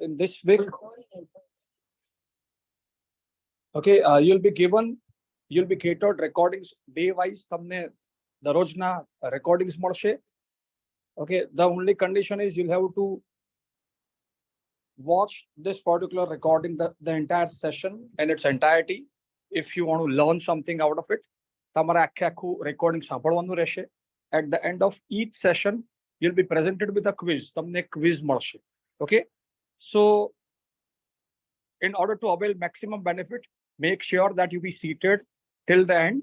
in this week. Okay, you'll be catered recordings day wise. Tamne darojna recordings મળશે. Okay, the only condition is you'll have to watch this particular recording, the entire session in its entirety. If you want to learn something out of it, તમારે આખે આખું recording સાંભળવાનું રહેશે. At the end of each session, you'll be presented with a quiz. તમને quiz મળશે. Okay, so in order to avail maximum benefit, make sure that you be seated till the end.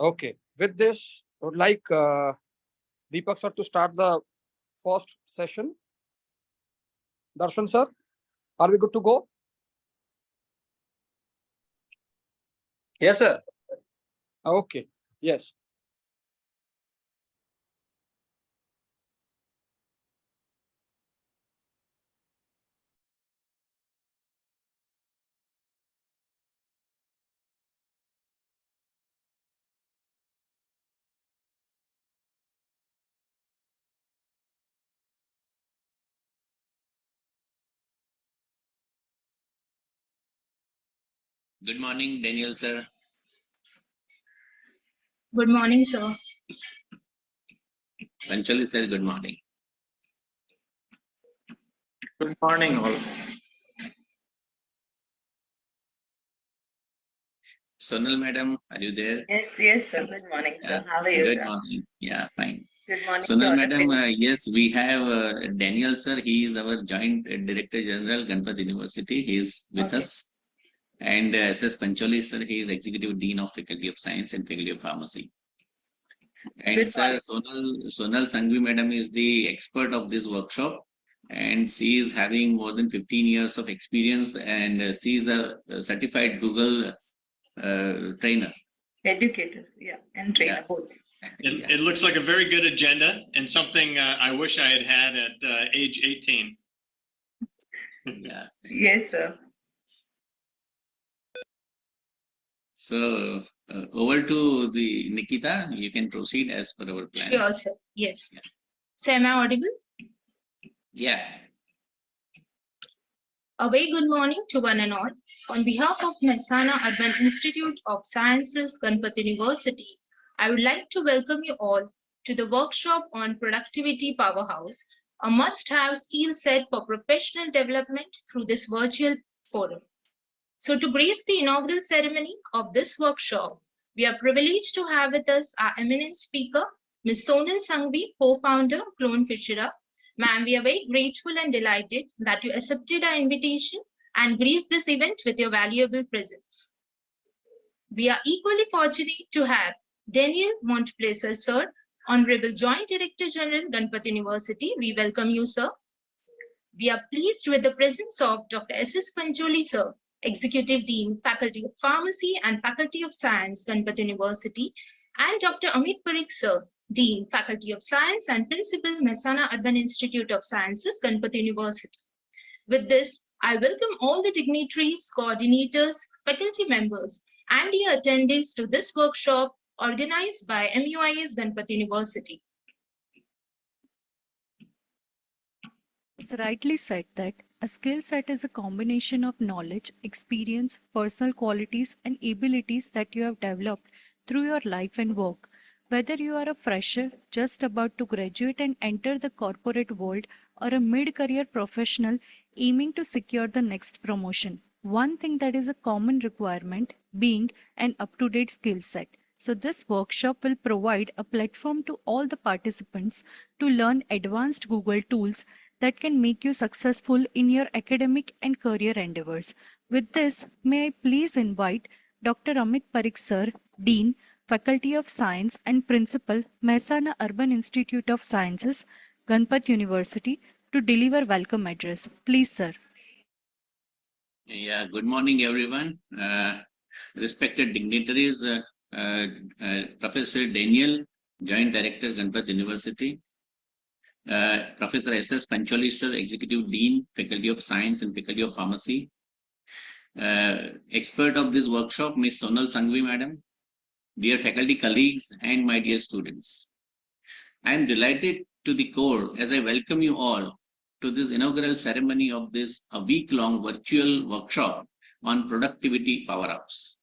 Okay, with this, I would like Deepak sir to start the first session. Darshan sir, are we good to go? Yes, sir. Okay, yes. Good morning, Daniel sir. Good morning, sir. Panchali sir, good morning. Good morning, all. Sonal madam, are you there? Yes, sir. Good morning, sir. How are you, Good sir? morning. Yeah, fine. Good morning. Sonal to madam, all of you. yes, we have Daniel sir. He is our Joint Director General, Ganpat University. He is with Okay. us. And SS Panchali sir, he is Executive Dean of Faculty of Science and Faculty of Pharmacy. And Good sir, morning. Sonal Sanghvi madam is the expert of this workshop. And she is having more than 15 years of experience, and she is a certified Google trainer. Educators, yeah, and trainer Yeah. both. It looks like a very good agenda and something I wish I had had at age 18. Yeah. Yes, sir. So over to the Nikita, you can proceed as per our plan. Sure, sir. Yes. Yeah. So am I audible? Yeah. A very good morning to one and all. On behalf of Mehsana Urban Institute of Sciences, Ganpat University, I would like to welcome you all to the workshop on Productivity Powerhouse, a must-have skill set for professional development through this virtual forum. So to grace the inaugural ceremony of this workshop, we are privileged to have with us our eminent speaker, Ms. Sonal Sanghvi, co-founder, Clone Fishera. Ma'am, we are very grateful and delighted that you accepted our invitation and graced this event with your valuable presence. We are equally fortunate to have Daniel Montplaisir, sir, Honorable Joint Director General, Ganpat University. We welcome you, sir. We are pleased with the presence of Dr. SS Pancholi, sir, Executive Dean, Faculty of Pharmacy and Faculty of Science, Ganpat University, and Dr. Amit Parikh, sir, Dean, Faculty of Science and Principal, Mehsana Urban Institute of Sciences, Ganpat University. With this, I welcome all the dignitaries, coordinators, faculty members, and the attendees to this workshop organized by MUIS Ganpat University. It's rightly said that a skill set is a combination of knowledge, experience, personal qualities, and abilities that you have developed through your life and work. Whether you are a fresher just about to graduate and enter the corporate world, or a mid-career professional aiming to secure the next promotion, one thing that is a common requirement being an up-to-date skill set. So this workshop will provide a platform to all the participants to learn advanced Google tools that can make you successful in your academic and career endeavors. With this, may I please invite Dr. Amit Parikh, sir, Dean, Faculty of Science and Principal, Mehsana Urban Institute of Sciences, Ganpat University, to deliver welcome address. Please, sir. Yeah, good morning, everyone. Respected dignitaries, Professor Daniel, Joint Director, Ganpat University, Professor SS Pancholi, sir, Executive Dean, Faculty of Science and Faculty of Pharmacy, expert of this workshop, Ms. Sonal Sanghvi, madam, dear faculty colleagues, and my dear students. I am delighted to the core as I welcome you all to this inaugural ceremony of this a week-long virtual workshop on productivity power-ups.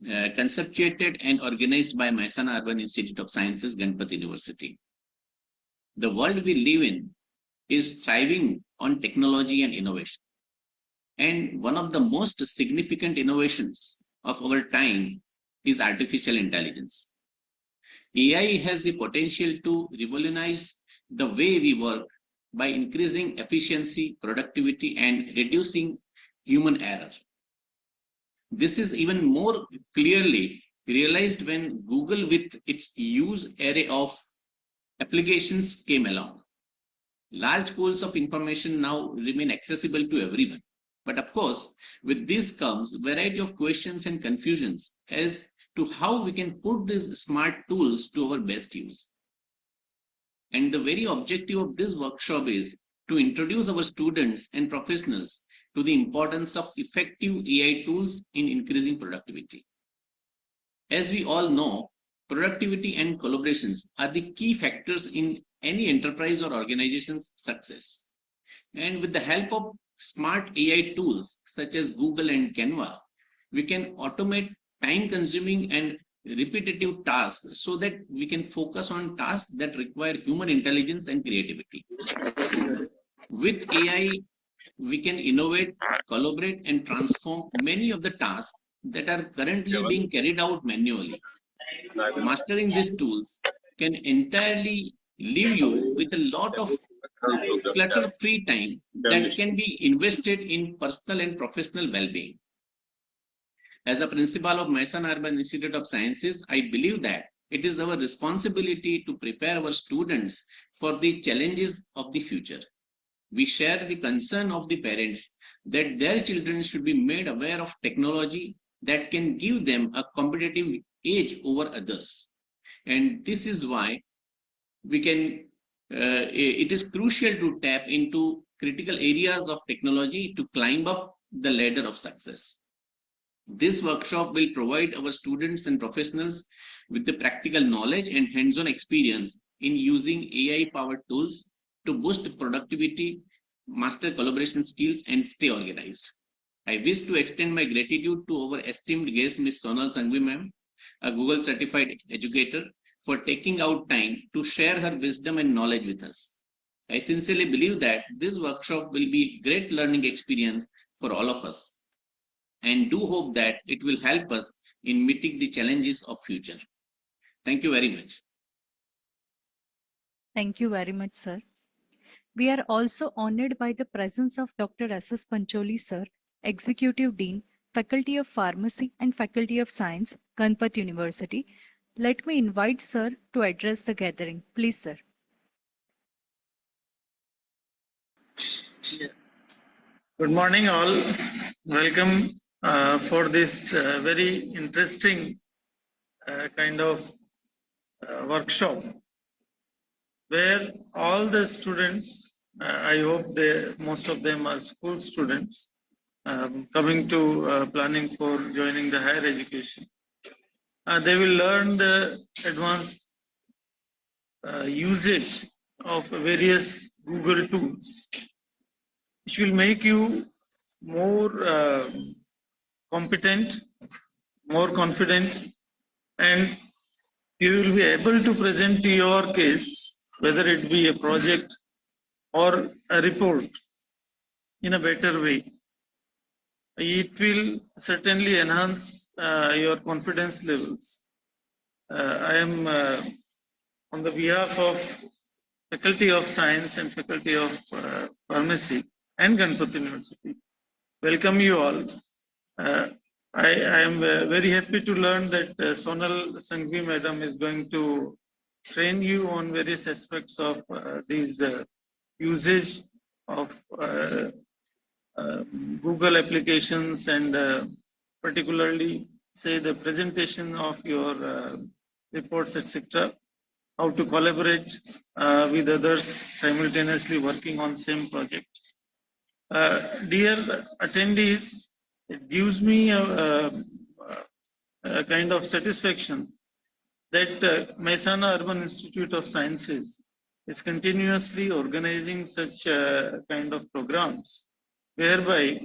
Conceptuated and organized by Mehsana Urban Institute of Sciences, Ganpati University. The world we live in is thriving on technology and innovation. And one of the most significant innovations of our time is artificial intelligence. AI has the potential to revolutionize the way we work by increasing efficiency, productivity, and reducing human error. This is even more clearly realized when Google, with its huge array of applications, came along. Large pools of information now remain accessible to everyone. But of course, with this comes a variety of questions and confusions as to how we can put these smart tools to our best use. And the very objective of this workshop is to introduce our students and professionals to the importance of effective AI tools in increasing productivity. As we all know, productivity and collaborations are the key factors in any enterprise or organization's success. And with the help of smart AI tools such as Google and Canva, we can automate time-consuming and repetitive tasks so that we can focus on tasks that require human intelligence and creativity. With AI, we can innovate, collaborate, and transform many of the tasks that are currently being carried out manually. Mastering these tools can entirely leave you with a lot of clutter-free time that can be invested in personal and professional well-being. As a principal of Mehsana Urban Institute of Sciences, I believe that it is our responsibility to prepare our students for the challenges of the future. We share the concern of the parents that their children should be made aware of technology that can give them a competitive edge over others. And this is why it is crucial to tap into critical areas of technology to climb up the ladder of success. This workshop will provide our students and professionals with the practical knowledge and hands-on experience in using AI-powered tools to boost productivity, master collaboration skills, and stay organized. I wish to extend my gratitude to our esteemed guest, Ms. Sonal Sanghvi ma'am, a Google certified educator, for taking out time to share her wisdom and knowledge with us. I sincerely believe that this workshop will be a great learning experience for all of us, and do hope that it will help us in meeting the challenges of future. Thank you very much. Thank you very much, sir. We are also honored by the presence of Dr. S.S. Pancholi, sir, Executive Dean, Faculty of Pharmacy and Faculty of Science, Ganpati University. Let me invite sir to address the gathering. Please, sir. Good morning, all. Welcome for this very interesting kind of workshop, where all the students, I hope most of them are school students, coming to planning for joining the higher education. They will learn the advanced usage of various Google tools, which will make you more competent, more confident, and you will be able to present your case, whether it be a project or a report, in a better way. It will certainly enhance your confidence levels. I am on the behalf of Faculty of Science and Faculty of Pharmacy and Ganpati University, welcome you all. I am very happy to learn that Sonal Sanghvi Madam is going to train you on various aspects of these usage of Google applications, and particularly say the presentation of your reports, etc. How to collaborate with others simultaneously working on same project. Dear attendees, it gives me a kind of satisfaction that Mehsana Urban Institute of Sciences is continuously organizing such kind of programs whereby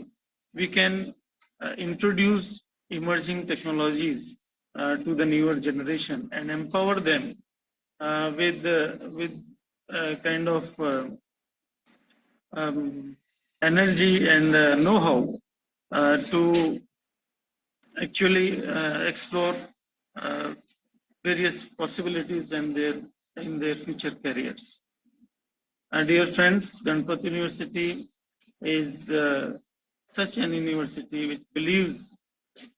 we can introduce emerging technologies to the newer generation and empower them with kind of energy and know-how to actually explore various possibilities and in their future careers. Dear friends, Ganpati University is such an university which believes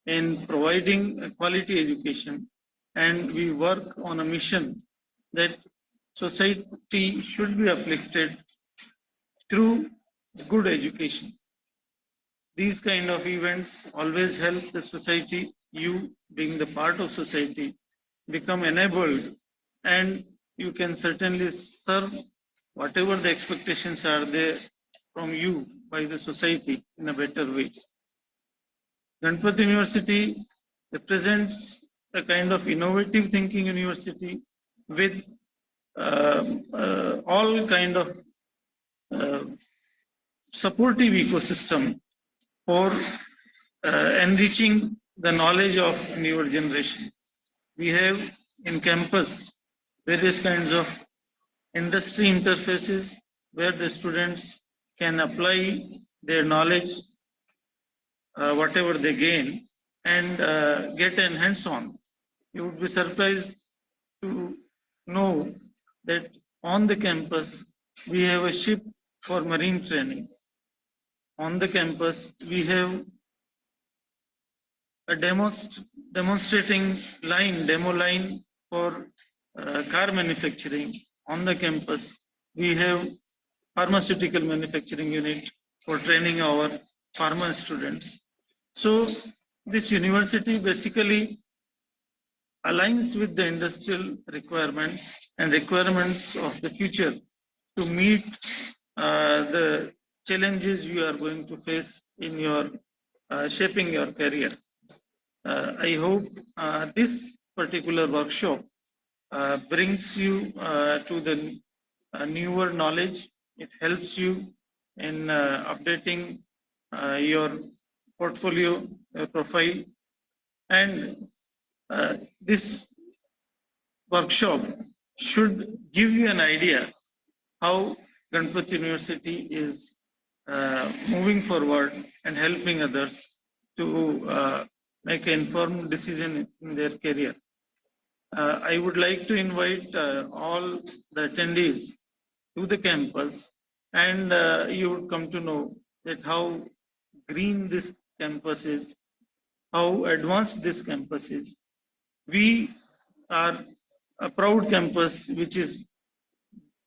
in providing a quality education, and we work on a mission that society should be uplifted through good education. These kind of events always help the society, you being the part of society, become enabled, and you can certainly serve whatever the expectations are there from you by the society in a better way. Ganpati University represents a kind of innovative thinking university with all kind of supportive ecosystem for enriching the knowledge of newer generation. We have in campus various kinds of industry interfaces where the students can apply their knowledge, whatever they gain, and get an hands-on. You would be surprised to know that on the campus, we have a ship for marine training. On the campus, we have a demonstrating demo line for car manufacturing. On the campus, we have pharmaceutical manufacturing unit for training our pharma students. So this university basically aligns with the industrial requirements and requirements of the future to meet the challenges you are going to face in your shaping your career. I hope this particular workshop brings you to the newer knowledge. It helps you in updating your portfolio, your profile, and this workshop should give you an idea how Ganpati University is moving forward and helping others to make an informed decision in their career. I would like to invite all the attendees to the campus, and you would come to know that how green this campus is, how advanced this campus is. We are a proud campus which is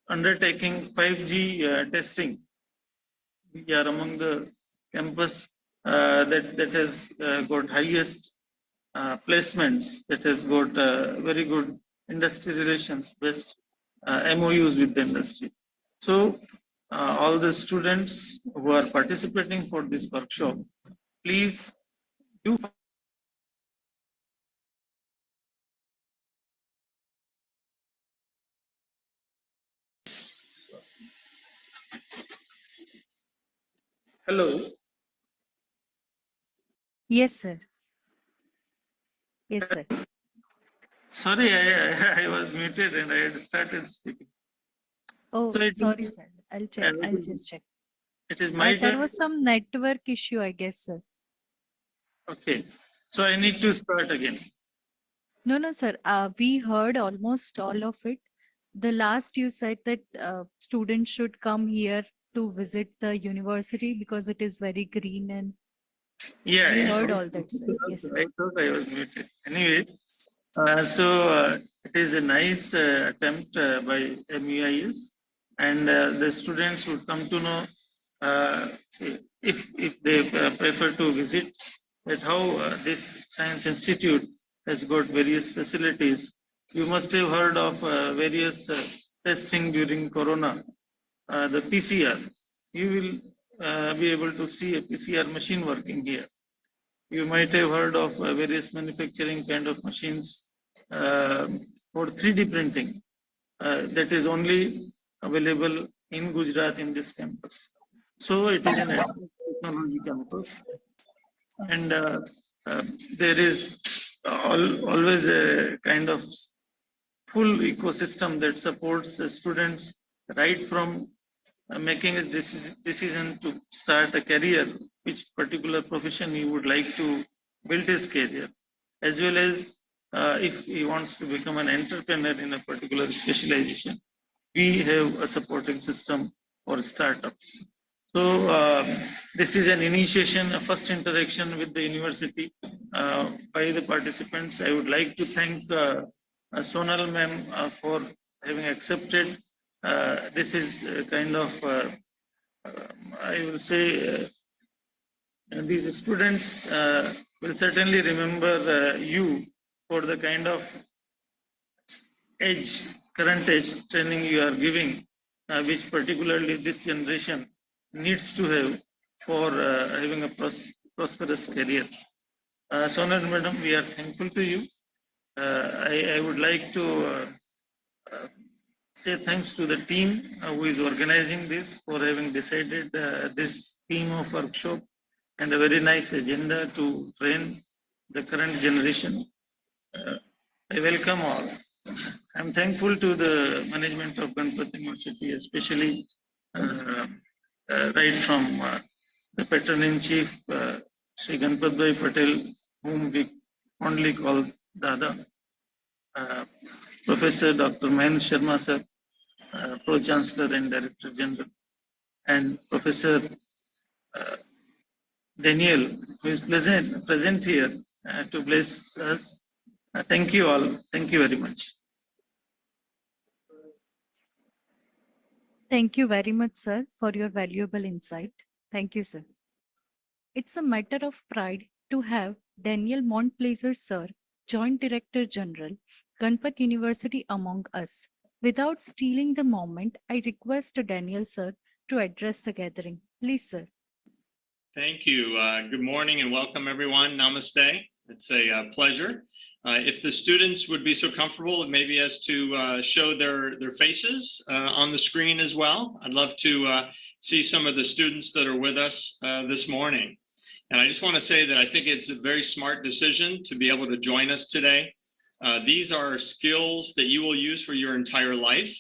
undertaking 5G testing. We are among the campus that has got highest placements, that has got very good industry relations, best MOUs with the industry. So all the students who are participating for this workshop, please do. Hello. Yes, sir. Yes, sir. Sorry, I was muted and I had started speaking. Oh, So it sorry, is- sir. I'll check. I'll just check. It is my There turn. was some network issue, I guess, sir. Okay. So I need to start again. No, no, sir. We heard almost all of it. The last you said that students should come here to visit the university because it is very green, and Yeah, we yeah. heard all that, sir. Yes, sir. I thought I was muted. Anyway, it is a nice attempt by MUIS, and the students would come to know if they prefer to visit that how this science institute has got various facilities. You must have heard of various testing during Corona, the PCR. You will be able to see a PCR machine working here. You might have heard of various manufacturing kind of machines for 3D printing. That is only available in Gujarat in this campus. So it is an advanced technology campus, and there is always a kind of full ecosystem that supports students right from making a decision to start a career, which particular profession he would like to build his career, as well as if he wants to become an entrepreneur in a particular specialization. We have a supporting system for startups. So this is an initiation, a first interaction with the university by the participants. I would like to thank Sonal ma'am for having accepted. This is a kind of, I will say, these students will certainly remember you for the kind of current age training you are giving, which particularly this generation needs to have for having a prosperous career. Sonal madam, we are thankful to you. I would like to say thanks to the team who is organizing this for having decided this theme of workshop and a very nice agenda to train the current generation. I welcome all. I'm thankful to the management of Ganpati University, especially right from the patron-in-chief, Sri Ganpatbhai Patel, whom we fondly call Dada, Professor Dr. Mahendra Sharma sir, Pro-Chancellor and Director General, and Professor Daniel, who is present here to bless us. Thank you all. Thank you very much. Thank you very much, sir, for your valuable insight. Thank you, sir. It's a matter of pride to have Daniel Montplaisir, sir, Joint Director General, Ganpat University among us. Without stealing the moment, I request Daniel, sir, to address the gathering. Please, sir. Thank you. Good morning and welcome everyone. Namaste. It's a pleasure. If the students would be so comfortable, maybe as to show their faces on the screen as well. I'd love to see some of the students that are with us this morning. And I just want to say that I think it's a very smart decision to be able to join us today. These are skills that you will use for your entire life.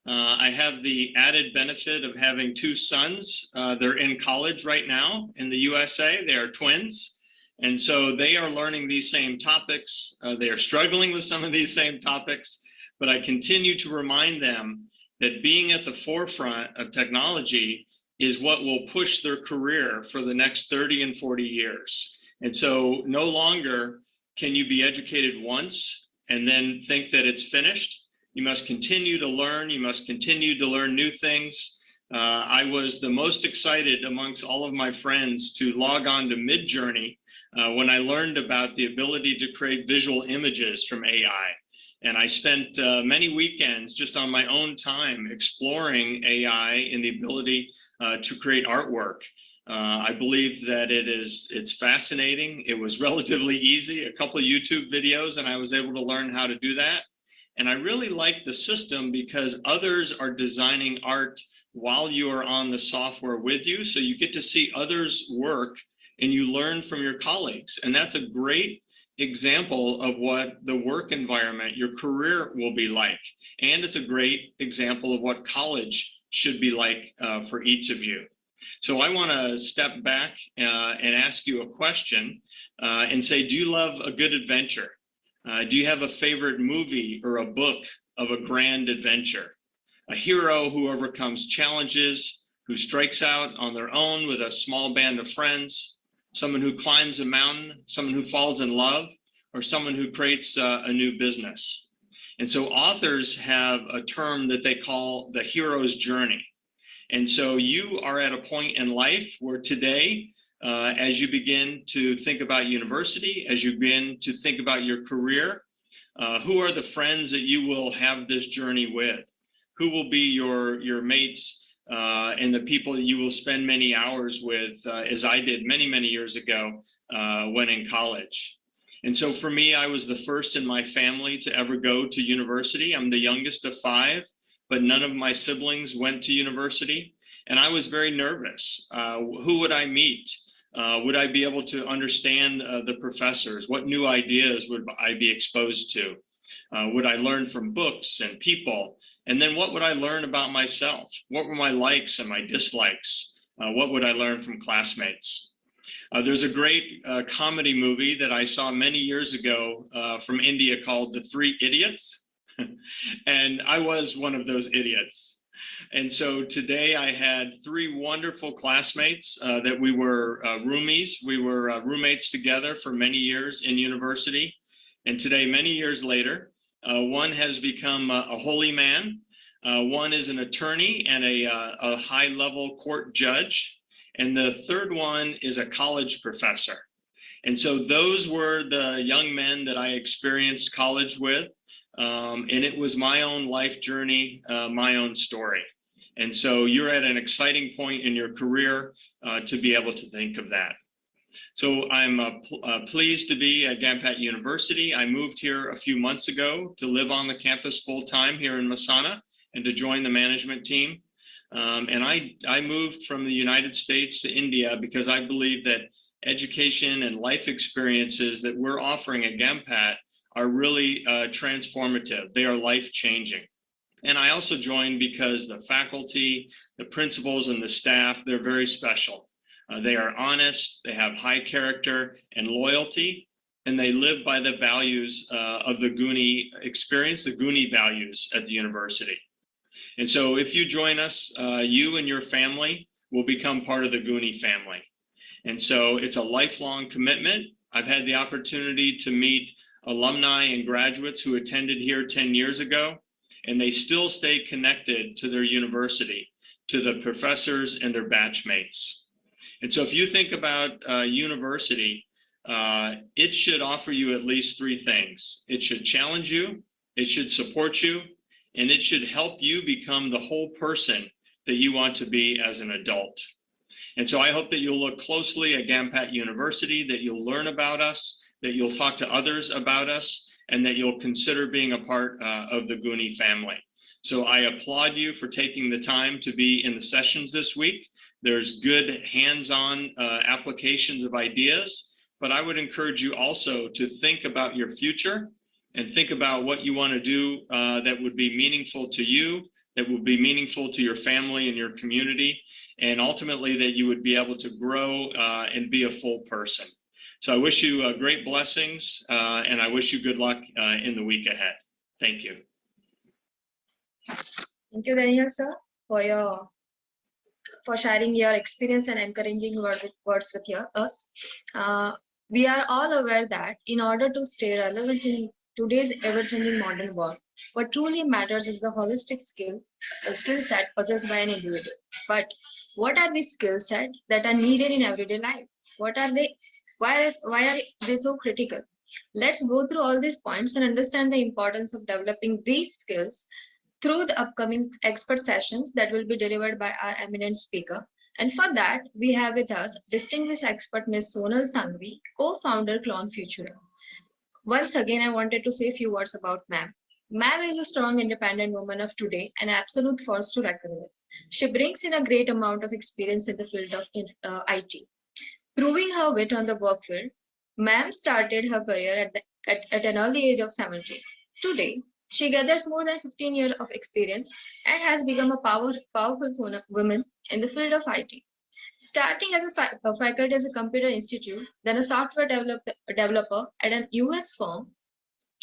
I have the added benefit of having two sons. They're in college right now in the USA. They are twins. And so they are learning these same topics. They are struggling with some of these same topics, but I continue to remind them that being at the forefront of technology is what will push their career for the next 30 and 40 years. And so no longer can you be educated once and then think that it's finished. You must continue to learn. You must continue to learn new things. I was the most excited amongst all of my friends to log on to Midjourney when I learned about the ability to create visual images from AI. And I spent many weekends just on my own time exploring AI and the ability to create artwork. I believe that it's fascinating. It was relatively easy, a couple of YouTube videos, and I was able to learn how to do that. And I really like the system because others are designing art while you are on the software with you. So you get to see others' work and you learn from your colleagues. And that's a great example of what the work environment, your career will be like. And it's a great example of what college should be like for each of you. So I want to step back and ask you a question and say, do you love a good adventure? Do you have a favorite movie or a book of a grand adventure? A hero who overcomes challenges, who strikes out on their own with a small band of friends, someone who climbs a mountain, someone who falls in love, or someone who creates a new business. And so authors have a term that they call the hero's journey. And so you are at a point in life where today, as you begin to think about university, as you begin to think about your career, who are the friends that you will have this journey with? Who will be your mates and the people that you will spend many hours with, as I did many, many years ago when in college? And so for me, I was the first in my family to ever go to university. I'm the youngest of 5, but none of my siblings went to university. And I was very nervous. Who would I meet? Would I be able to understand the professors? What new ideas would I be exposed to? Would I learn from books and people? And then what would I learn about myself? What were my likes and my dislikes? What would I learn from classmates? There's a great comedy movie that I saw many years ago from India called The Three Idiots. And I was one of those idiots. And so today I had three wonderful classmates that we were roomies. We were roommates together for many years in university. And today, many years later, one has become a holy man. One is an attorney and a high-level court judge. And the third one is a college professor. And so those were the young men that I experienced college with. And it was my own life journey, my own story. And so you're at an exciting point in your career to be able to think of that. So I'm pleased to be at Gampat University. I moved here a few months ago to live on the campus full time here in Masana and to join the management team. And I moved from the United States to India because I believe that education and life experiences that we're offering at Gampat are really transformative. They are life-changing. And I also joined because the faculty, the principals, and the staff, they're very special. They are honest, they have high character and loyalty, and they live by the values of the GUNI experience, the GUNI values at the university. And so if you join us, you and your family will become part of the GUNI family. And so it's a lifelong commitment. I've had the opportunity to meet alumni and graduates who attended here 10 years ago, and they still stay connected to their university, to the professors and their batchmates. And so if you think about university, it should offer you at least three things. It should challenge you, it should support you, and it should help you become the whole person that you want to be as an adult. And so I hope that you'll look closely at Gampat University, that you'll learn about us, that you'll talk to others about us, and that you'll consider being a part of the GUNI family. So I applaud you for taking the time to be in the sessions this week. There's good hands-on applications of ideas, but I would encourage you also to think about your future and think about what you want to do that would be meaningful to you, that would be meaningful to your family and your community, and ultimately that you would be able to grow and be a full person. So I wish you great blessings and I wish you good luck in the week ahead. Thank you. Thank you, Daniel, sir, for sharing your experience and encouraging words with us. We are all aware that in order to stay relevant in today's ever-changing modern world, what truly matters is the holistic skill set possessed by an individual. But what are these skill sets that are needed in everyday life? What are they? Why are they so critical? Let's go through all these points and understand the importance of developing these skills through the upcoming expert sessions that will be delivered by our eminent speaker. And for that, we have with us distinguished expert Ms. Sonal Sanghvi, co-founder Clone Futura. Once again, I wanted to say a few words about ma'am. Ma'am is a strong, independent woman of today, an absolute force to reckon with. She brings in a great amount of experience in the field of IT. Proving her wit on the work field, ma'am started her career at an early age of 17. Today, she gathers more than 15 years of experience and has become a powerful woman in the field of IT. Starting as a faculty at a computer institute, then a software developer at an US firm,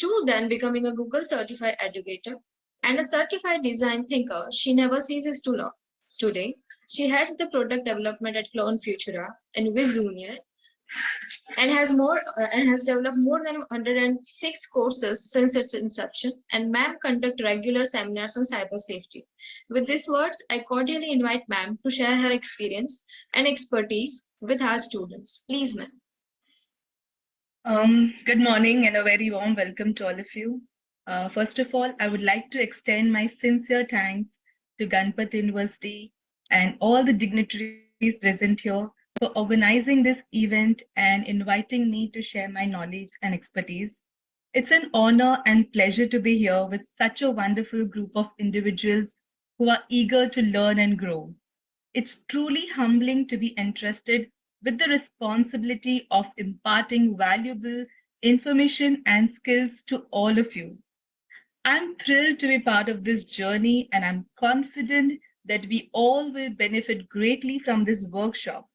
to then becoming a Google certified educator and a certified design thinker, she never ceases to learn. Today, she heads the product development at Clone Futura and FoS-GUNI and has developed more than 106 courses since its inception, and ma'am conduct regular seminars on cyber safety. With these words, I cordially invite ma'am to share her experience and expertise with our students. Please, ma'am. Good morning and a very warm welcome to all of you. First of all, I would like to extend my sincere thanks to Ganpat University and all the dignitaries present here for organizing this event and inviting me to share my knowledge and expertise. It's an honor and pleasure to be here with such a wonderful group of individuals who are eager to learn and grow. It's truly humbling to be entrusted with the responsibility of imparting valuable information and skills to all of you. I'm thrilled to be part of this journey, and I'm confident that we all will benefit greatly from this workshop.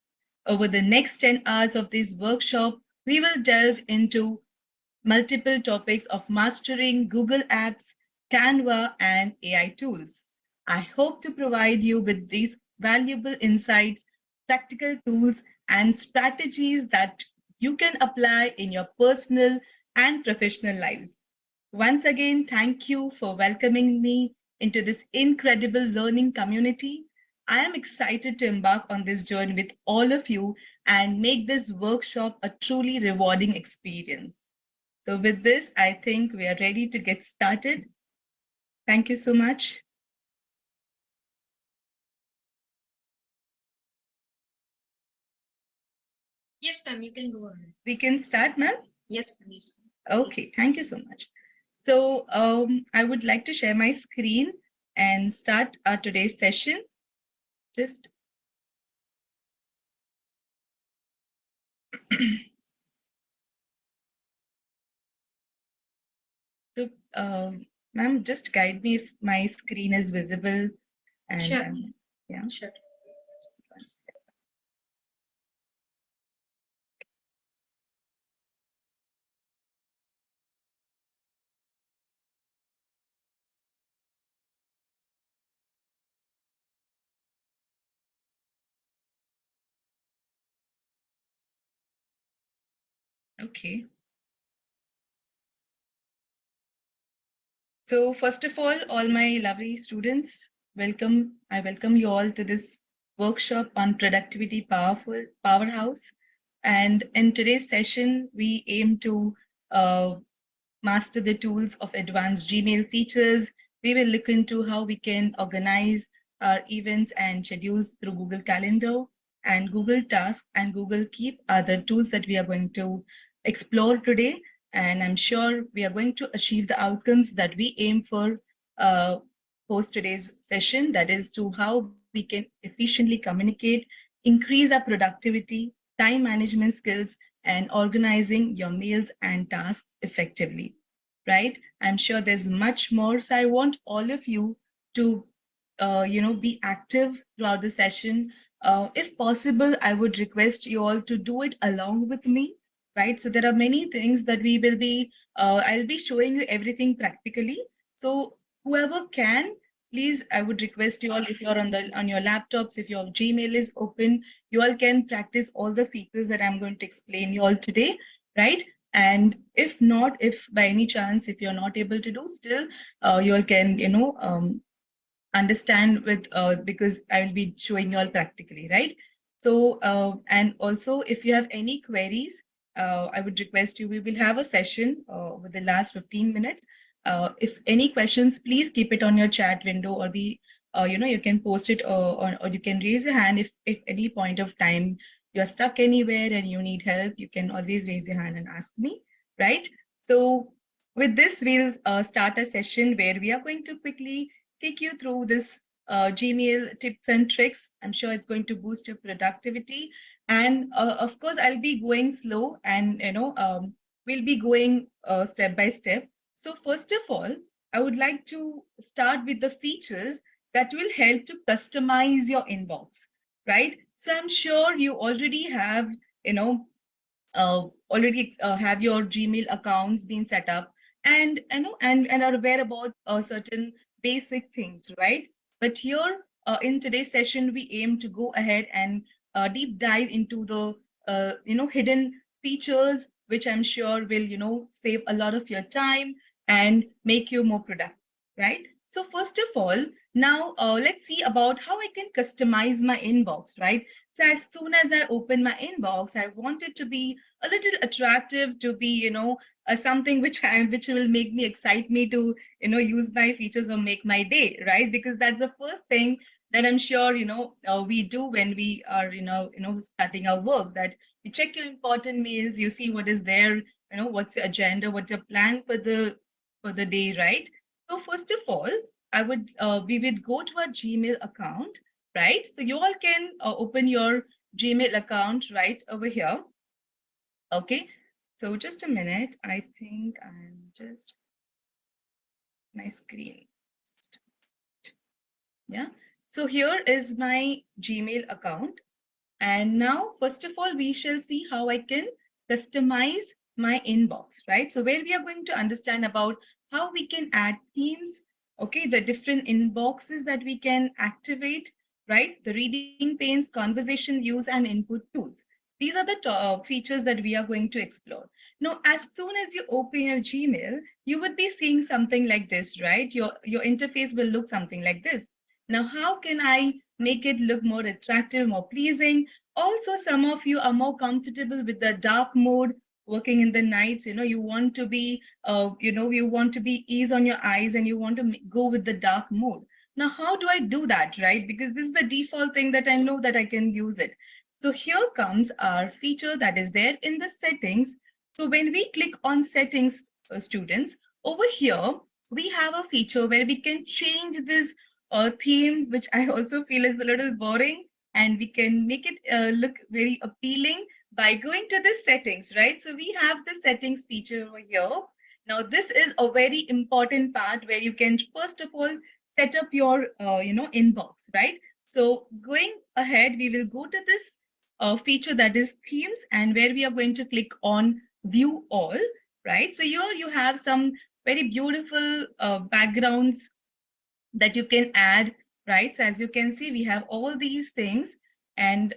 Over the next 10 hours of this workshop, we will delve into multiple topics of mastering Google Apps, Canva, and AI tools. I hope to provide you with these valuable insights, practical tools, and strategies that you can apply in your personal and professional lives. Once again, thank you for welcoming me into this incredible learning community. I am excited to embark on this journey with all of you and make this workshop a truly rewarding experience. So with this, I think we are ready to get started. Thank you so much. Yes, ma'am, you can go ahead. We can start, ma'am? Yes, ma'am. Yes, Okay, thank you so much. So I would like to share my screen and start our today's session. Just so, ma'am, just guide me if my screen is visible. And Sure. Yeah. Sure. Okay. So first of all my lovely students, welcome. I welcome you all to this workshop on productivity powerhouse. And in today's session, we aim to master the tools of advanced Gmail features. We will look into how we can organize our events and schedules through Google Calendar, and Google Tasks and Google Keep are the tools that we are going to explore today. And I'm sure we are going to achieve the outcomes that we aim for post today's session. That is to how we can efficiently communicate, increase our productivity, time management skills, and organizing your mails and tasks effectively, right? I'm sure there's much more. So I want all of you to, be active throughout the session. If possible, I would request you all to do it along with me, right? So there are many things that we will be, I'll be showing you everything practically. So whoever can, please, I would request you all, if you're on your laptops, if your Gmail is open, you all can practice all the features that I'm going to explain you all today, right? And if not, if by any chance, if you're not able to do, still, you all can, understand with because I will be showing you all practically, right? So and also if you have any queries, I would request you, we will have a session with the last 15 minutes. If any questions, please keep it on your chat window, or be you can post it, or you can raise your hand if any point of time you're stuck anywhere and you need help, you can always raise your hand and ask me, right? So with this, we'll start a session where we are going to quickly take you through this Gmail tips and tricks. I'm sure it's going to boost your productivity. And of course, I'll be going slow, and we'll be going step by step. So first of all, I would like to start with the features that will help to customize your inbox, right? So I'm sure you already have, already have your Gmail accounts being set up, and and are aware about certain basic things, right? But here in today's session, we aim to go ahead and deep dive into the hidden features, which I'm sure will save a lot of your time and make you more productive, right? So first of all, now let's see about how I can customize my inbox, right? So as soon as I open my inbox, I want it to be a little attractive, to be something which will make me excite me to use my features or make my day, right? Because that's the first thing that I'm sure we do when we are starting our work, that you check your important mails, you see what is there, what's your agenda, what's your plan for the day, right? So first of all, we would go to our Gmail account, right? So you all can open your Gmail account right over here. Okay, so just a minute. I think I'm just my screen. Yeah. So here is my Gmail account. And now, first of all, we shall see how I can customize my inbox, right? So where we are going to understand about how we can add themes, okay, the different inboxes that we can activate, right? The reading panes, conversation views, and input tools. These are the features that we are going to explore. Now, as soon as you open your Gmail, you would be seeing something like this, right? Your interface will look something like this. Now, how can I make it look more attractive, more pleasing? Also, some of you are more comfortable with the dark mode, working in the nights. You want to be, you want to be ease on your eyes, and you want to go with the dark mode. Now, how do I do that, right? Because this is the default thing that I know that I can use it. So here comes our feature that is there in the settings. So when we click on settings, students, over here, we have a feature where we can change this theme, which I also feel is a little boring, and we can make it look very appealing by going to the settings, right? So we have the settings feature over here. Now, this is a very important part where you can, first of all, set up your, inbox, right? So going ahead, we will go to this feature that is themes, and where we are going to click on view all, right? So here you have some very beautiful backgrounds that you can add, right? So as you can see, we have all these things. And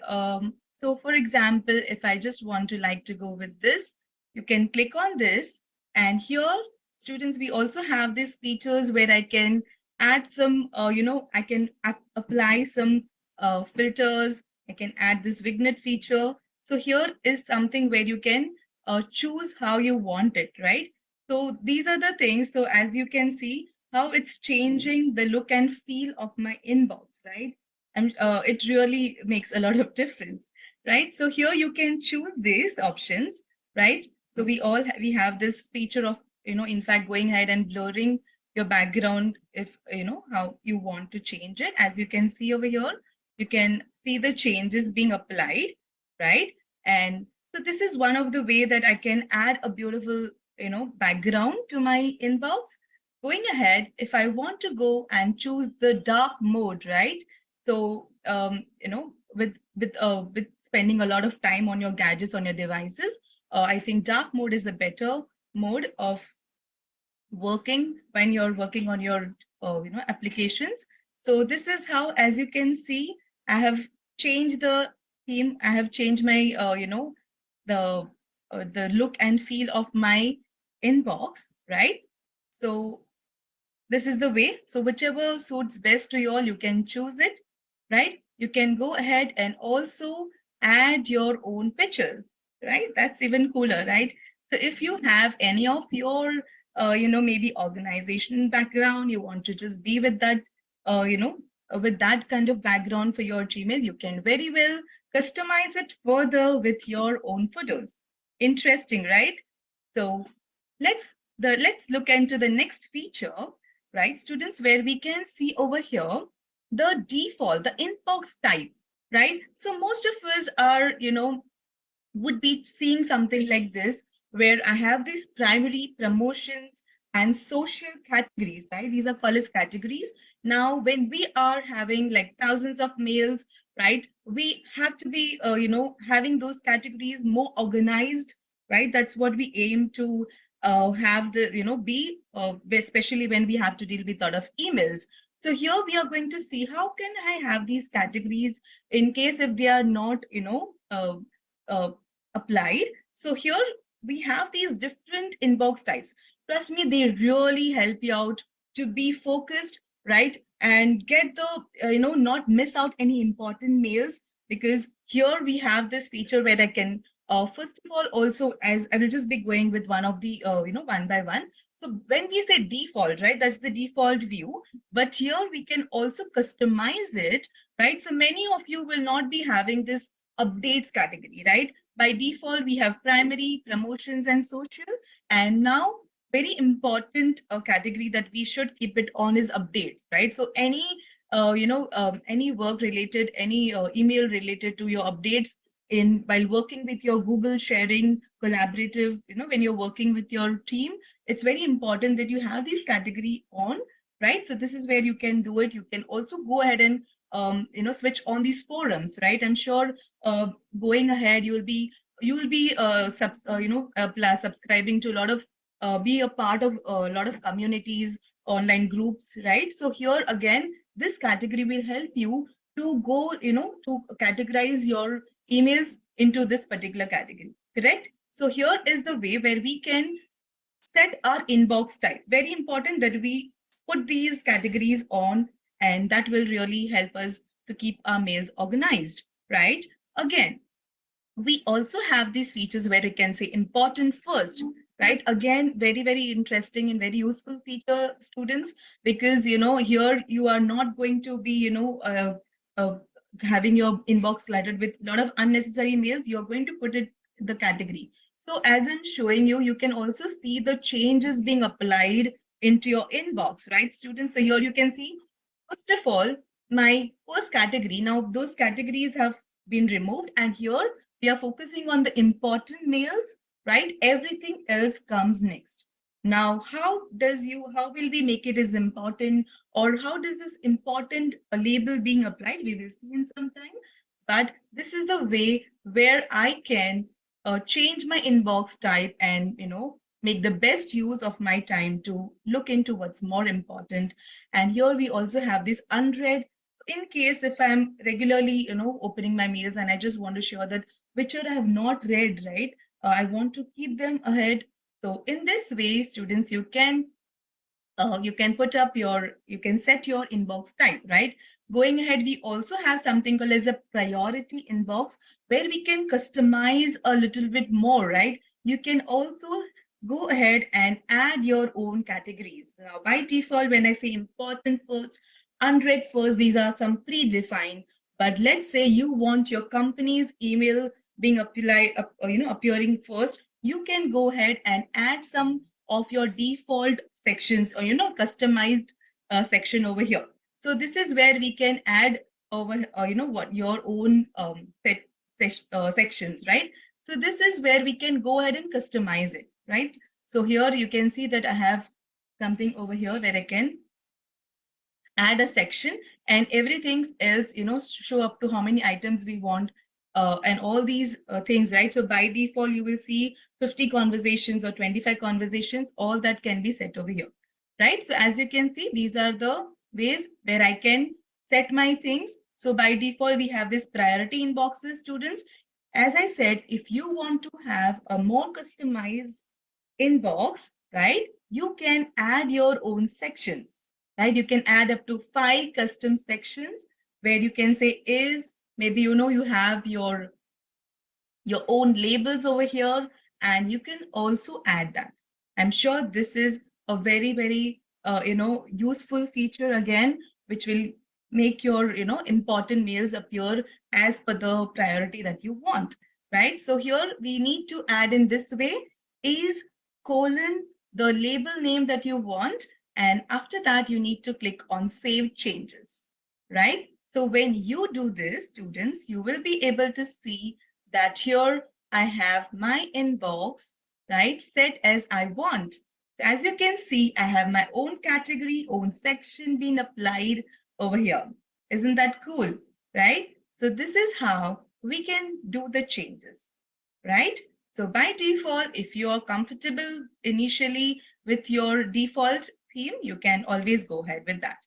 so for example, if I just want to like to go with this, you can click on this. And here, students, we also have these features where I can add some, I can apply some filters. I can add this vignette feature. So here is something where you can choose how you want it, right? So these are the things. So as you can see, how it's changing the look and feel of my inbox, right? And it really makes a lot of difference, right? So here you can choose these options, right? So we have this feature of, in fact, going ahead and blurring your background if, how you want to change it. As you can see over here, you can see the changes being applied, right? And so this is one of the way that I can add a beautiful, background to my inbox. Going ahead, if I want to go and choose the dark mode, right? So, with spending a lot of time on your gadgets, on your devices, I think dark mode is a better mode of working when you're working on your, applications. So this is how, as you can see, I have changed the theme. I have changed my, the look and feel of my inbox, right? So this is the way. So whichever suits best to you all, you can choose it, right? You can go ahead and also add your own pictures, right? That's even cooler, right? So if you have any of your, maybe organization background, you want to just be with that, with that kind of background for your Gmail, you can very well customize it further with your own photos. Interesting, right? So let's look into the next feature, right, students, where we can see over here the default, the inbox type, right? So most of us are, would be seeing something like this, where I have these primary, promotions, and social categories, right? These are called as categories. Now, when we are having like thousands of mails, right, we have to be, having those categories more organized, right? That's what we aim to have the, be, especially when we have to deal with a lot of emails. So here we are going to see how can I have these categories in case if they are not, uh, applied. So here we have these different inbox types. Trust me, they really help you out to be focused, right? And get the, not miss out any important mails, because here we have this feature where I can, first of all, also, as I will just be going with one of the, one by one. So when we say default, right, that's the default view. But here we can also customize it, right? So many of you will not be having this updates category, right? by default, we have primary, promotions, and social. And now, very important category that we should keep it on is updates, right? So any any work related, any email related to your updates in while working with your Google sharing collaborative, when you're working with your team, it's very important that you have this category on, right? So this is where you can do it. You can also go ahead and switch on these forums, right? I'm sure going ahead subscribing to a lot of be a part of a lot of communities, online groups, right? So here again, this category will help you to go, to categorize your emails into this particular category, correct? So here is the way where we can set our inbox type. Very important that we put these categories on, and that will really help us to keep our mails organized, right? Again, we also have these features where we can say important first, right? Again, very, very interesting and very useful feature, students, because, here you are not going to be, having your inbox cluttered with a lot of unnecessary mails. You're going to put it the category. So as I'm showing you, you can also see the changes being applied into your inbox, right, students? So here you can see, first of all, my first category. Now those categories have been removed, and here we are focusing on the important mails, right? Everything else comes next. Now, how will we make it as important, or how does this important label being applied? We will see in some time. But this is the way where I can change my inbox type and, make the best use of my time to look into what's more important. And here we also have this unread, in case if I'm regularly, opening my mails and I just want to show that which I have not read, right? I want to keep them ahead. So in this way, students, you can you can set your inbox type, right? Going ahead, we also have something called as a priority inbox, where we can customize a little bit more, right? You can also go ahead and add your own categories. Now, by default, when I say important first, unread first, these are some predefined. But let's say you want your company's email being appearing first, you can go ahead and add some of your default sections, or customized section over here. So this is where we can add over your own sections, right? So this is where we can go ahead and customize it, right? So here you can see that I have something over here where I can add a section, and everything else, show up to how many items we want, and all these things, right? So by default, you will see 50 conversations or 25 conversations, all that can be set over here, right? So as you can see, these are the ways where I can set my things. So by default, we have this priority inboxes, students. As I said, if you want to have a more customized inbox, right, you can add your own sections, right? You can add up to 5 custom sections where you can say is, maybe, you have your own labels over here, and you can also add that. I'm sure this is a very, very, useful feature again, which will make your, important mails appear as per the priority that you want, right? So here we need to add in this way is colon the label name that you want. And after that, you need to click on Save Changes, right? So when you do this, students, you will be able to see that here I have my inbox, right, set as I want. So as you can see, I have my own category, own section being applied over here. Isn't that cool, right? So this is how we can do the changes, right? So by default, if you are comfortable initially with your default theme, you can always go ahead with that,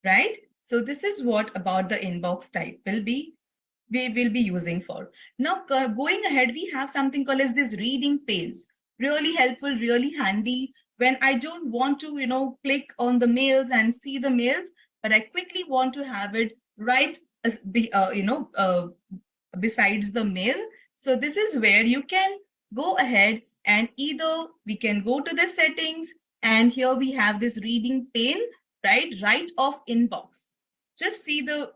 right? So this is what about the inbox type we will be using for. Now, going ahead, we have something called as this reading panes. Really helpful, really handy when I don't want to, click on the mails and see the mails, but I quickly want to have it right besides the mail. So this is where you can go ahead and either we can go to the settings, and here we have this reading pane, right of inbox. Just see the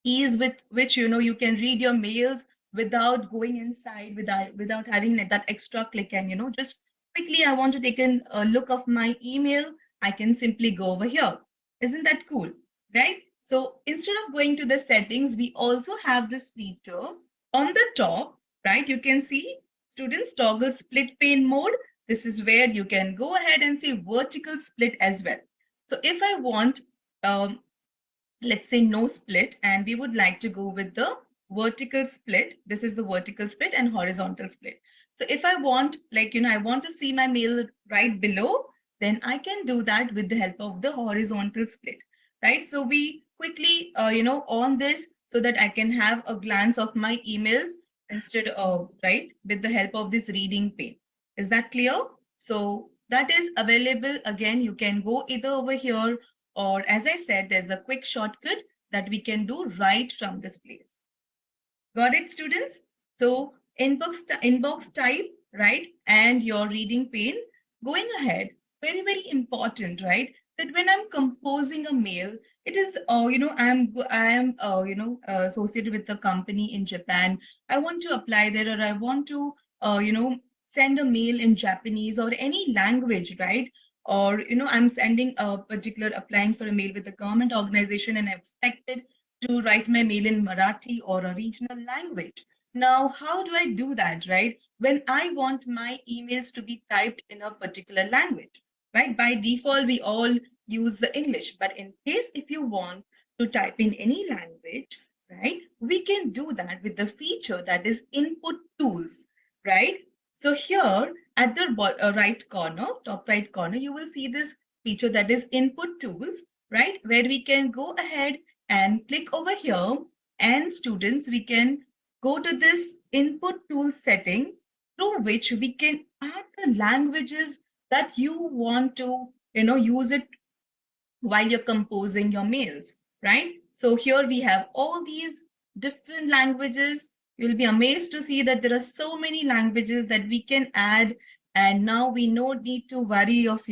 ease with which you can read your mails without going inside, without having that extra click, and just quickly I want to take a look of my email, I can simply go over here. Isn't that cool, right? So instead of going to the settings, we also have this feature on the top, right? You can see students toggle split pane mode. This is where you can go ahead and see vertical split as well. So if I want, let's say no split, and we would like to go with the vertical split. This is the vertical split and horizontal split. So if I want, I want to see my mail right below, then I can do that with the help of the horizontal split, right? So we quickly, on this so that I can have a glance of my emails instead of, right, with the help of this reading pane. Is that clear? So that is available. Again, you can go either over here, or as I said, there's a quick shortcut that we can do right from this place. Got it, students? So inbox type, right? And your reading pane. Going ahead, very, very important, right? That when I'm composing a mail, it is, associated with the company in Japan. I want to apply there, or I want to, send a mail in Japanese or any language, right? Or, I'm sending a particular, applying for a mail with a government organization, and I'm expected to write my mail in Marathi or a regional language. Now, how do I do that, right? When I want my emails to be typed in a particular language, right? By default, we all use the English, but in case if you want to type in any language, right, we can do that with the feature that is input tools, right? So here at the right corner, top right corner, you will see this feature that is input tools, right? Where we can go ahead and click over here, and students, we can go to this input tool setting through which we can add the languages that you want to, use it while you're composing your mails, right? So here we have all these different languages. You'll be amazed to see that there are so many languages that we can add. And now we no need to worry of,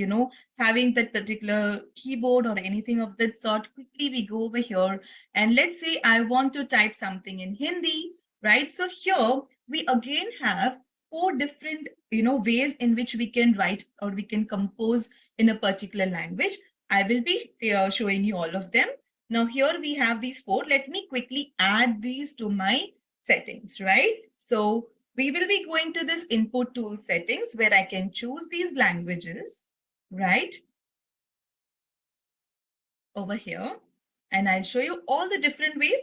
having that particular keyboard or anything of that sort. Quickly, we go over here, and let's say I want to type something in Hindi, right? So here we again have 4 different, ways in which we can write or we can compose in a particular language. I will be showing you all of them. Now here we have these 4. Let me quickly add these to my settings, right? So we will be going to this input tool settings where I can choose these languages, right? Over here. And I'll show you all the different ways,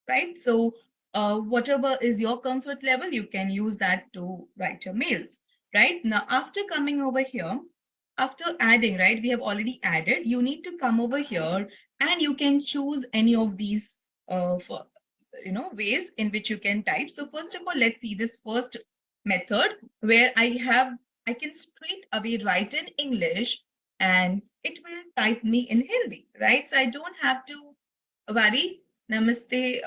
right? So whatever is your comfort level, you can use that to write your mails, right? Now, after coming over here, after adding, right, we have already added, you need to come over here and you can choose any of these ways in which you can type. So first of all, let's see this first method where I can straight away write in English and it will type me in Hindi, right? So I don't have to worry. Namaste.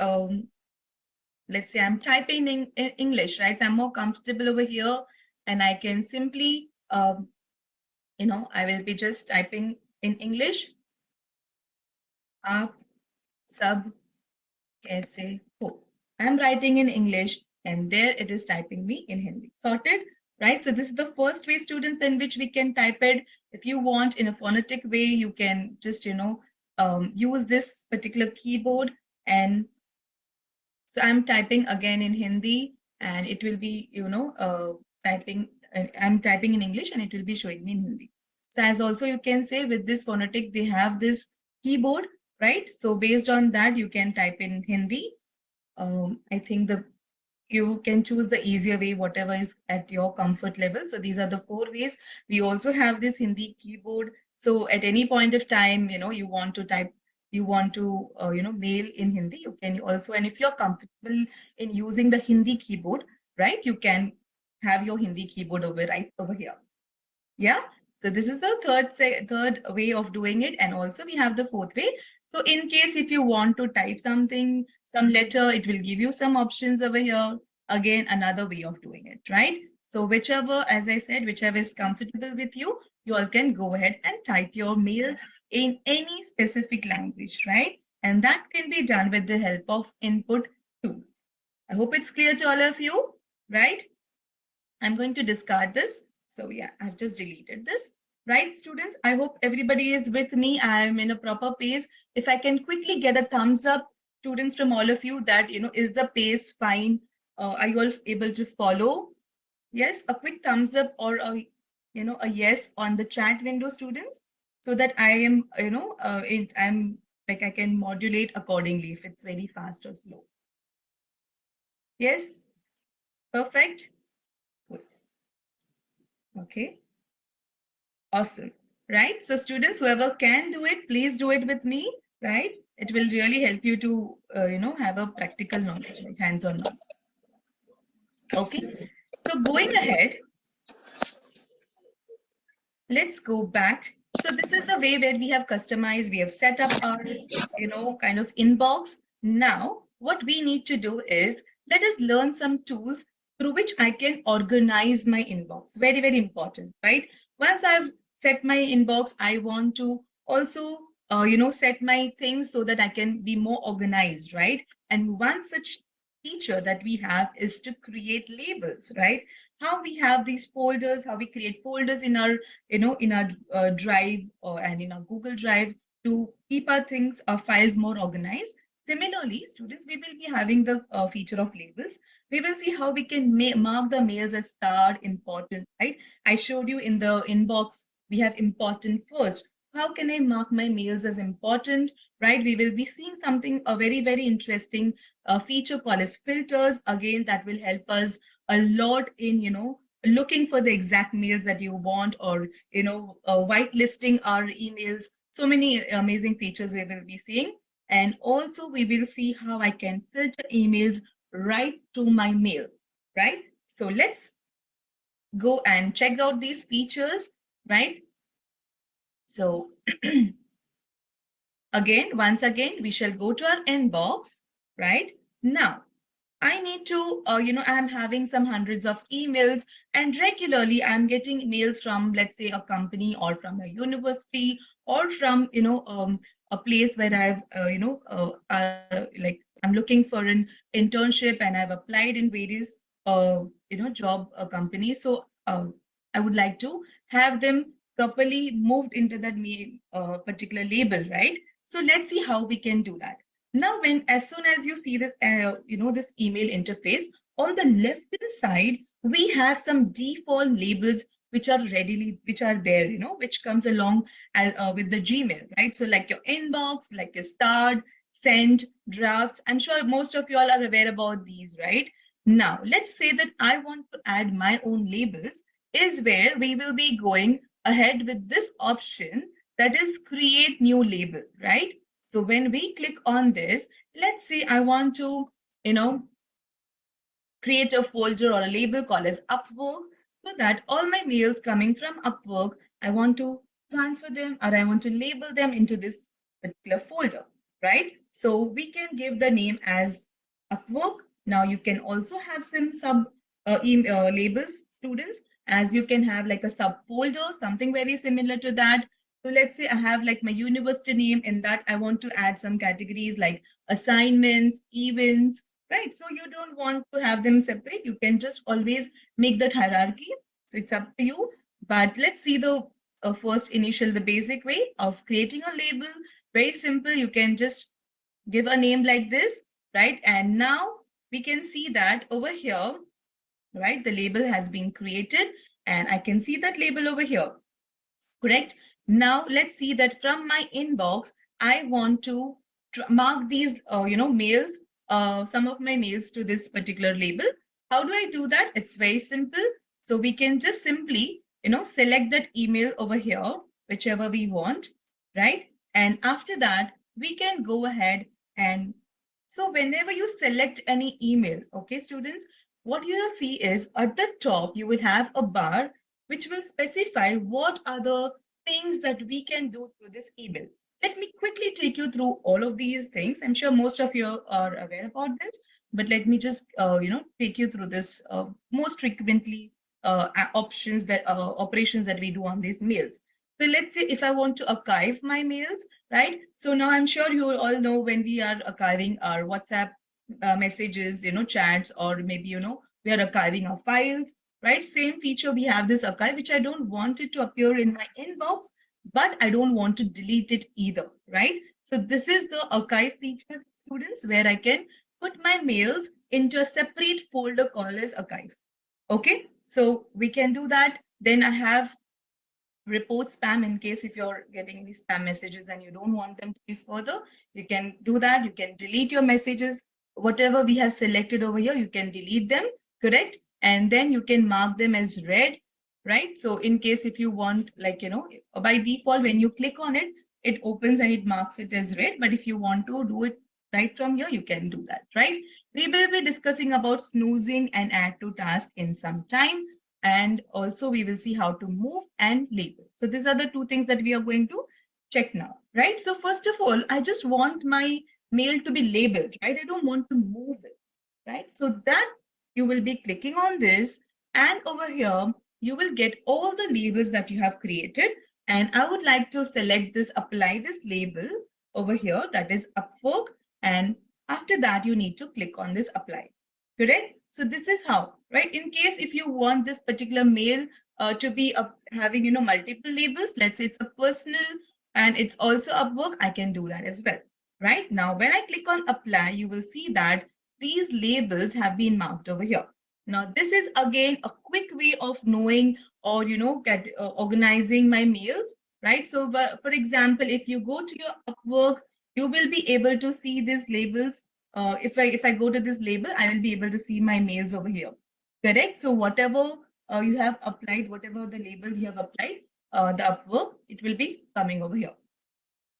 Let's say I'm typing in English, right? So I'm more comfortable over here and I can simply, I will be just typing in English. Aap sab kaise ho? I'm writing in English and there it is typing me in Hindi. Sorted, right? So this is the first way, students, in which we can type it. If you want in a phonetic way, you can just, use this particular keyboard. And so I'm typing again in Hindi and it will be, typing. I'm typing in English and it will be showing me in Hindi. So as also you can say with this phonetic, they have this keyboard, right? So based on that, you can type in Hindi. I think you can choose the easier way, whatever is at your comfort level. So these are the 4 ways. We also have this Hindi keyboard. So at any point of time, you want to type, you want to, mail in Hindi, you can also, and if you're comfortable in using the Hindi keyboard, right, you can have your Hindi keyboard right over here. Yeah. So this is the third way of doing it. And also we have the 4th way. So in case if you want to type something, some letter, it will give you some options over here. Again, another way of doing it, right? So whichever, as I said, whichever is comfortable with you, you all can go ahead and type your mails in any specific language, right? And that can be done with the help of input tools. I hope it's clear to all of you, right? I'm going to discard this. So yeah, I've just deleted this. Right, students? I hope everybody is with me. I am in a proper pace. If I can quickly get a thumbs up, students, from all of you that, is the pace fine? Are you all able to follow? Yes, a quick thumbs up or a yes on the chat window, students, so that I am, I'm like I can modulate accordingly if it's very fast or slow. Yes, perfect. Good. Okay. Awesome. Right. So students, whoever can do it, please do it with me. Right. It will really help you to, have a practical knowledge, like hands-on knowledge. Okay. So going ahead, let's go back. So this is the way where we have customized, we have set up our, kind of inbox. Now, what we need to do is let us learn some tools through which I can organize my inbox. Very, very important, right? Once I've set my inbox, I want to also, set my things so that I can be more organized, right? And one such feature that we have is to create labels, right? How we have these folders, how we create folders in our, drive and in our Google Drive to keep our things, our files more organized. Similarly, students, we will be having the feature of labels. We will see how we can mark the mails as starred, important, right? I showed you in the inbox, we have important first. How can I mark my mails as important, right? We will be seeing something, a very, very interesting feature called as filters. Again, that will help us a lot in, looking for the exact mails that you want, or, whitelisting our emails. So many amazing features we will be seeing. And also we will see how I can filter emails right to my mail, right? So let's go and check out these features, right? So once again, we shall go to our inbox, right? Now, I need to, I'm having some hundreds of emails, and regularly I'm getting mails from, let's say, a company or from a university or from, a place where I've, like I'm looking for an internship and I've applied in various, job companies. So I would like to have them properly moved into that particular label, right? So let's see how we can do that. Now, as soon as you see this, this email interface, on the left-hand side, we have some default labels which are there, which comes along with the Gmail, right? So like your inbox, like your start, send, drafts. I'm sure most of you all are aware about these, right? Now, let's say that I want to add my own labels, is where we will be going ahead with this option, that is create new label, right? So when we click on this, let's say I want to, create a folder or a label called as Upwork, so that all my mails coming from Upwork, I want to transfer them, or I want to label them into this particular folder, right? So we can give the name as Upwork. Now you can also have some sub labels, students, as you can have like a subfolder, something very similar to that. So let's say I have like my university name. In that, I want to add some categories like assignments, events, right? So you don't want to have them separate. You can just always make that hierarchy. So it's up to you. But let's see the first initial, the basic way of creating a label. Very simple. You can just give a name like this, right? And now we can see that over here, right? The label has been created and I can see that label over here, correct? Now let's see that from my inbox, I want to mark these, mails, some of my mails to this particular label. How do I do that? It's very simple. So we can just simply, select that email over here, whichever we want, right? And after that, we can go ahead and, so whenever you select any email, okay, students, what you will see is at the top, you will have a bar which will specify what are the things that we can do through this email. Let me quickly take you through all of these things. I'm sure most of you are aware about this, but let me just, take you through this most frequently operations that we do on these mails. So let's say if I want to archive my mails, right? So now I'm sure you all know when we are archiving our WhatsApp messages, chats, or maybe, we are archiving our files, right? Same feature, we have this archive, which I don't want it to appear in my inbox, but I don't want to delete it either, right? So this is the archive feature, students, where I can put my mails into a separate folder called as archive. Okay, so we can do that. Then I have report spam in case if you're getting any spam messages and you don't want them to be further, you can do that. You can delete your messages. Whatever we have selected over here, you can delete them, correct? And then you can mark them as read, right? So in case if you want, like, by default, when you click on it, it opens and it marks it as read. But if you want to do it right from here, you can do that, right? We will be discussing about snoozing and add to task in some time. And also we will see how to move and label. So these are the two things that we are going to check now, right? So first of all, I just want my mail to be labeled, right? I don't want to move it, right? So that you will be clicking on this, and over here, you will get all the labels that you have created. And I would like to select this, apply this label over here, that is Upwork. And after that, you need to click on this apply, correct? So this is how, right? In case if you want this particular mail to be having, multiple labels, let's say it's a personal and it's also Upwork, I can do that as well, right? Now, when I click on apply, you will see that these labels have been marked over here. Now, this is again a quick way of knowing or, organizing my mails, right? So, for example, if you go to your Upwork, you will be able to see these labels. If I go to this label, I will be able to see my mails over here, correct? So whatever you have applied, whatever the label you have applied, the Upwork, it will be coming over here,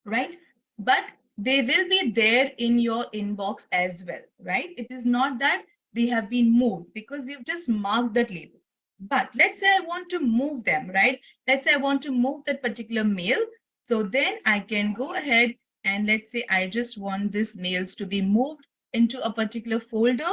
right? But they will be there in your inbox as well, right? It is not that they have been moved because we've just marked that label. But let's say I want to move them, right? Let's say I want to move that particular mail. So then I can go ahead and let's say I just want this mails to be moved into a particular folder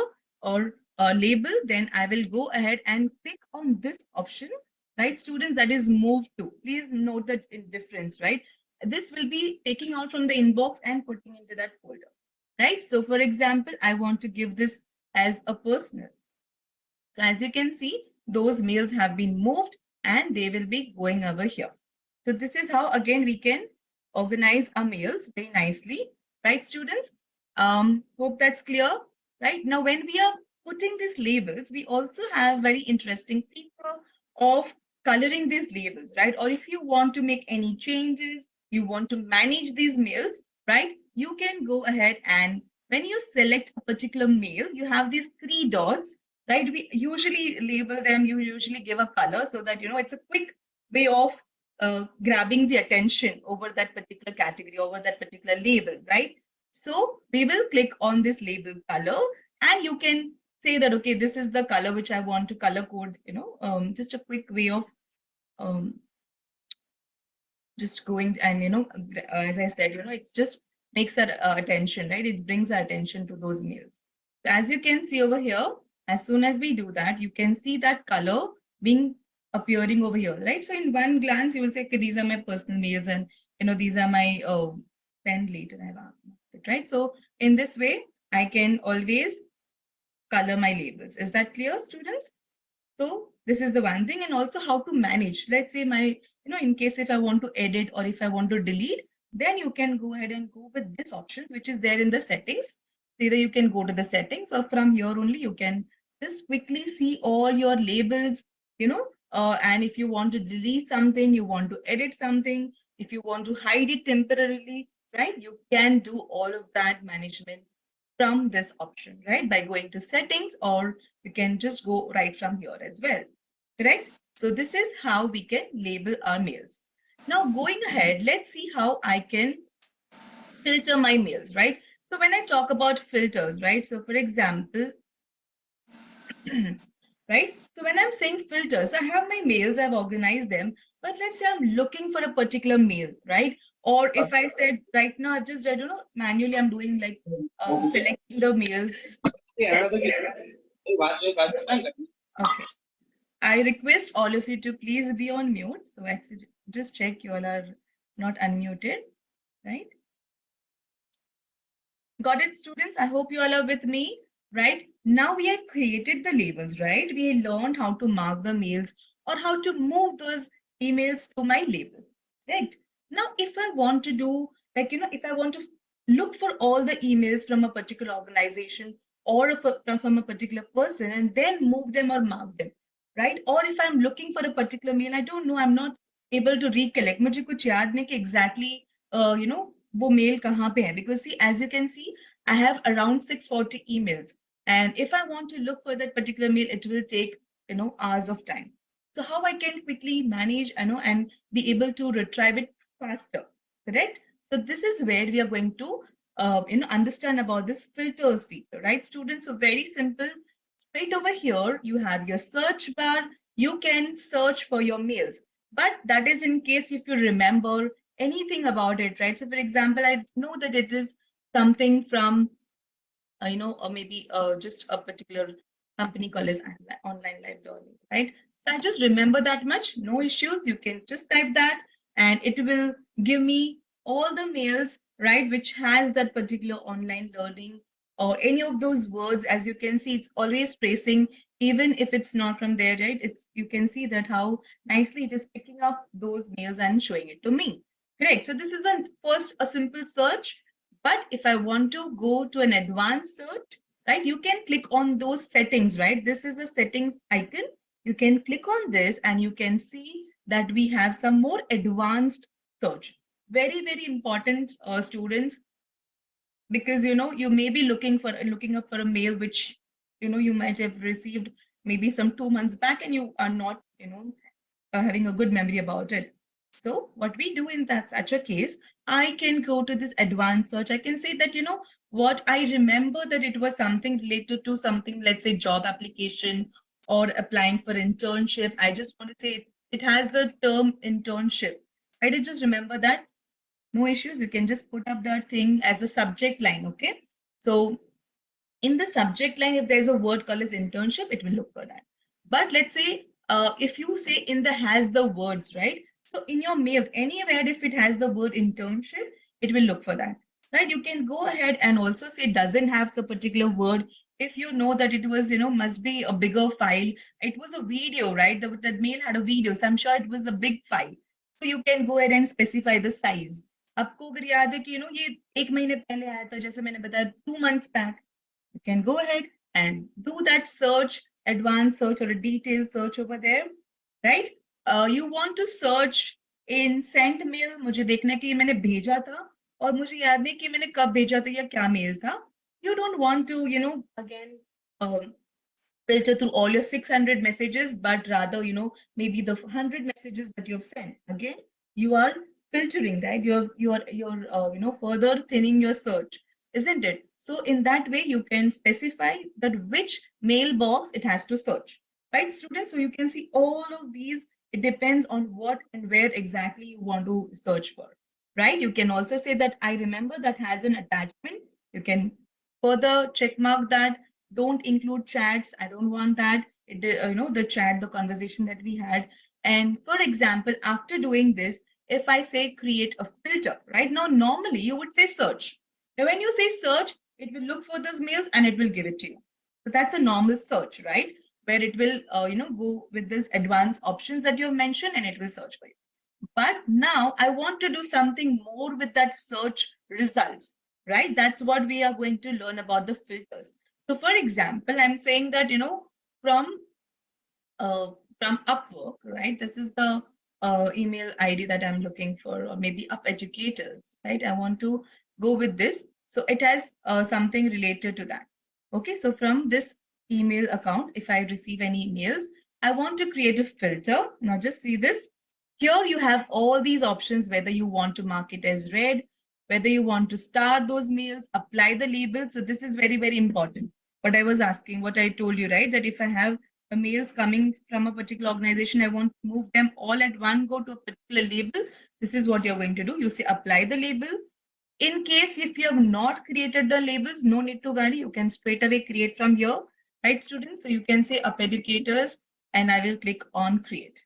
or a label. Then I will go ahead and click on this option, right, students, that is move to. Please note that in difference, right? This will be taking out from the inbox and putting into that folder, right? So for example, I want to give this as a personal. So as you can see, those mails have been moved and they will be going over here. So this is how, again, we can organize our mails very nicely, right, students? Hope that's clear, right? Now, when we are putting these labels, we also have very interesting feature of coloring these labels, right? Or if you want to make any changes, you want to manage these mails, right? You can go ahead and when you select a particular mail, you have these three dots, right? We usually label them, you usually give a color so that, it's a quick way of grabbing the attention over that particular category, over that particular label, right? So we will click on this label color and you can say that, okay, this is the color which I want to color code, just a quick way of just going and, as I said, it's just makes our attention, right? It brings our attention to those mails. So as you can see over here, as soon as we do that, you can see that color being appearing over here, right? So in one glance, you will say, okay, these are my personal mails and, these are my send later, right? So in this way, I can always color my labels. Is that clear, students? So this is the one thing, and also how to manage. Let's say my, in case if I want to edit or if I want to delete, then you can go ahead and go with this option, which is there in the settings. Either you can go to the settings or from here only you can just quickly see all your labels, and if you want to delete something, you want to edit something, if you want to hide it temporarily, right? You can do all of that management from this option, right? By going to settings, or you can just go right from here as well, correct? So this is how we can label our mails. Now going ahead, let's see how I can filter my mails, right? So when I talk about filters, right? So for example, right? So when I'm saying filters, I have my mails, I've organized them, but let's say I'm looking for a particular mail, right? Or if I said right now, I've just, manually I'm doing like selecting the mails. Okay. I request all of you to please be on mute. So actually, just check you all are not unmuted, right? Got it, students? I hope you all are with me, right? Now we have created the labels, right? We learned how to mark the mails or how to move those emails to my labels, right? Now, if I want to do, like, if I want to look for all the emails from a particular organization or from a particular person and then move them or mark them, right? Or if I'm looking for a particular mail, I don't know, I'm not able to recollect. मुझे कुछ याद नहीं कि exactly, वो mail कहाँ पे है, because see, as you can see, I have around 640 emails, and if I want to look for that particular mail, it will take hours of time. So how I can quickly manage, and be able to retrieve it faster, correct? So this is where we are going to understand about this filters feature, right, students? So very simple. Straight over here, you have your search bar. You can search for your mails, but that is in case if you remember anything about it, right? So for example, I know that it is something from, or maybe just a particular company called as online live learning, right? So I just remember that much, no issues. You can just type that and it will give me all the mails, right, which has that particular online learning or any of those words. As you can see, it's always tracing, even if it's not from there, right? You can see that how nicely it is picking up those mails and showing it to me. Correct. So this is a simple search. But if I want to go to an advanced search, right, you can click on those settings, right? This is a settings icon. You can click on this and you can see that we have some more advanced search. Very, very important, students, because you may be looking up for a mail which you might have received maybe some 2 months back, and you are not having a good memory about it. So what we do in that such a case, I can go to this advanced search. I can say that, what I remember that it was something related to something, let's say job application or applying for internship. I just want to say it has the term internship. I did just remember that. No issues. You can just put up that thing as a subject line. Okay. So in the subject line, if there's a word called as internship, it will look for that. But let's say if you say in the has the words, right? So in your mail, anywhere if it has the word internship, it will look for that, right? You can go ahead and also say doesn't have a particular word. If you know that it was, must be a bigger file. It was a video, right? That mail had a video, so I'm sure it was a big file. So you can go ahead and specify the size. आपको अगर याद है कि ये 1 महीने पहले आया था, जैसे मैंने बताया 2 months back, you can go ahead and do that search, advanced search or a detailed search over there, right? You want to search in sent mail. मुझे देखना है कि मैंने भेजा था और मुझे याद नहीं कि मैंने कब भेजा था या क्या मेल था. You don't want to, again, filter through all your 600 messages, but rather, maybe the 100 messages that you've sent. Again, you are filtering, right? You're further thinning your search, isn't it? So in that way, you can specify that which mailbox it has to search, right, students? So you can see all of these. It depends on what and where exactly you want to search for, right? You can also say that I remember that has an attachment. You can further check mark that. Don't include chats. I don't want that. The chat, the conversation that we had. And for example, after doing this, if I say create a filter, right now, normally you would say search. Now, when you say search, it will look for those mails and it will give it to you. So that's a normal search, right? Where it will, go with these advanced options that you've mentioned and it will search for you. But now I want to do something more with that search results, right? That's what we are going to learn about the filters. So for example, I'm saying that, from Upwork, right? This is the email ID that I'm looking for, or maybe Up Educators, right? I want to go with this. So it has something related to that. Okay, so from this email account, if I receive any emails, I want to create a filter. Now just see this. Here you have all these options, whether you want to mark it as read, whether you want to star those mails, apply the label. So this is very, very important. What I was asking, what I told you, right? That if I have the mails coming from a particular organization, I want to move them all at one go to a particular label. This is what you're going to do. You say apply the label. In case if you have not created the labels, no need to worry. You can straight away create from here, right, students? So you can say Up Educators and I will click on create.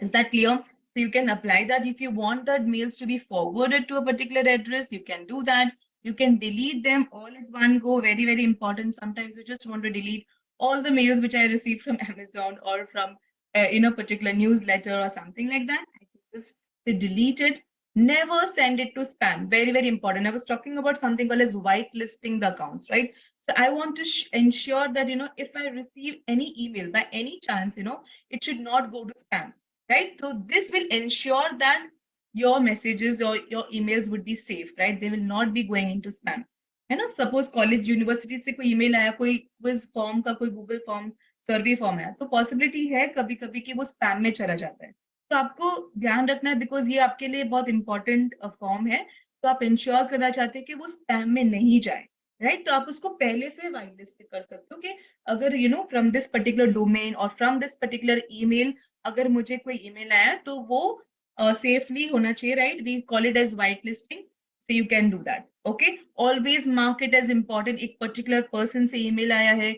Is that clear? So you can apply that. If you want that mails to be forwarded to a particular address, you can do that. You can delete them all at one go. Very, very important. Sometimes you just want to delete all the mails which I received from Amazon or from particular newsletter or something like that. I can just delete it. Never send it to spam. Very, very important. I was talking about something called as whitelisting the accounts, right? So I want to ensure that, if I receive any email by any chance, it should not go to spam, right? So this will ensure that your messages or your emails would be safe, right? They will not be going into spam. है ना? Suppose college university से कोई email आया, कोई quiz form का, कोई Google form, सर्वे form आया, तो पॉसिबिलिटी है कभी कभी कि वो स्पैम में चला जाता है. तो आपको ध्यान रखना है, बिकॉज ये आपके लिए बहुत इंपॉर्टेंट फॉर्म है. तो आप इंश्योर करना चाहते हैं कि वो स्पैम में नहीं जाए, राइट? तो आप उसको पहले से वाइट लिस्ट कर सकते हो कि अगर फ्रॉम दिस पर्टिकुलर डोमेन और फ्रॉम दिस पर्टिकुलर ईमेल अगर मुझे कोई ईमेल आया तो वो safely होना चाहिए, right? We call it as whitelisting. So you can do that. Okay. Always mark it as important. एक particular person से email आया है,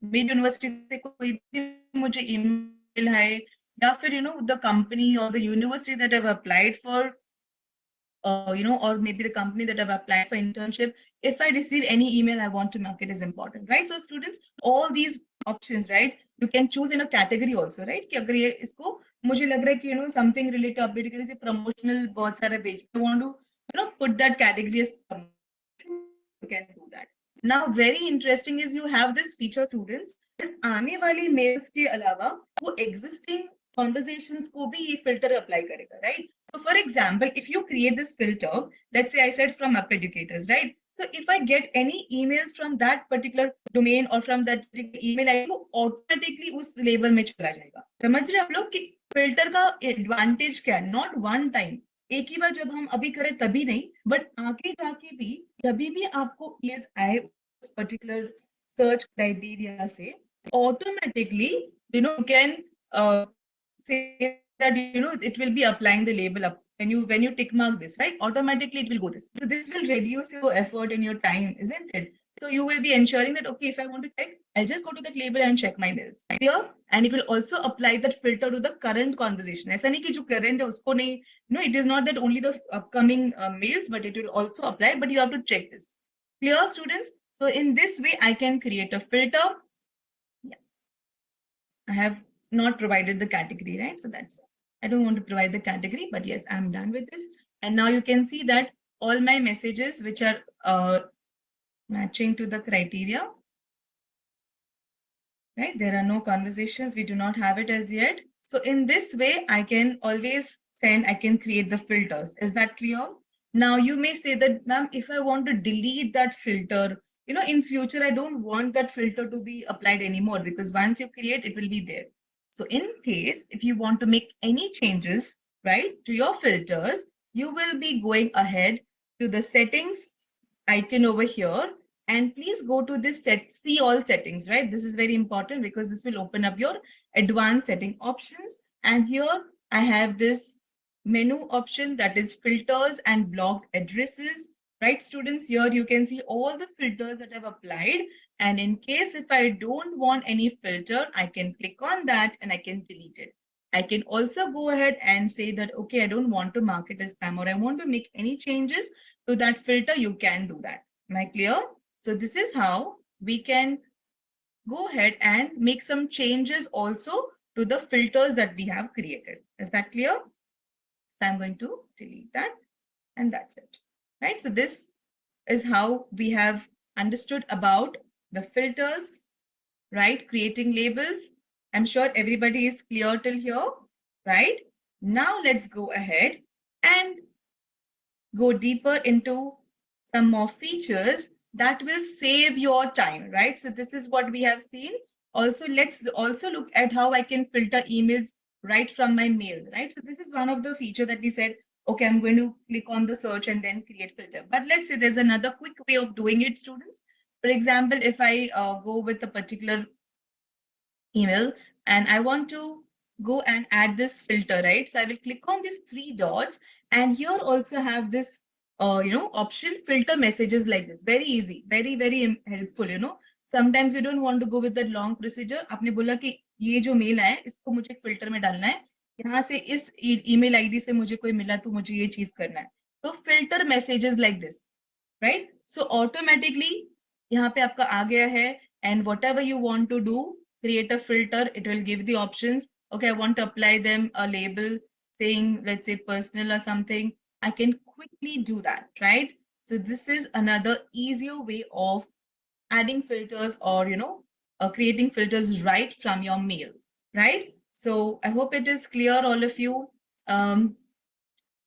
मेरी यूनिवर्सिटी से कोई भी मुझे email है, या फिर the company or the university that I've applied for, or maybe the company that I've applied for internship. If I receive any email, I want to mark it as important, right? So students, all these options, right? You can choose in a category also, right? कि अगर ये इसको मुझे लग रहा है कि something related to update करें, promotional बहुत सारे बेचते, want to put that category as promotion, you can do that. Now very interesting is you have this feature, students, आने वाली mails के अलावा वो existing conversations को भी ये filter apply करेगा, right? So for example, if you create this filter, let's say I said from Up Educators, right? So if I get any emails from that particular domain or from that email ID, वो automatically उस label में चला जाएगा. समझ रहे आप लोग कि filter का advantage क्या है? Not one time. एक ही बार जब हम अभी करें तभी नहीं, but आगे जाके भी जभी भी आपको emails आए उस particular search criteria से, automatically, you can say that it will be applying the label up when you tick mark this, right? Automatically it will go this. So this will reduce your effort and your time, isn't it? So you will be ensuring that, okay, if I want to check, I'll just go to that label and check my mails here, and it will also apply that filter to the current conversation. ऐसा नहीं कि जो current है उसको नहीं, it is not that only the upcoming mails, but it will also apply, but you have to check this. Clear, students? So in this way, I can create a filter. Yeah. I have not provided the category, right? So that's, I don't want to provide the category, but yes, I'm done with this. And now you can see that all my messages which are matching to the criteria, right? There are no conversations. We do not have it as yet. So in this way, I can always I can create the filters. Is that clear? Now you may say that, ma'am, if I want to delete that filter, in future, I don't want that filter to be applied anymore, because once you create, it will be there. So in case, if you want to make any changes, right, to your filters, you will be going ahead to the settings icon over here, and please go to this see all settings, right? This is very important because this will open up your advanced setting options. And here I have this menu option, that is filters and blocked addresses, right? Students, here you can see all the filters that I've applied. And in case if I don't want any filter, I can click on that and I can delete it. I can also go ahead and say that, okay, I don't want to mark it as spam, or I want to make any changes to that filter. You can do that. Am I clear? So this is how we can go ahead and make some changes also to the filters that we have created. Is that clear? So I'm going to delete that, and that's it, right? So this is how we have understood about the filters, right? Creating labels. I'm sure everybody is clear till here, right? Now let's go ahead and go deeper into some more features that will save your time, right? So this is what we have seen. Also, let's also look at how I can filter emails right from my mail, right? So this is one of the feature that we said, okay, I'm going to click on the search and then create filter. But let's say there's another quick way of doing it, students. For example, if I go with a particular email and I want to go and add this filter, right? So I will click on these three dots, and here also have this option, filter messages like this. Very easy, very helpful. Sometimes you don't want to go with that long procedure. आपने बोला कि ये जो mail है इसको मुझे filter में डालना है, यहाँ से इस email ID से मुझे कोई मिला तो मुझे ये चीज करना है. तो filter messages like this, right? So automatically यहाँ पे आपका आ गया है, and whatever you want to do, create a filter, it will give the options. Okay, I want to apply them a label saying, let's say personal or something. I can quickly do that, right? So this is another easier way of adding filters or, creating filters right from your mail, right? So I hope it is clear, all of you.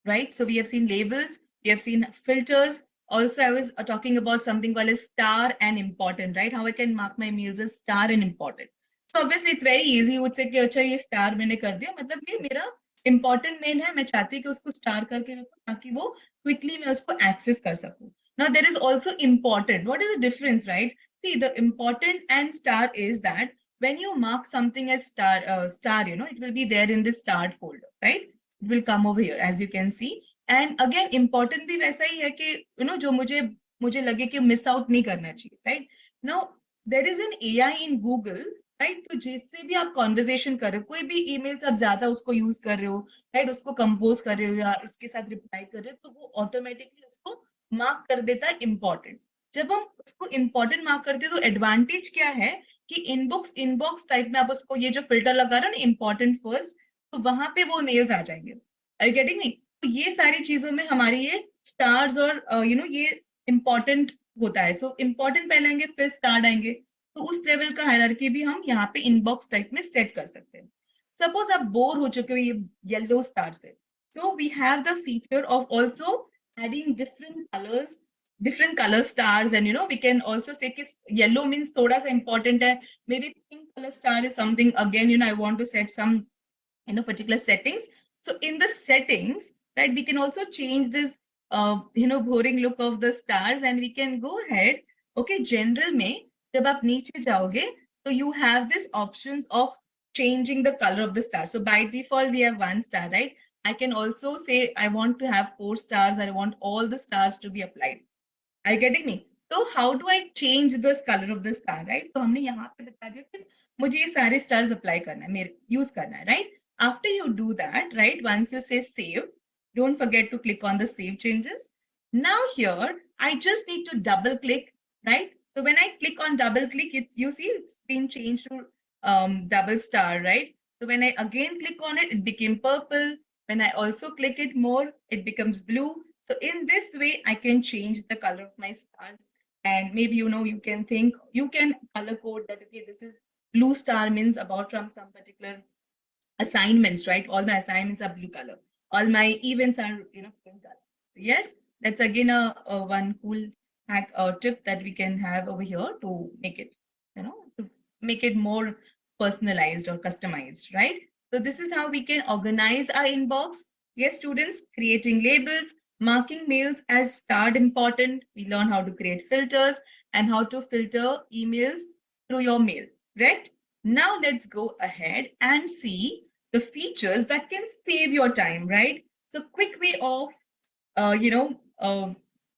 Right? So we have seen labels, we have seen filters. Also, I was talking about something called as star and important, right? How I can mark my mails as star and important. So obviously it's very easy. You would say कि अच्छा ये star मैंने कर दिया, मतलब ये मेरा important mail है, मैं चाहती हूँ कि उसको star करके रखूँ ताकि वो quickly मैं उसको access कर सकूँ. Now there is also important. What is the difference, right? See, the important and star is that when you mark something as star, it will be there in the starred folder, right? It will come over here, as you can see. And again, important भी वैसा ही है कि जो मुझे लगे कि miss out नहीं करना चाहिए, right? Now there is an AI in Google, right? तो जिससे भी आप conversation कर रहे हो, कोई भी emails आप ज्यादा उसको use कर रहे हो, right? उसको compose कर रहे हो या उसके साथ reply कर रहे हो, तो वो automatically उसको mark कर देता है important. जब हम उसको important mark करते हैं तो advantage क्या है कि inbox type में आप उसको ये जो filter लगा रहे हो ना important first, तो वहां पे वो मेल्स आ जाएंगे. Are you getting me? तो ये सारी चीजों में हमारी ये स्टार्स और ये इंपॉर्टेंट होता है. सो इंपॉर्टेंट पहले आएंगे फिर स्टार आएंगे. तो उस लेवल का हायरार्की भी हम यहाँ पे इनबॉक्स टाइप में सेट कर सकते हैं. सपोज आप बोर हो चुके हो ये येलो स्टार से, so we have the feature of also adding different color stars, and we can also say कि yellow means thoda sa important hai, maybe pink color star is something, again I want to set some particular settings. So in the settings, right, we can also change this boring look of the stars, and we can go ahead. Okay, general में जब आप नीचे जाओगे तो you have this options of changing the color of the star. So by default we have 1 star, right? I can also say I want to have 4 stars. I want all the stars to be applied. Are you getting me? So how do I change this color of the star, right? तो हमने यहाँ पे बता दिया कि मुझे ये सारे stars apply करना है, मेरे use करना है, right? After you do that, right, once you say save, don't forget to click on the save changes. Now here, I just need to double click, right? So when I click on double click, you see it's been changed to double star, right? So when I again click on it, it became purple. When I also click it more, it becomes blue. So in this way, I can change the color of my stars. And maybe, you can think, you can color code that, okay, this is blue star means about from some particular assignments, right? All my assignments are blue color. All my events are, pink color. Yes, that's again a one cool hack or tip that we can have over here to make it, to make it more personalized or customized, right? So this is how we can organize our inbox. Yes, students, creating labels, marking mails as starred important. We learn how to create filters and how to filter emails through your mail, right? Now let's go ahead and see the features that can save your time, right? So quick way of,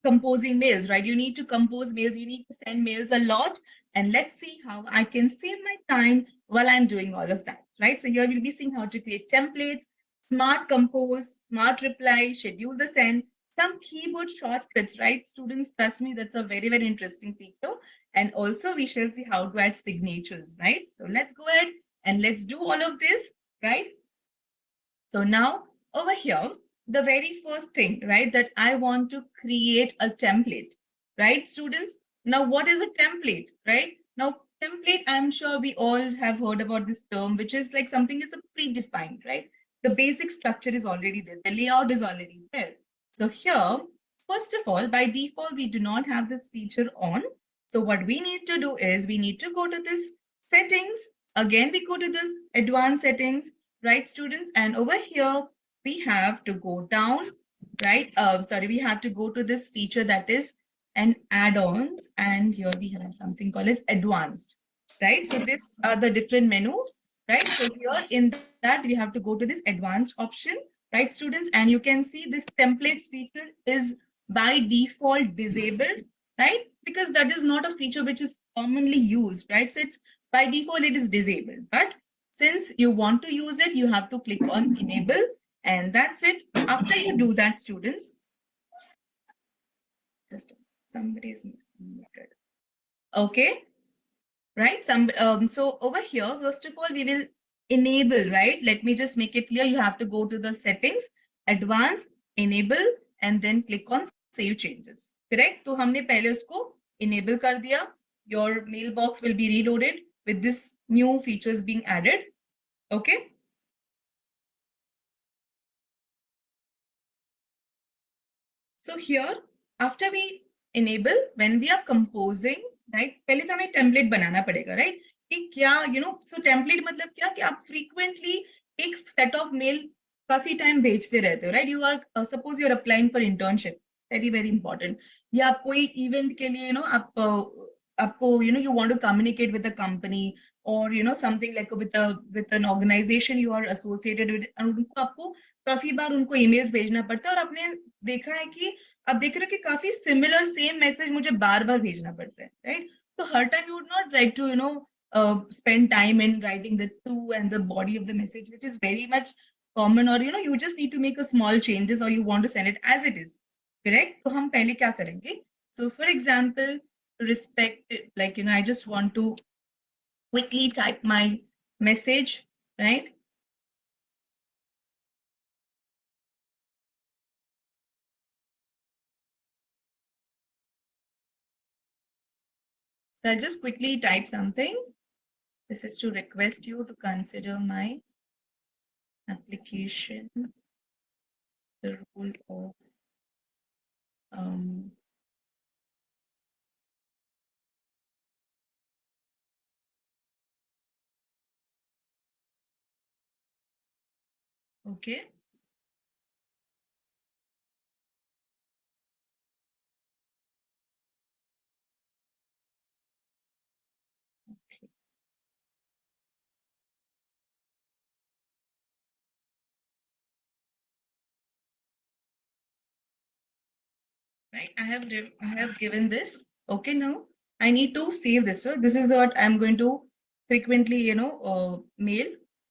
composing mails, right? You need to compose mails, you need to send mails a lot. And let's see how I can save my time while I'm doing all of that, right? So here we'll be seeing how to create templates, smart compose, smart reply, schedule the send, some keyboard shortcuts, right? Students, trust me, that's a very, very interesting feature. And also we shall see how to add signatures, right? So let's go ahead and let's do all of this, right? So now over here, the very first thing, right, that I want to create a template, right, students? Now, what is a template, right? Now, template, I'm sure we all have heard about this term, which is like something is a predefined, right? The basic structure is already there. The layout is already there. So here, first of all, by default, we do not have this feature on. So what we need to do is we need to go to this settings. Again, we go to this advanced settings, right, students? And over here, we have to go down, right? We have to go to this feature that is an add-ons. And here we have something called as advanced, right? So these are the different menus, right? So here in that, we have to go to this advanced option, right, students? And you can see this templates feature is by default disabled, right? Because that is not a feature which is commonly used, right? So it's by default, it is disabled. But since you want to use it, you have to click on enable, and that's it. After you do that, students, Somebody's muted. Okay, right? So over here, first of all, we will enable, right? Let me just make it clear. You have to go to the settings, advanced, enable, and then click on save changes. Correct? तो हमने पहले उसको enable कर दिया. Your mailbox will be reloaded with this new features being added. Okay. So here, after we enable, when we are composing, right? पहले तो हमें template बनाना पड़ेगा, right? कि क्या, so template मतलब क्या कि आप frequently एक set of mail काफी time भेजते रहते हो, right? You are suppose you are applying for internship, very important. या आप कोई event के लिए, आपको you want to communicate with the company or something like with an organization you are associated with, and उनको आपको काफी बार उनको emails भेजना पड़ता है और आपने देखा है कि आप देख रहे हो कि काफी सिमिलर सेम मैसेज मुझे बार बार भेजना पड़ता है, राइट? तो हर time you would not like to spend time in writing the to and the body of the message, which is very much common, or you just need to make a small changes or you want to send it as it is, correct? तो हम पहले क्या करेंगे? So for example, respect, like I just want to quickly type my message, right? So I'll just quickly type something. This is to request you to consider my application, the role of okay. Right, I have given this. Okay, now I need to save this. So this is what I'm going to frequently, mail,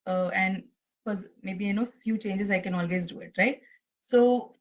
and because maybe few changes I can always do it, right? So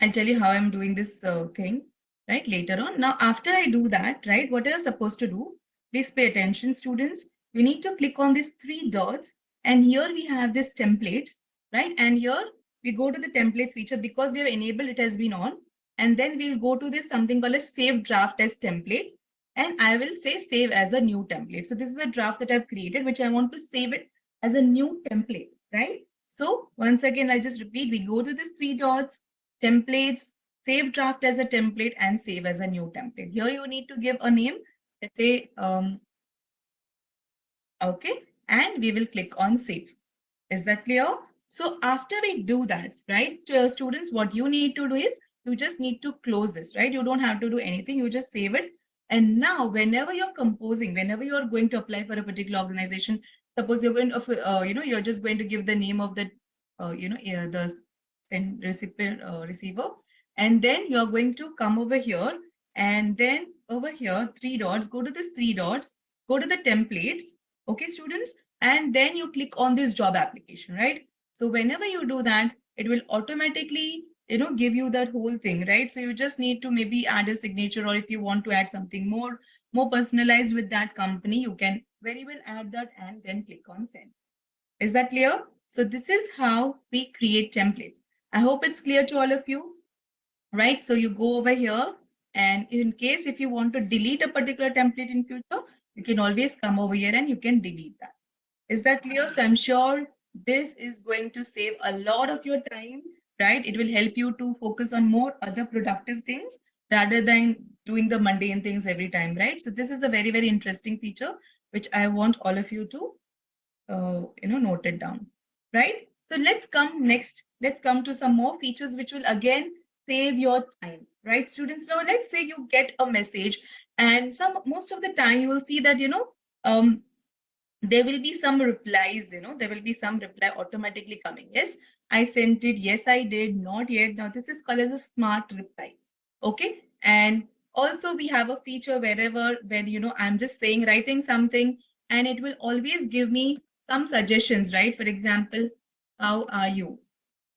I'll tell you how I'm doing this thing, right, later on. Now, after I do that, right, what are you supposed to do? Please pay attention, students. We need to click on these three dots, and here we have this templates, right? And here we go to the templates feature because we have enabled it has been on, and then we'll go to this something called a save draft as template, and I will say save as a new template. So this is a draft that I've created, which I want to save it as a new template, right? So once again, I'll just repeat, we go to these three dots, templates, save draft as a template, and save as a new template. Here you need to give a name. Let's say, okay, and we will click on save. Is that clear? So after we do that, right, students, what you need to do is you just need to close this, right? You don't have to do anything. You just save it. And now, whenever you're composing, whenever you're going to apply for a particular organization, suppose you're going to, you're just going to give the name of the, the send recipient receiver, and then you're going to come over here, and then over here, three dots, go to this three dots, go to the templates, okay, students, and then you click on this job application, right? So whenever you do that, it will automatically, give you that whole thing, right? So you just need to maybe add a signature, or if you want to add something more personalized with that company, you can very well add that and then click on send. Is that clear? So this is how we create templates. I hope it's clear to all of you, right? So you go over here, and in case if you want to delete a particular template in future, you can always come over here and you can delete that. Is that clear? So I'm sure this is going to save a lot of your time, right? It will help you to focus on more other productive things rather than doing the mundane things every time, right? So this is a very, very interesting feature, which I want all of you to, note it down, right? So let's come next. Let's come to some more features which will again save your time, right, students? Now, let's say you get a message, and most of the time you will see that there will be some replies. There will be some reply automatically coming. Yes, I sent it. Yes, I did. Not yet. Now this is called as a smart reply. Okay, and also we have a feature when I'm just saying writing something, and it will always give me some suggestions, right? For example, how are you?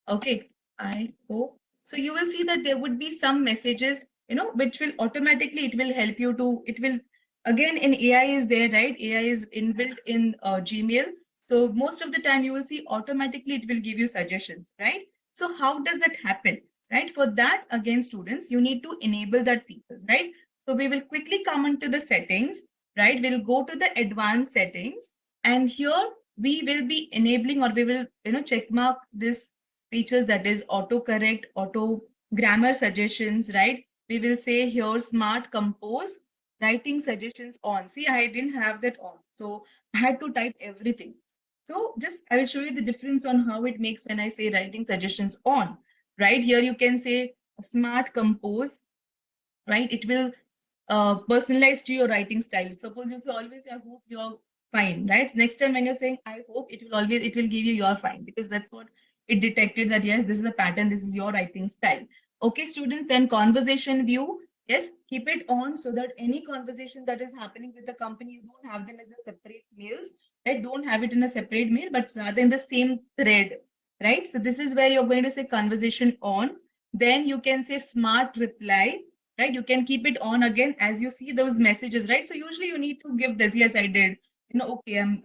Okay, I hope. So you will see that there would be some messages which will automatically, it will help you to, it will, again, in AI is there, right? AI is inbuilt in Gmail. So most of the time you will see automatically it will give you suggestions, right? So how does that happen, right? For that, again, students, you need to enable that features, right? So we will quickly come into the settings, right? We'll go to the advanced settings, and here we will be enabling, or we will, check mark this feature, that is autocorrect, auto grammar suggestions, right? We will say here smart compose, writing suggestions on. See, I didn't have that on, so I had to type everything. So just I will show you the difference on how it makes when I say writing suggestions on. Right here, you can say smart compose, right? It will personalize to your writing style. Suppose you say always, I hope you're fine, right? Next time when you're saying, I hope, it will always, it will give you you're fine, because that's what it detected, that yes, this is a pattern, this is your writing style. Okay, students, then conversation view, yes, keep it on so that any conversation that is happening with the company, you don't have them as a separate mails, right? Don't have it in a separate mail, but rather in the same thread, right? So this is where you're going to say conversation on. Then you can say smart reply, right? You can keep it on again as you see those messages, right? So usually you need to give this, yes, I did, okay, I'm,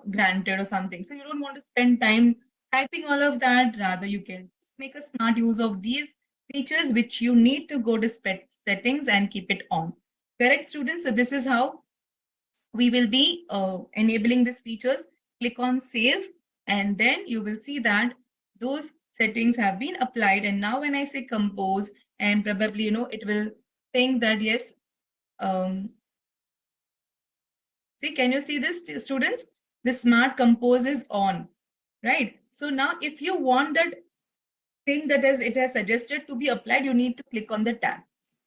granted or something. So you don't want to spend time typing all of that. Rather, you can just make a smart use of these features, which you need to go to settings and keep it on. Correct, students? So this is how we will be enabling these features. Click on save, and then you will see that those settings have been applied. And now when I say compose, and probably, it will think that, yes, see, can you see this, students? The smart compose is on, right? So now if you want that thing that it has suggested to be applied, you need to click on the tab.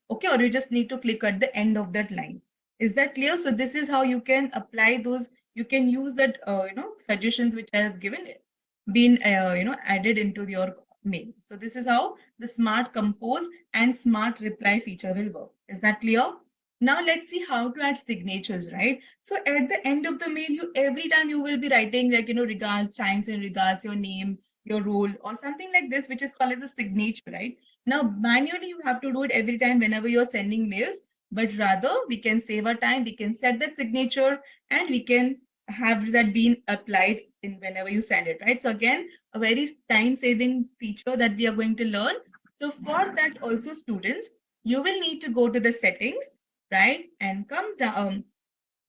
Okay, or you just need to click at the end of that line. Is that clear? So this is how you can apply those, you can use that, suggestions which I have given it, been, added into your mail. So this is how the smart compose and smart reply feature will work. Is that clear? Now let's see how to add signatures, right? So at the end of the mail, you every time you will be writing like, regards, thanks in regards, your name, your role, or something like this, which is called as a signature, right? Now, manually, you have to do it every time whenever you're sending mails, but rather we can save our time, we can set that signature, and we can have that being applied in whenever you send it, right? So again, a very time-saving feature that we are going to learn. So for that also, students, you will need to go to the settings, right? And come down,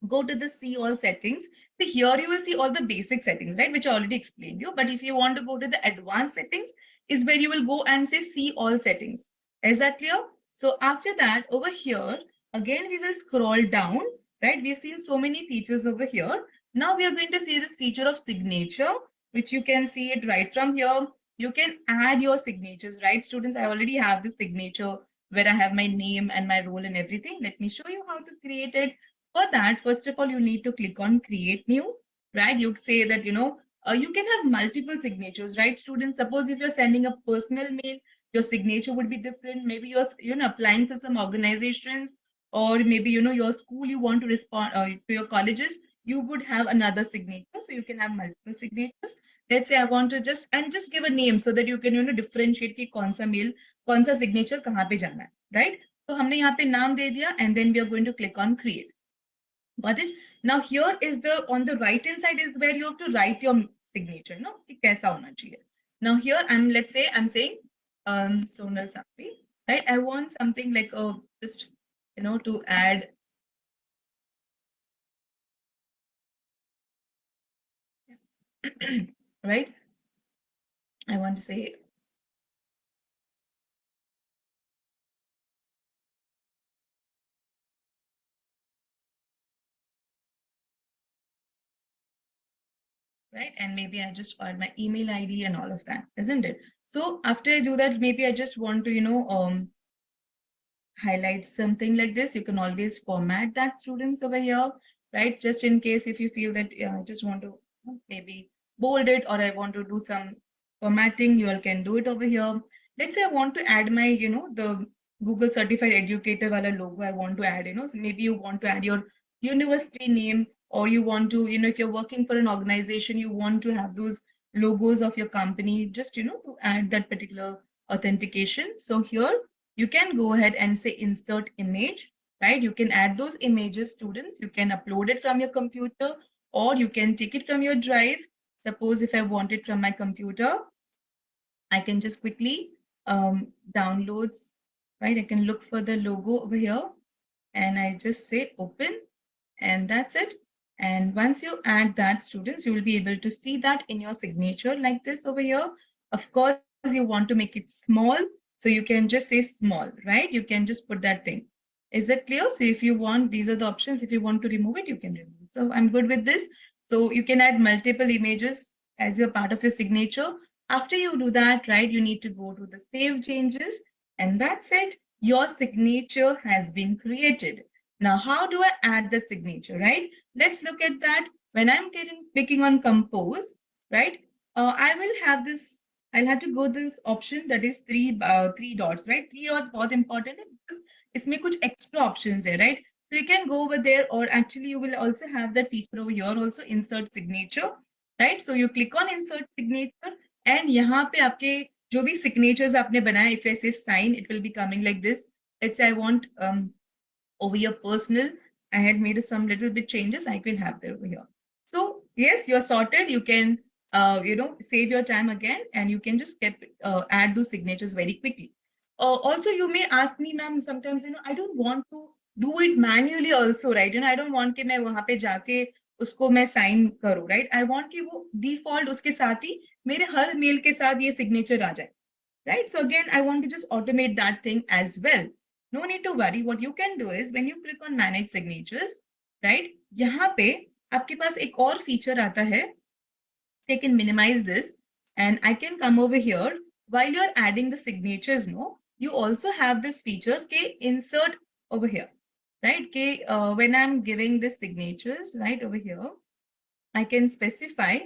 go to the see all settings. So here you will see all the basic settings, right? Which I already explained you. But if you want to go to the advanced settings, is where you will go and say see all settings. Is that clear? So after that, over here, again, we will scroll down, right? We've seen so many features over here. Now we are going to see this feature of signature, which you can see it right from here. You can add your signatures, right? Students, I already have the signature where I have my name and my role and everything. Let me show you how to create it. For that, first of all, you need to click on create new, right? You say that, you can have multiple signatures, right? Students, suppose if you're sending a personal mail, your signature would be different. Maybe you're, applying for some organizations, or maybe, your school, you want to respond to your colleges, you would have another signature. So you can have multiple signatures. Let's say I want to just give a name so that you can, differentiate ki kaun sa mail, kaun sa signature kahan pe jana hai, right? So हमने यहाँ पे नाम दे दिया, and then we are going to click on create. Got it? Now here is on the right hand side is where you have to write your signature, no? कि कैसा होना चाहिए. Now here let's say I'm saying Sonal Sapi, right? I want something like just to add right? I want to say right? And maybe I just add my email ID and all of that, isn't it? So after I do that, maybe I just want to, highlight something like this. You can always format that, students, over here, right? Just in case if you feel that I just want to maybe bold it, or I want to do some formatting, you all can do it over here. Let's say I want to add my, the Google Certified Educator wala logo I want to add, so maybe you want to add your university name, or you want to, if you're working for an organization, you want to have those logos of your company, just, to add that particular authentication. So here you can go ahead and say insert image, right? You can add those images, students. You can upload it from your computer or you can take it from your drive. Suppose if I want it from my computer, I can just quickly downloads, right? I can look for the logo over here and I just say open and that's it. And once you add that, students, you will be able to see that in your signature like this over here. Of course, you want to make it small. So you can just say small, right? You can just put that thing. Is that clear? So if you want, these are the options. If you want to remove it, you can remove it. So I'm good with this. So you can add multiple images as your part of your signature. After you do that, right, you need to go to the save changes and that's it. Your signature has been created. Now, how do I add that signature, right? Let's look at that. When I'm clicking on compose, right? I will have this, I'll have to go this option that is three dots, right? Three dots बहुत important है because इसमें कुछ extra options है, right? So you can go over there or actually you will also have that feature over here also insert signature, right? So you click on insert signature and यहाँ पे आपके जो भी signatures आपने बनाए, if I say sign, it will be coming like this. Let's say I want over your personal, I had made some little bit changes. I will have that over here. So yes, you're sorted. You can, save your time again, and you can just add those signatures very quickly. Also, you may ask me, ma'am, sometimes I don't want to do it manually also, right? I don't want कि मैं वहाँ पे जाके उसको मैं sign करूँ, right? I want कि वो default उसके साथ ही मेरे हर mail के साथ ये signature आ जाए, right? So again, I want to just automate that thing as well. No need to worry. What you can do is when you click on manage signatures, right? यहाँ पे आपके पास एक और feature आता है. So I can minimize this and I can come over here while you're adding the signatures. No, you also have this features के insert over here, right? When I'm giving the signatures right over here, I can specify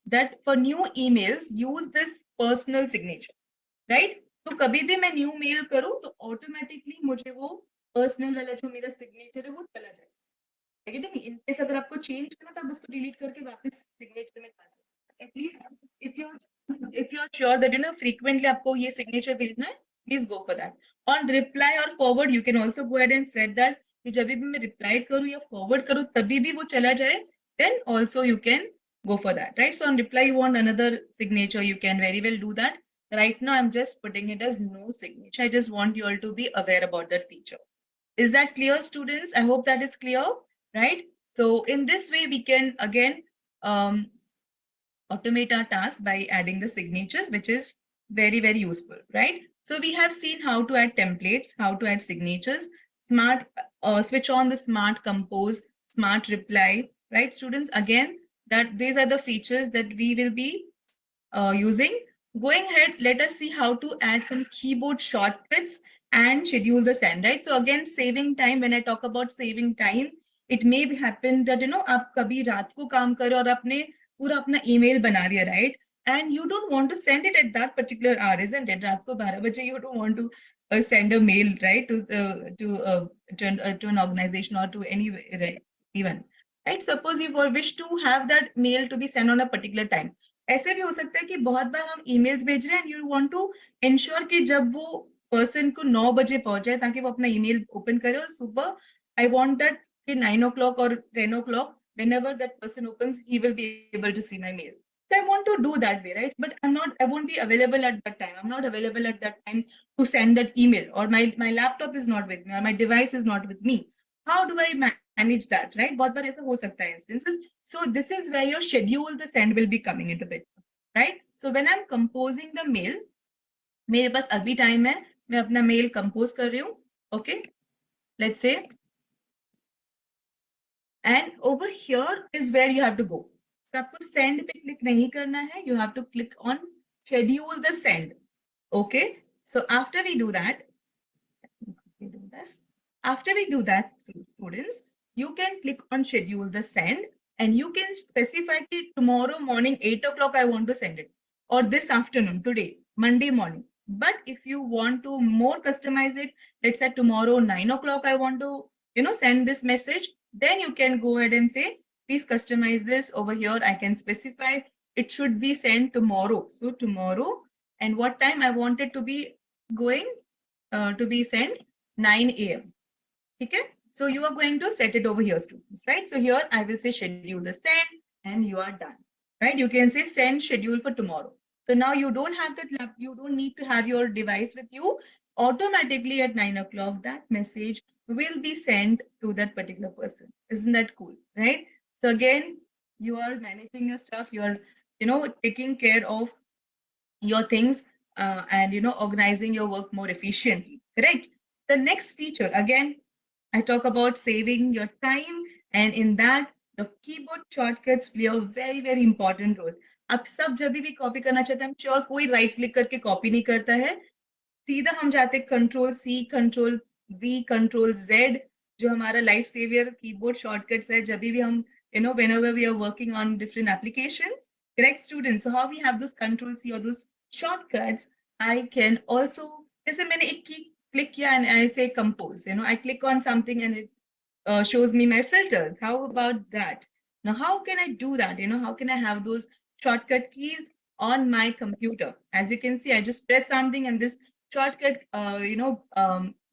that for new emails use this personal signature, right? तो कभी भी मैं new male करूं तो automatically मुझे वो personal वाला जो मेरा सिग्नेचर है वो चला जाएगा, ठीक है? इन केस अगर आपको चेंज करना तो आप उसको डिलीट करके वापस सिग्नेचर में डाल सकते हैं. At least if you are sure that frequently आपको ये सिग्नेचर भेजना है, please go for that. On reply और forward you can also go ahead and set that कि जब भी मैं रिप्लाई करूं या फॉरवर्ड करूं तभी भी वो चला जाए, then also you can go for that, right? So on reply you want another signature, you can very well do that. Right now, I'm just putting it as no signature. I just want you all to be aware about that feature. Is that clear, students? I hope that is clear, right? So in this way, we can again automate our task by adding the signatures, which is very, very useful, right? So we have seen how to add templates, how to add signatures, smart, switch on the smart compose, smart reply, right, students? Again, that these are the features that we will be using. Going ahead, let us see how to add some keyboard shortcuts and schedule the send, right? So again, saving time. When I talk about saving time, it may happen that आप कभी रात को काम करो और आपने पूरा अपना email बना दिया, right? And you don't want to send it at that particular hour, isn't it? रात को 12 बजे you don't want to send a mail, right, to an organization or to anyone, right? Suppose you wish to have that mail to be sent on a particular time. ऐसे भी हो सकता है कि बहुत बार हम ईमेल्स भेज रहे हैं, यू वांट टू इंश्योर कि जब वो पर्सन को 9 बजे पहुंच जाए ताकि वो अपना ईमेल ओपन करे और सुबह आई वांट दैट कि 9 o'clock or 10 o'clock whenever that person opens he will be able to see my mail. So I want to do that way, right? But I won't be available at that time. I'm not available at that time to send that email, or my laptop is not with me, or my device is not with me. How do I manage that, right? बहुत बार ऐसा हो सकता है instances. So this is where your schedule the send will be coming into picture, right? So when I'm composing the mail, मेरे पास अभी time है, मैं अपना mail compose कर रही हूँ, okay? Let's say, and over here is where you have to go. So आपको send पे click नहीं करना है, you have to click on schedule the send, okay? So after we do that, after we do that, students, you can click on schedule the send and you can specify that tomorrow morning 8 o'clock I want to send it, or this afternoon, today, Monday morning. But if you want to more customize it, let's say tomorrow 9 o'clock I want to send this message, then you can go ahead and say, please customize this. Over here I can specify it should be sent tomorrow. So tomorrow, and what time I want it to be going, to be sent 9 a.m. Okay, so you are going to set it over here, students, right? So here I will say schedule the send and you are done, right? You can say send schedule for tomorrow. So now you don't have that, you don't need to have your device with you. Automatically at 9 o'clock, that message will be sent to that particular person. Isn't that cool, right? So again, you are managing your stuff, you are, taking care of your things and, organizing your work more efficiently, correct? The next feature, again, I talk about saving your time, and in that, the keyboard shortcuts play a very, very important role. अब सब जब भी copy करना चाहते हैं, I'm sure कोई right click करके copy नहीं करता है, सीधा हम जाते control C, control V, control Z, जो हमारा लाइफ सेवियर कीबोर्ड शॉर्टकट्स है जब भी हम whenever we are working on different applications, correct students? So how we have those control C or those shortcuts, I can also, जैसे मैंने एक की click किया and I say compose, I click on something and it shows me my filters. How about that? Now, how can I do that? How can I have those shortcut keys on my computer? As you can see, I just press something and this shortcut,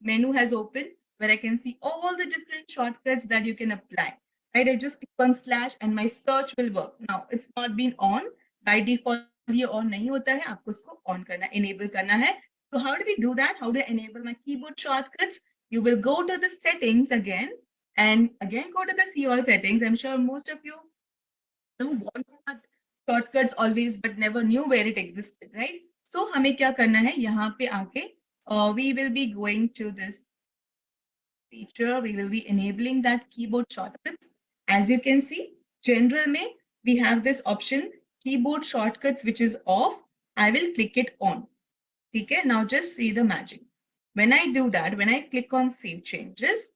menu has opened where I can see all the different shortcuts that you can apply. Right? I just click on slash and my search will work. Now, it's not been on by default. ये on नहीं होता है, आपको इसको on करना, enable करना है. So how do we do that? How do I enable my keyboard shortcuts? You will go to the settings again and again go to the see all settings. I'm sure most of you want shortcuts always but never knew where it existed, right? So हमें क्या करना है यहाँ पे आके we will be going to this feature. We will be enabling that keyboard shortcuts. As you can see, general में we have this option keyboard shortcuts which is off. I will click it on. Okay, now just see the magic. When I do that, when I click on save changes,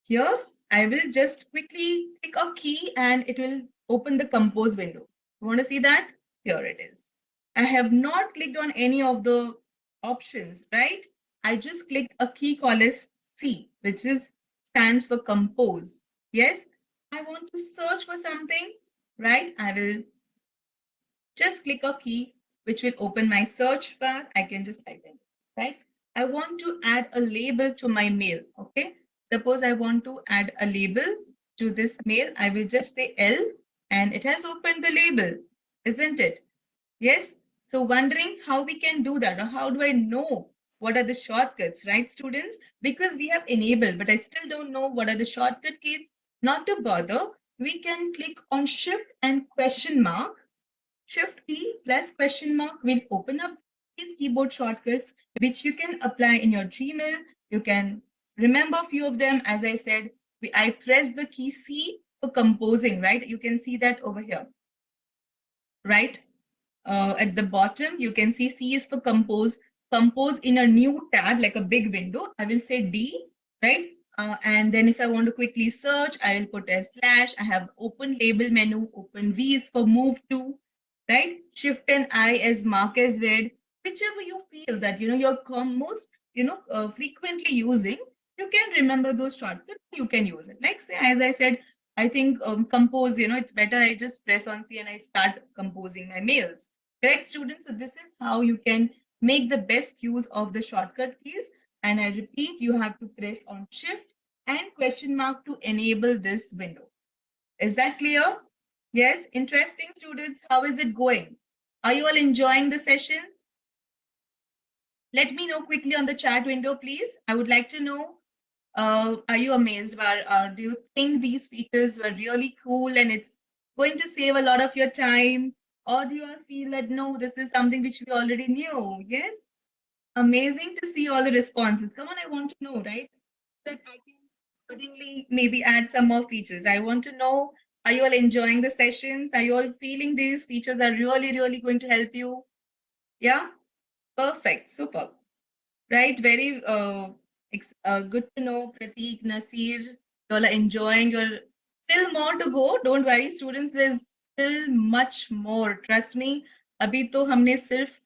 here I will just quickly click a key and it will open the compose window. You want to see that? Here it is. I have not clicked on any of the options, right? I just clicked a key called as C, which stands for compose. Yes, I want to search for something, right? I will just click a key which will open my search bar. I can just type in, right? I want to add a label to my mail, okay? Suppose I want to add a label to this mail. I will just say L and it has opened the label, isn't it? Yes. So wondering how we can do that or how do I know what are the shortcuts, right, students? Because we have enabled, but I still don't know what are the shortcut keys. Not to bother, we can click on Shift and question mark. Shift key plus question mark will open up these keyboard shortcuts, which you can apply in your Gmail. You can remember a few of them. As I said, I press the key C for composing, right? You can see that over here, right? At the bottom, you can see C is for compose. Compose in a new tab, like a big window. I will say D, right? And then if I want to quickly search, I will put a slash. I have open label menu, open V is for move to, right? Shift and I as mark as read, whichever you feel that, you're most, frequently using, you can remember those shortcuts, you can use it. Like say, as I said, I think compose, it's better I just press on C and I start composing my mails. Correct, students? So this is how you can make the best use of the shortcut keys. And I repeat, you have to press on Shift and question mark to enable this window. Is that clear? Yes, interesting, students. How is it going? Are you all enjoying the sessions? Let me know quickly on the chat window, please. I would like to know, are you amazed? Do you think these features were really cool and it's going to save a lot of your time? Or do you all feel that, no, this is something which we already knew? Yes? Amazing to see all the responses. Come on, I want to know, right? That I can accordingly maybe add some more features. I want to know, are you all enjoying the sessions? Are you all feeling these features are really, really going to help you? Yeah? Perfect. Super. Right? Very good to know, Prateek, Nasir. You all are enjoying your still more to go. Don't worry, students, there's still much more. Trust me. अभी तो हमने सिर्फ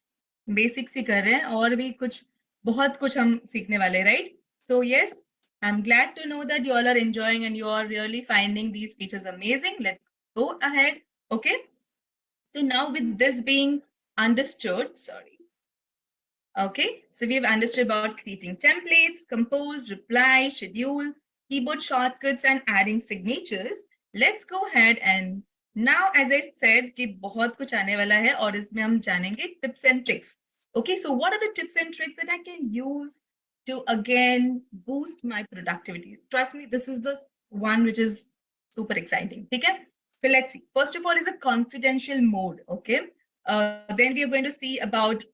basics ही कर रहे हैं और भी कुछ बहुत कुछ हम सीखने वाले, right? So yes, I'm glad to know that you all are enjoying and you are really finding these features amazing. Let's go ahead. Okay. So now with this being understood, sorry. Okay, so we've understood about creating templates, compose, reply, schedule, keyboard shortcuts, and adding signatures. Let's go ahead and now, as I said, कि बहुत कुछ आने वाला है और इसमें हम जानेंगे tips and tricks. Okay, so what are the tips and tricks that I can use to again boost my productivity? Trust me, this is the one which is super exciting. Okay, so let's see. First of all, is a confidential mode. Okay, then we are going to see about.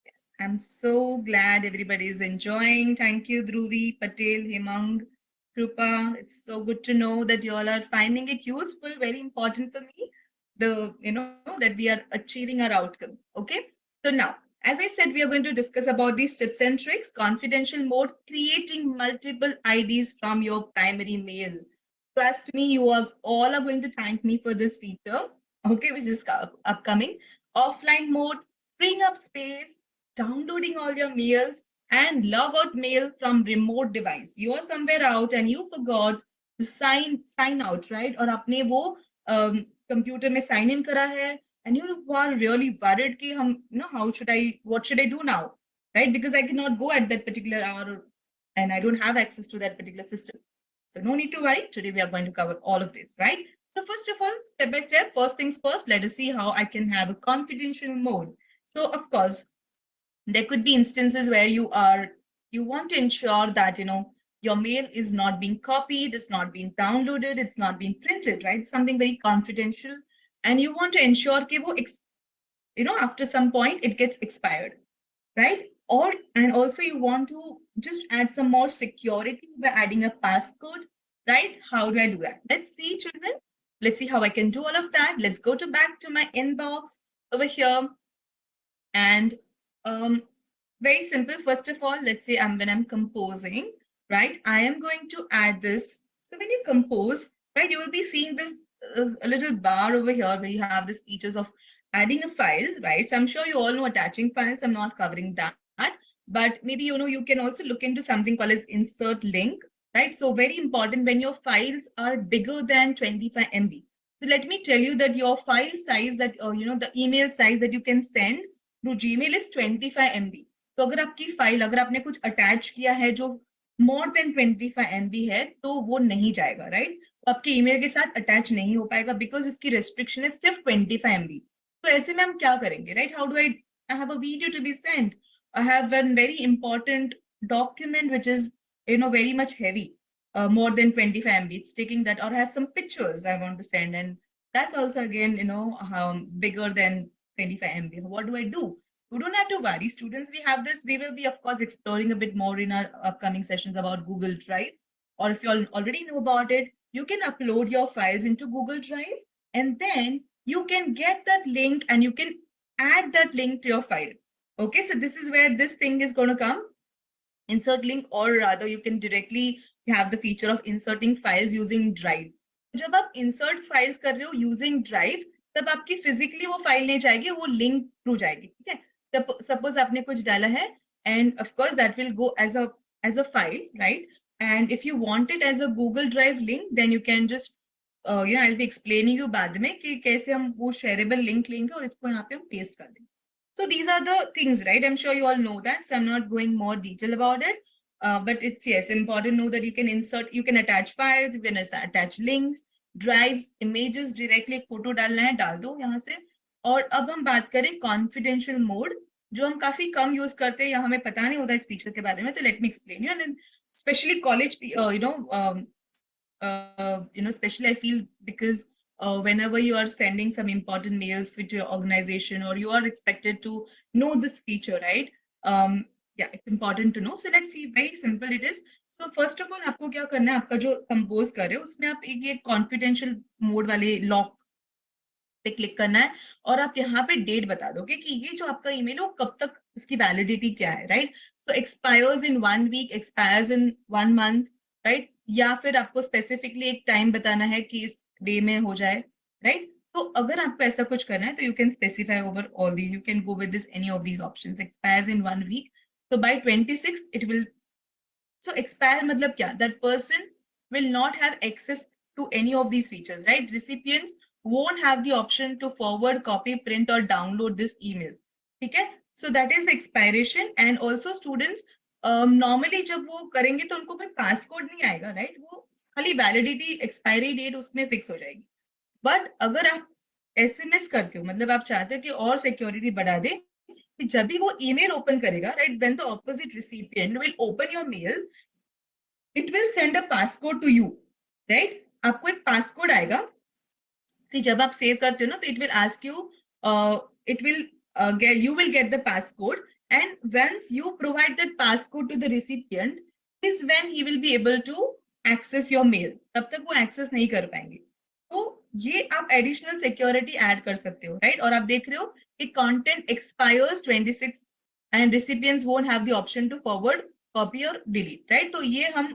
Yes, I'm so glad everybody is enjoying. Thank you, Dhruvi, Patel, Hemang, Krupa. It's so good to know that you all are finding it useful. Very important for me. That we are achieving our outcomes. Okay. So now, as I said, we are going to discuss about these tips and tricks. Confidential mode, creating multiple IDs from your primary mail. Trust me, you all are going to thank me for this feature. Okay, which is upcoming. Offline mode, freeing up space, downloading all your mails and log out mail from remote device. You are somewhere out and you forgot to sign out, right? और आपने वो computer में sign in करा है and you are really worried कि हम what should I do now, right? Because I cannot go at that particular hour and I don't have access to that particular system. So no need to worry. Today we are going to cover all of this, right? So first of all, step by step, first things first, let us see how I can have a confidential mode. So of course, there could be instances where you want to ensure that your mail is not being copied, it's not being downloaded, it's not being printed, right? Something very confidential, and you want to ensure that after some point it gets expired, right? And also you want to just add some more security by adding a passcode, right? How do I do that? Let's see, children. Let's see how I can do all of that. Let's go back to my inbox over here. And very simple. First of all, let's say when I'm composing, right, I am going to add this. So when you compose, right, you will be seeing this a little bar over here where you have this features of adding a file, right? So I'm sure you all know attaching files. I'm not covering that, but maybe you can also look into something called as insert link, right? So very important when your files are bigger than 25 MB. So let me tell you that your file size that the email size that you can send through Gmail is 25 MB. तो अगर आपकी file अगर आपने कुछ attach किया है जो more than 25 MB है तो वो नहीं जाएगा, राइट? तो आपके ईमेल के साथ अटैच नहीं हो पाएगा बिकॉज इसकी रेस्ट्रिक्शन है सिर्फ 25 MB. तो ऐसे में हम क्या करेंगे, right? How do I have a video to be sent, I have a very important document which is very much heavy, more than 25 MB. It's taking that, or I have some pictures I want to send, and that's also again bigger than 25 MB. What do I do? You don't have to worry, students. We have this. We will be, of course, exploring a bit more in our upcoming sessions about Google Drive. Or if you already know about it, you can upload your files into Google Drive, and then you can get that link and you can add that link to your file. Okay, so this is where this thing is going to come. Insert link, or rather you can directly have the feature of inserting files using Drive. जब आप insert files कर रहे हो using Drive, तब आपकी physically वो file नहीं जाएगी, वो link through जाएगी, ठीक है? Suppose आपने कुछ डाला है, and of course that will go as a file, right? And if you want it as a Google Drive link, then you can just I'll be explaining you बाद में कि कैसे हम वो shareable link लेंगे और इसको यहाँ पे हम paste कर देंगे. So these are the things, right? I'm sure you all know that, so I'm not going more detail about it. But it's important to know that you can attach files, you can attach links, drives, images directly. Photo डालना है डाल दो यहाँ से. और अब हम बात करें confidential mode, जो हम काफी कम यूज करते हैं या हमें पता नहीं होता इस फीचर के बारे में. तो let me explain you. And especially college, especially I feel because whenever you are sending some important mails with your organization, or you are expected to know this feature, right? Yeah, it's important to know. So let's see, very simple it is. So first of all, आपको क्या करना है, आपका जो compose कर रहे हो उसमें आप एक ये confidential mode वाले lock पे क्लिक करना है और आप यहाँ पे डेट बता दोगे कि ये जो आपका ईमेल है वो कब तक उसकी वैलिडिटी क्या है, right? So expires in 1 week, expires in 1 month, right? या फिर आपको स्पेसिफिकली एक टाइम बताना है कि इस डे में हो जाए, राइट? तो अगर आपको ऐसा कुछ करना है तो you can specify over all these, you can go with this any of these options. Expires in 1 week, so by 26th it will. So expire मतलब क्या? That person will not have access to any of these features, right? Recipients won't have the option to forward, copy, print or download this email. ठीक है? So that is the expiration. And also students normally जब वो करेंगे तो उनको कोई passcode नहीं आएगा, राइट? वो खाली वैलिडिटी एक्सपायरी डेट उसमें फिक्स हो जाएगी. बट अगर आप एसएमएस करते हो, मतलब आप चाहते हो कि और सिक्योरिटी बढ़ा दे, कि जब भी वो ईमेल ओपन करेगा, right, when the opposite recipient will open your mail, it will send a passcode to you, right? आपको एक पासकोड आएगा. सी जब आप सेव करते हो ना, तो it will ask you, it will you will get the passcode, and once you provide that passcode to the recipient is when he will be able to access your mail. तब तक वो access नहीं कर पाएंगे. तो ये आप additional security add कर सकते हो, right? और आप देख रहे हो कि content expires 26 and recipients won't have the option to forward, copy or delete, right? तो ये हम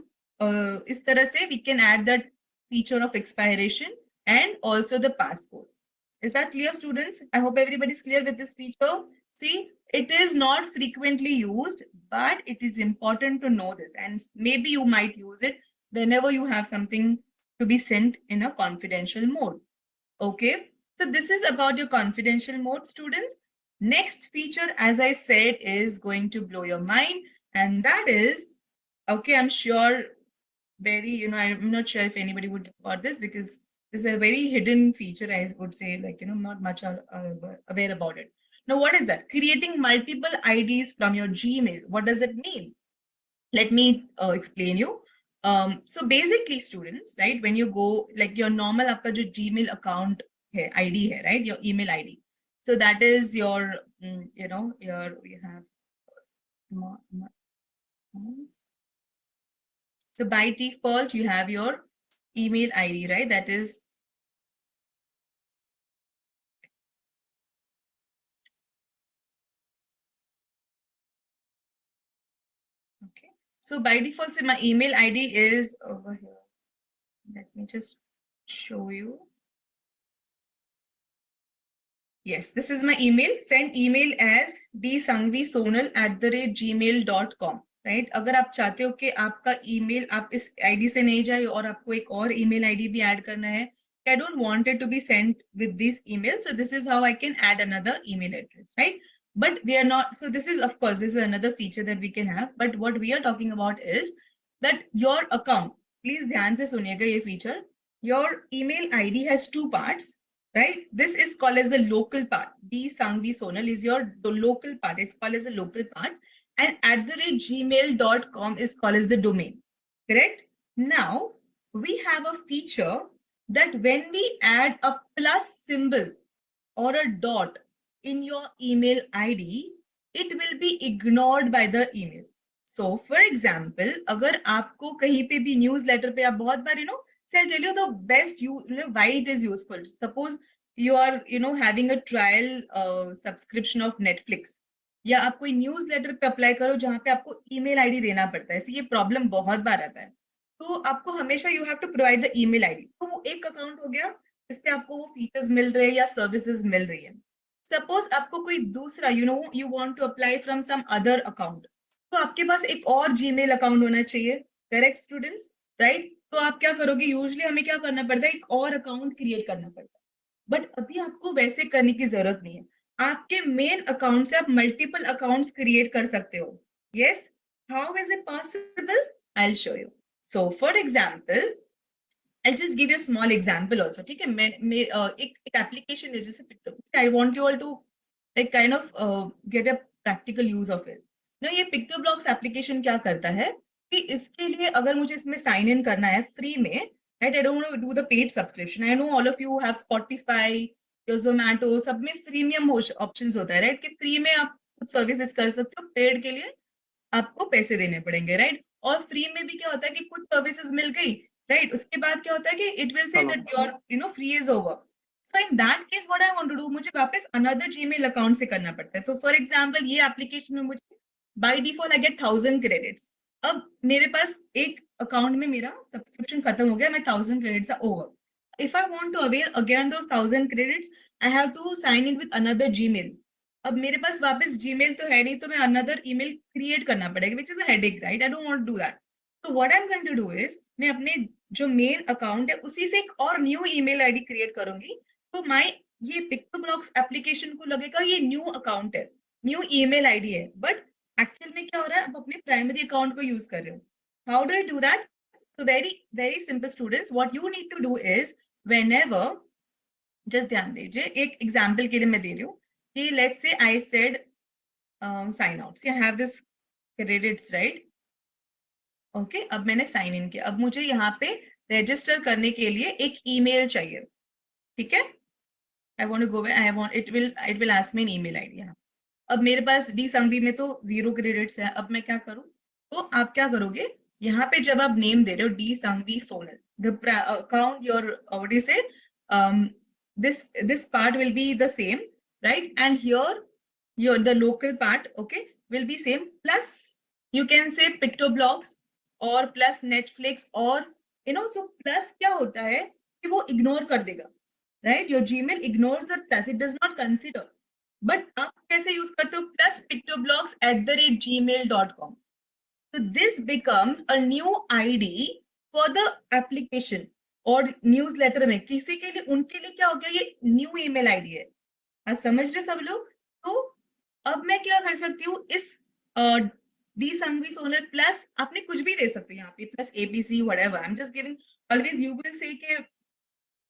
इस तरह से we can add that feature of expiration and also the passcode. Is that clear, students? I hope everybody is clear with this feature. See, it is not frequently used, but it is important to know this. And maybe you might use it whenever you have something to be sent in a confidential mode. Okay, so this is about your confidential mode, students. Next feature, as I said, is going to blow your mind. And that is, okay, I'm sure very, I'm not sure if anybody would know about this because this is a very hidden feature, I would say, like, not much are aware about it. Now, what is that? Creating multiple IDs from your Gmail. What does it mean? Let me explain you. So basically, students, right, when you go, like your normal aapka jo Gmail account hai, ID hai, right, your email ID. So that is your, we have, so by default, you have your email ID, right? That is okay. So by default, so my email ID is over here. Let me just show you. Yes, this is my email. Send email as dsangvisonal@gmail.com. Right अगर आप चाहते हो कि आपका email आप इस ID से नहीं जाए और आपको एक और ईमेल आईडी भी ऐड करना है, I don't want it to be sent with this email, so this is how I can add another email address, right? But we are not, so this is, of course, this is another feature that we can have, but what we are talking about is that your account, please ध्यान से सुनिएगा ये feature, your email ID has two parts, right? This is called as the local part. D Sangvi Sonal is the local part. It's called as the local part. And @gmail.com is called as the domain. Correct? Now, we have a feature that when we add a plus symbol or a dot in your email ID, it will be ignored by the email. So, for example, अगर आपको कहीं पे भी newsletter पे आप बहुत बार, so I'll tell you the best, why it is useful. Suppose you are, having a trial subscription of Netflix. या आप कोई न्यूज़लेटर पे अप्लाई करो जहां पे आपको ईमेल आईडी देना पड़ता है. ऐसे ये प्रॉब्लम बहुत बार आता है. तो आपको हमेशा you have to provide the email ID. तो वो एक अकाउंट हो गया जिस पे आपको वो फीचर्स मिल रहे हैं या सर्विसेज मिल रही है. सपोज आपको कोई दूसरा, you want to apply from some other account, तो आपके पास एक और जीमेल अकाउंट होना चाहिए. Correct students, right? तो आप क्या करोगे, यूजुअली हमें क्या करना पड़ता है, एक और अकाउंट क्रिएट करना पड़ता है. बट अभी आपको वैसे करने की जरूरत नहीं है. आपके मेन अकाउंट से आप मल्टीपल अकाउंट्स क्रिएट कर सकते हो. Yes, how is it possible? I will show you. So for example, I'll just give you a small example also. ठीक है, मैं एक एप्लीकेशन है जैसे पिक्टोब्लॉक्स. I want you all to like kind of get a practical use of it. ना ये पिक्टोब्लॉक्स application क्या करता है कि इसके लिए अगर मुझे इसमें साइन इन करना है फ्री में, right? I don't want to do the paid subscription. I know all of you have Spotify, Zomato, सब में फ्रीमियम ऑप्शंस होता है, राइट? कि फ्री में आप कुछ सर्विसेज कर सकते हो, पेड के लिए आपको पैसे देने पड़ेंगे, राइट? और फ्री में भी क्या होता है कि कुछ सर्विसेज मिल गई, राइट? उसके बाद क्या होता है कि it will say that your free is over. So in that case what I want to do, मुझे वापस अनदर जीमेल अकाउंट से करना पड़ता है. तो फॉर एग्जांपल ये एप्लीकेशन में मुझे by default I get 1000 credits. अब मेरे पास एक अकाउंट में मेरा सब्सक्रिप्शन खत्म हो गया, मैं 1000 credits are over. If I want to avail again those 1000 credits, I have to sign in with another Gmail. अब मेरे पास वापस Gmail तो है नहीं, तो मैं another email create करना पड़ेगा, which is a headache, right? I don't want to do that. So what I'm going to do is, मैं अपने जो main account है उसी से एक और new email ID create करूंगी. तो ये पिक्टोब्लॉक्स एप्लीकेशन को लगेगा ये न्यू अकाउंट है. न्यू ईमेल आईडी है, बट एक्चुअल में क्या हो रहा है, आप अपने प्राइमरी अकाउंट को यूज कर रहे हो. How do you do that? So very simple students, what you need to do is whenever, just ध्यान दीजिए, एक एग्जांपल के लिए मैं दे रही हूँ कि let's say I said sign out. See, I have this credits, right? Okay, अब मैंने साइन इन किया. अब मुझे यहाँ पे रजिस्टर करने के लिए एक ईमेल चाहिए. ठीक है, I want to go where I want, it will ask me an email ID. यहाँ अब मेरे पास डी संघवी में तो 0 क्रेडिट्स है. अब मैं क्या करूँ? तो आप क्या करोगे, यहाँ पे जब आप नेम दे रहे हो D Sanghvi Sonal, the account your what do you say, this part will be the same, right? And here the local part, okay, will be same, plus you can say PictoBlogs or plus Netflix, or so plus क्या होता है कि वो ignore कर देगा, right? Your Gmail ignores the plus, it does not consider. But आप कैसे use करते हो? plus pictoblogs@gmail.com. So this becomes a new ID for the application और newsletter में किसी के लिए, उनके लिए क्या हो गया, ये न्यू ईमेल आईडी है. आप समझ रहे सब लोग? तो अब मैं क्या कर सकती हूँ, इस डी संघवी सोनल प्लस आपने कुछ भी दे सकते हो यहाँ पे, plus ABC whatever. I am just giving, always you will say कि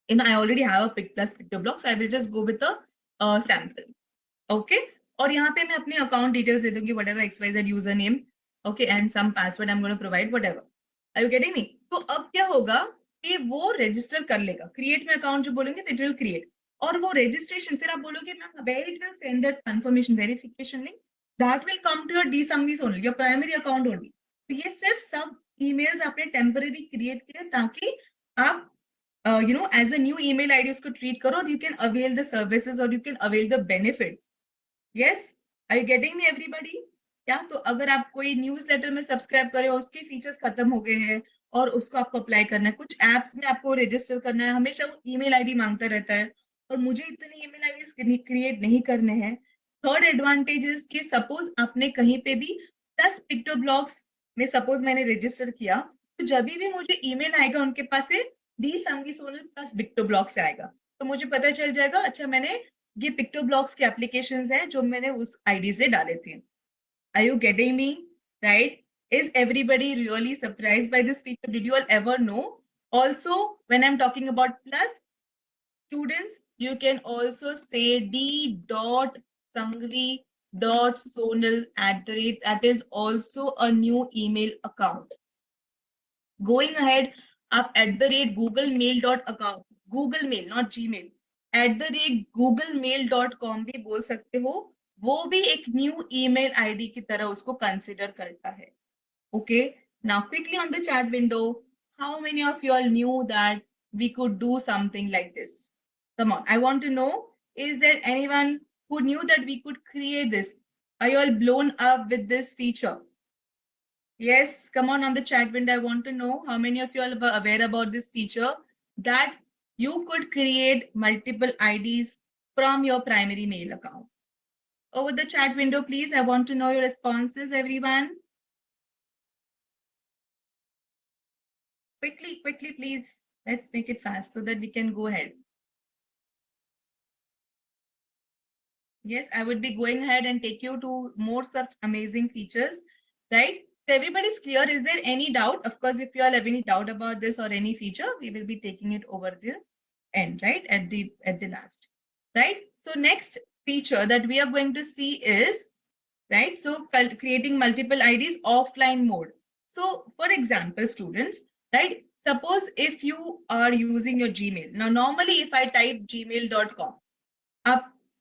I already have a plus PictoBlogs, I will just go with a sample. Okay, और यहाँ पे मैं अपने अकाउंट डिटेल्स दे दूंगी, whatever XYZ user name, okay, and some password I'm going to provide, whatever. Are you getting me? तो अब क्या होगा कि वो रजिस्टर कर लेगा. क्रिएट में अकाउंट जो बोलेंगे it will create, और वो रजिस्ट्रेशन फिर आप बोलोगे ma'am where it will send that confirmation verification link, that will come to your D Sanghvi only, your primary account only. तो ये सिर्फ सब emails आपने temporary create किए ताकि आप as a new email ID उसको treat करो, और you can avail the services or you can avail the benefits. Yes, are you getting me everybody? क्या? तो अगर आप कोई न्यूज़लेटर में सब्सक्राइब करे और उसके फीचर्स खत्म हो गए हैं और उसको आपको अप्लाई करना है, कुछ एप्स में आपको रजिस्टर करना है, हमेशा वो ईमेल आईडी मांगता रहता है और मुझे इतने ईमेल आईडी क्रिएट नहीं करने हैं. थर्ड एडवांटेज इज कि सपोज आपने कहीं पे भी प्लस पिक्टोब्लॉग्स में सपोज मैंने रजिस्टर किया, तो जब भी मुझे ईमेल आएगा उनके पास से डी संघवी सोनल प्लस पिक्टोब्लॉग्स से आएगा, तो मुझे पता चल जाएगा अच्छा मैंने ये PictoBlogs के एप्लीकेशंस हैं जो मैंने उस आईडी से डाले थे. Are you getting me? Right? Is everybody really surprised by this feature? Did you all ever know? Also, when I'm talking about plus, students, you can also say d.sanghvi.sonal@, that is also a new email account. Going ahead, आप @googlemail.account, Google Mail, not Gmail, @googlemail.com भी बोल सकते हो, वो भी एक new email ID की तरह उसको कंसिडर करता है. Okay, now quickly on the chat window, how many of you all knew that we could do something like this? Come on, I want to know, is there anyone who knew that we could create this? Are you all blown up with this feature? Yes, come on the chat window. I want to know how many of you all were aware about this feature, that you could create multiple IDs from your primary mail account. Over the chat window, please. I want to know your responses, everyone. Quickly, please. Let's make it fast so that we can go ahead. Yes, I would be going ahead and take you to more such amazing features, right? So everybody's clear. Is there any doubt? Of course, if you all have any doubt about this or any feature, we will be taking it over the end, right? At the last, right? So next feature that we are going to see is, right? So creating multiple IDs offline mode. So for example, students, right? Suppose if you are using your Gmail. Now, normally if I type gmail.com,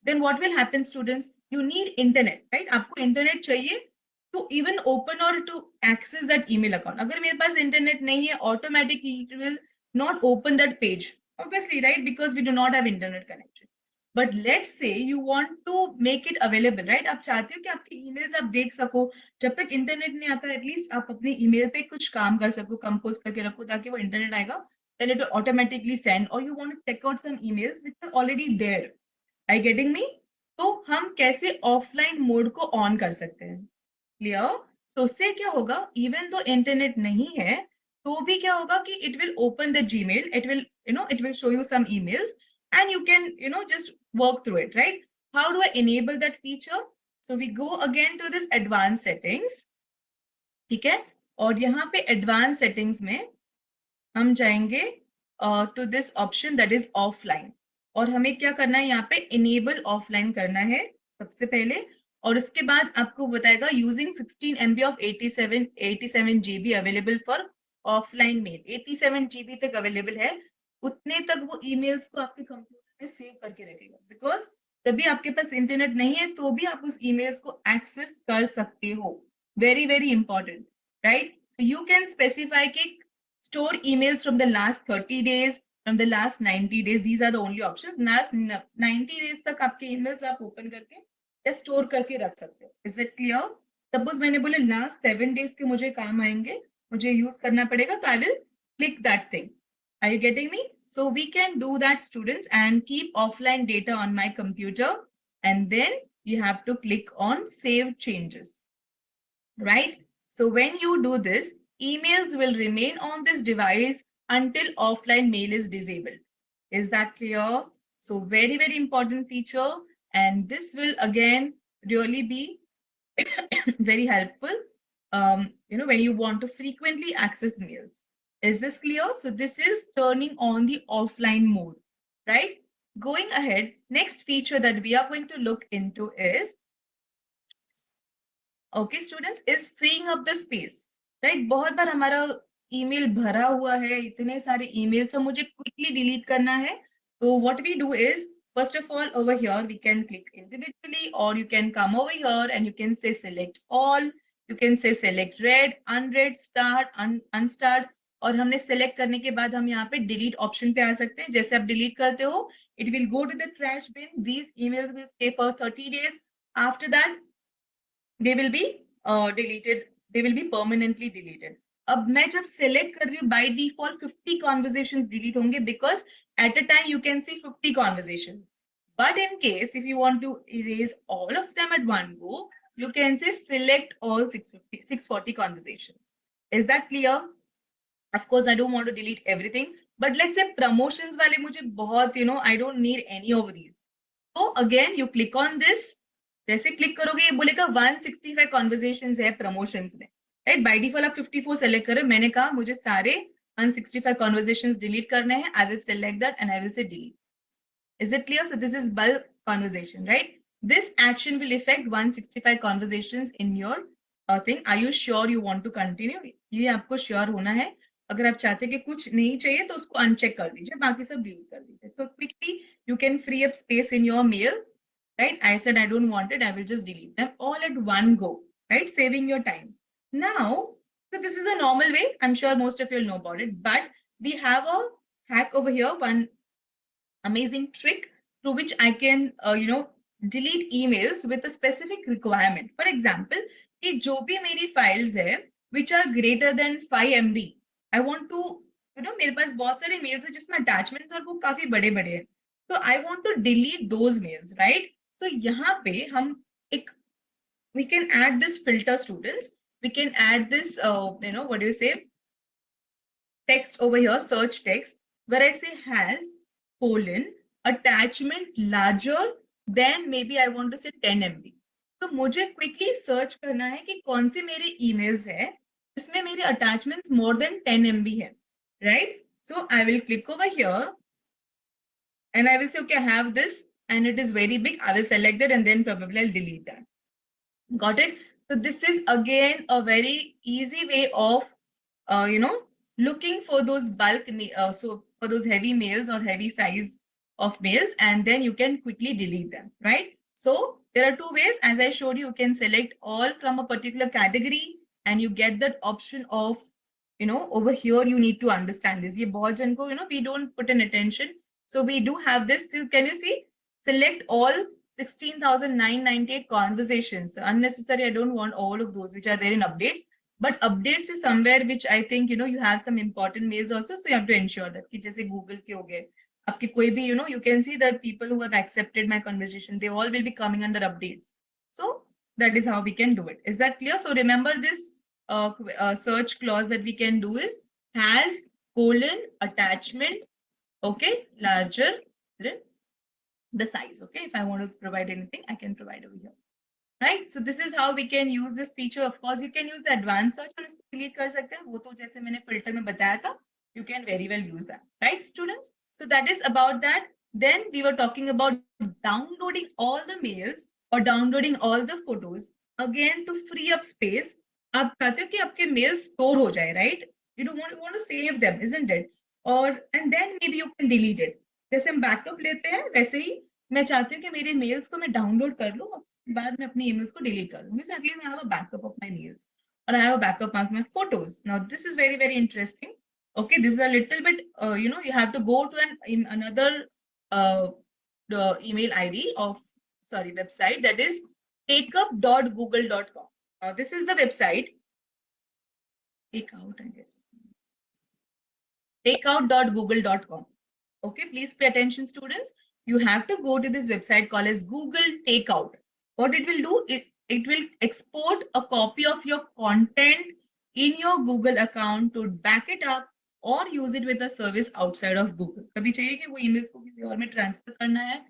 then what will happen, students? You need internet, right? आपको internet चाहिए to even open or to access that email account. अगर मेरे पास internet नहीं है, automatically it will not open that page. Obviously, right? Because we do not have internet connection. But let's say you want to make it available, right? आप चाहते हो कि आपके emails आप देख सको, जब तक internet नहीं आता, at least आप अपने email पे कुछ काम कर सको, compose करके रखो ताकि वो internet आएगा, then it will automatically send, or you want to check out some emails which are already there. Are you getting me? तो हम कैसे ऑफलाइन मोड को ऑन कर सकते हैं? क्लियर? सो उससे क्या होगा, इवन दो इंटरनेट नहीं है तो भी क्या होगा कि it will open the Gmail, it will show you some emails and you can just work through it, right? How do I enable that feature? So we go again to this advanced settings. ठीक है, और यहाँ पे advanced settings में हम जाएंगे to this option that is offline. और हमें क्या करना है, यहाँ पे enable offline करना है सबसे पहले, और उसके बाद आपको बताएगा using 16 MB of 87 GB available for offline mail. 87 GB तक available है, उतने तक वो emails को आपके कंप्यूटर में सेव करके रखेगा, बिकॉज जब भी आपके पास इंटरनेट नहीं है तो भी आप उस emails को एक्सेस कर सकते हो. Very very important, right? So you can specify कि store emails from the last 30 days, from the last 90 days. These are the only options. Last 90 days तक आपके emails आप open करके या store करके रख सकते हो. Is that clear? Suppose मैंने बोले last 7 days के मुझे काम आएंगे, मुझे use करना पड़ेगा, तो I will click that thing. Are you getting me? So we can do that, students, and keep offline data on my computer, and then you have to click on save changes, right? So when you do this, emails will remain on this device until offline mail is disabled. Is that clear? So very, very important feature. And this will again really be very helpful, when you want to frequently access mails. Is this clear? So this is turning on the offline mode, right? Going ahead, next feature that we are going to look into is, okay, students, is freeing up the space. Right, बहुत बार हमारा email भरा हुआ है, इतने सारे emails हैं, मुझे quickly delete करना है. तो what we do is, first of all over here we can click individually, और you can come over here and you can say select all, you can say select read, unread, starred, unstarred, और हमने select करने के बाद हम यहाँ पे delete option पे आ सकते हैं. जैसे आप डिलीट करते हो, it will go to the trash bin. These emails will stay for 30 days. After that they will be deleted, they will be permanently deleted. अब मैं जब select कर रही हूँ, by default 50 conversations delete होंगे, because at a time you can see 50 conversations. But in case if you want to erase all of them at one go, you can say select all 640 conversations. Is that clear? Of course, I don't want to delete everything, but let's say promotions वाले मुझे बहुत, I don't need any of these. So again, you click on this. जैसे click करोगे ये बोलेगा 165 conversations है promotions में, right? By default आप 54 सेलेक्ट करो. मैंने कहा मुझे सारे 165 कॉन्वर्सेशंस डिलीट करने हैं. I will select that and I will say delete. Is it clear? So this is bulk conversation, right? This action will effect 165 conversations in your thing. Are you sure you want to continue? ये आपको sure होना है. अगर आप चाहते हैं कि कुछ नहीं चाहिए तो उसको अनचेक कर दीजिए, बाकी सब डिलीट कर दीजिए. So quickly you can free up space in your mail. Right? I said I don't want it. I will just delete them all at one go, right? Saving your time. Now, so this is a normal way. I'm sure most of you will know about it, but we have a hack over here, one amazing trick through which I can, delete emails with a specific requirement. For example, कि जो भी मेरी files है, which are greater than 5 MB, I want to, मेरे पास बहुत सारे mails हैं जिसमें attachments और वो काफी बड़े-बड़े हैं. So I want to delete those mails, right? तो यहाँ पे हम एक, we can add this filter, students. We can add this, what do you say? Text over here, search text, where I say has colon attachment larger than maybe I want to say 10 MB. तो मुझे quickly search करना है कि कौन से मेरे emails है जिसमें मेरे attachments more than 10 MB है, right? So I will click over here and I will say, okay, I have this. And it is very big. I will select it and then probably I'll delete that. Got it? So this is again a very easy way of, looking for those bulk, so for those heavy mails or heavy size of mails, and then you can quickly delete them, right? So there are two ways. As I showed you, you can select all from a particular category and you get that option of, over here, you need to understand this. Ye bahut jan ko, we don't put an attention. So we do have this. So can you see? Select all 16,998 conversations. Unnecessary, I don't want all of those which are there in updates. But updates is somewhere which I think, you have some important mails also. So you have to ensure that, कि जैसे Google के हो गए, आपके कोई भी, you can see that people who have accepted my conversation, they all will be coming under updates. So that is how we can do it. Is that clear? So remember this search clause that we can do is has colon attachment, okay, larger than the size. Okay, if I want to provide anything, I can provide over here. right? So this is how we can use this feature. Of course, you can use the advanced search और इसको delete कर सकते हैं. वो तो जैसे मैंने filter में बताया था, you can very well use that, right, students? So that is about that. Then we were talking about downloading all the mails or downloading all the photos again to free up space. आप चाहते हो कि आपके mails store हो जाए, right? You don't want to save them, isn't it? और and then maybe you can delete it. जैसे हम बैकअप लेते हैं वैसे ही मैं चाहती हूँ कि मेरे मेल्स को मैं डाउनलोड कर लूँ उसके बाद मैं अपनी ईमेल्स को डिलीट कर दूंगी. So at least I have a backup of my mails or I have a backup of my photos. Now this is very, very interesting. Okay, this is a little bit you have to go to another email ID of website, that is takeup.google.com. Now this is the website. Takeout, I guess. Takeout.google.com. Okay, please pay attention, students. You have to go to this website called as Google Takeout. What it will do, it will export a copy of your content in your Google account to back it up or use it with a service outside of Google. कभी चाहिए कि वो emails को किसी और में transfer करना है,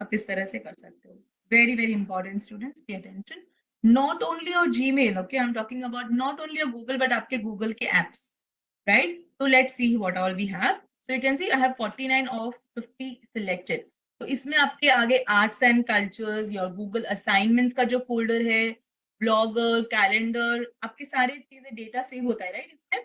आप इस तरह से कर सकते हो. Very, very important, students. Pay attention. Not only your Gmail, okay, I'm talking about not only your Google, but आपके Google के apps, right? So let's see what all we have. So you can see I have 49 of 50 selected. तो इसमें आपके आगे arts and cultures, your Google assignments का जो folder है, blogger, calendar, आपकी सारी चीजें डेटा सेव होता है, राइट? इसमें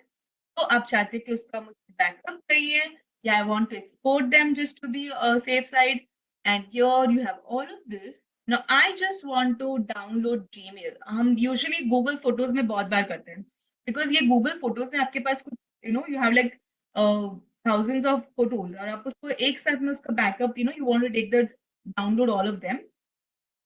तो आप चाहते हैं कि उसका मुझे बैकअप चाहिए या I want to export them just to be safe side and here you have all of this. Now I just want to download Gmail. हम यूजुअली गूगल फोटोज में बहुत बार करते हैं बिकॉज ये गूगल फोटोज में आपके पास कुछ you have like thousands of photos और आप उसको एक साथ में उसका backup you want to take the download all of them,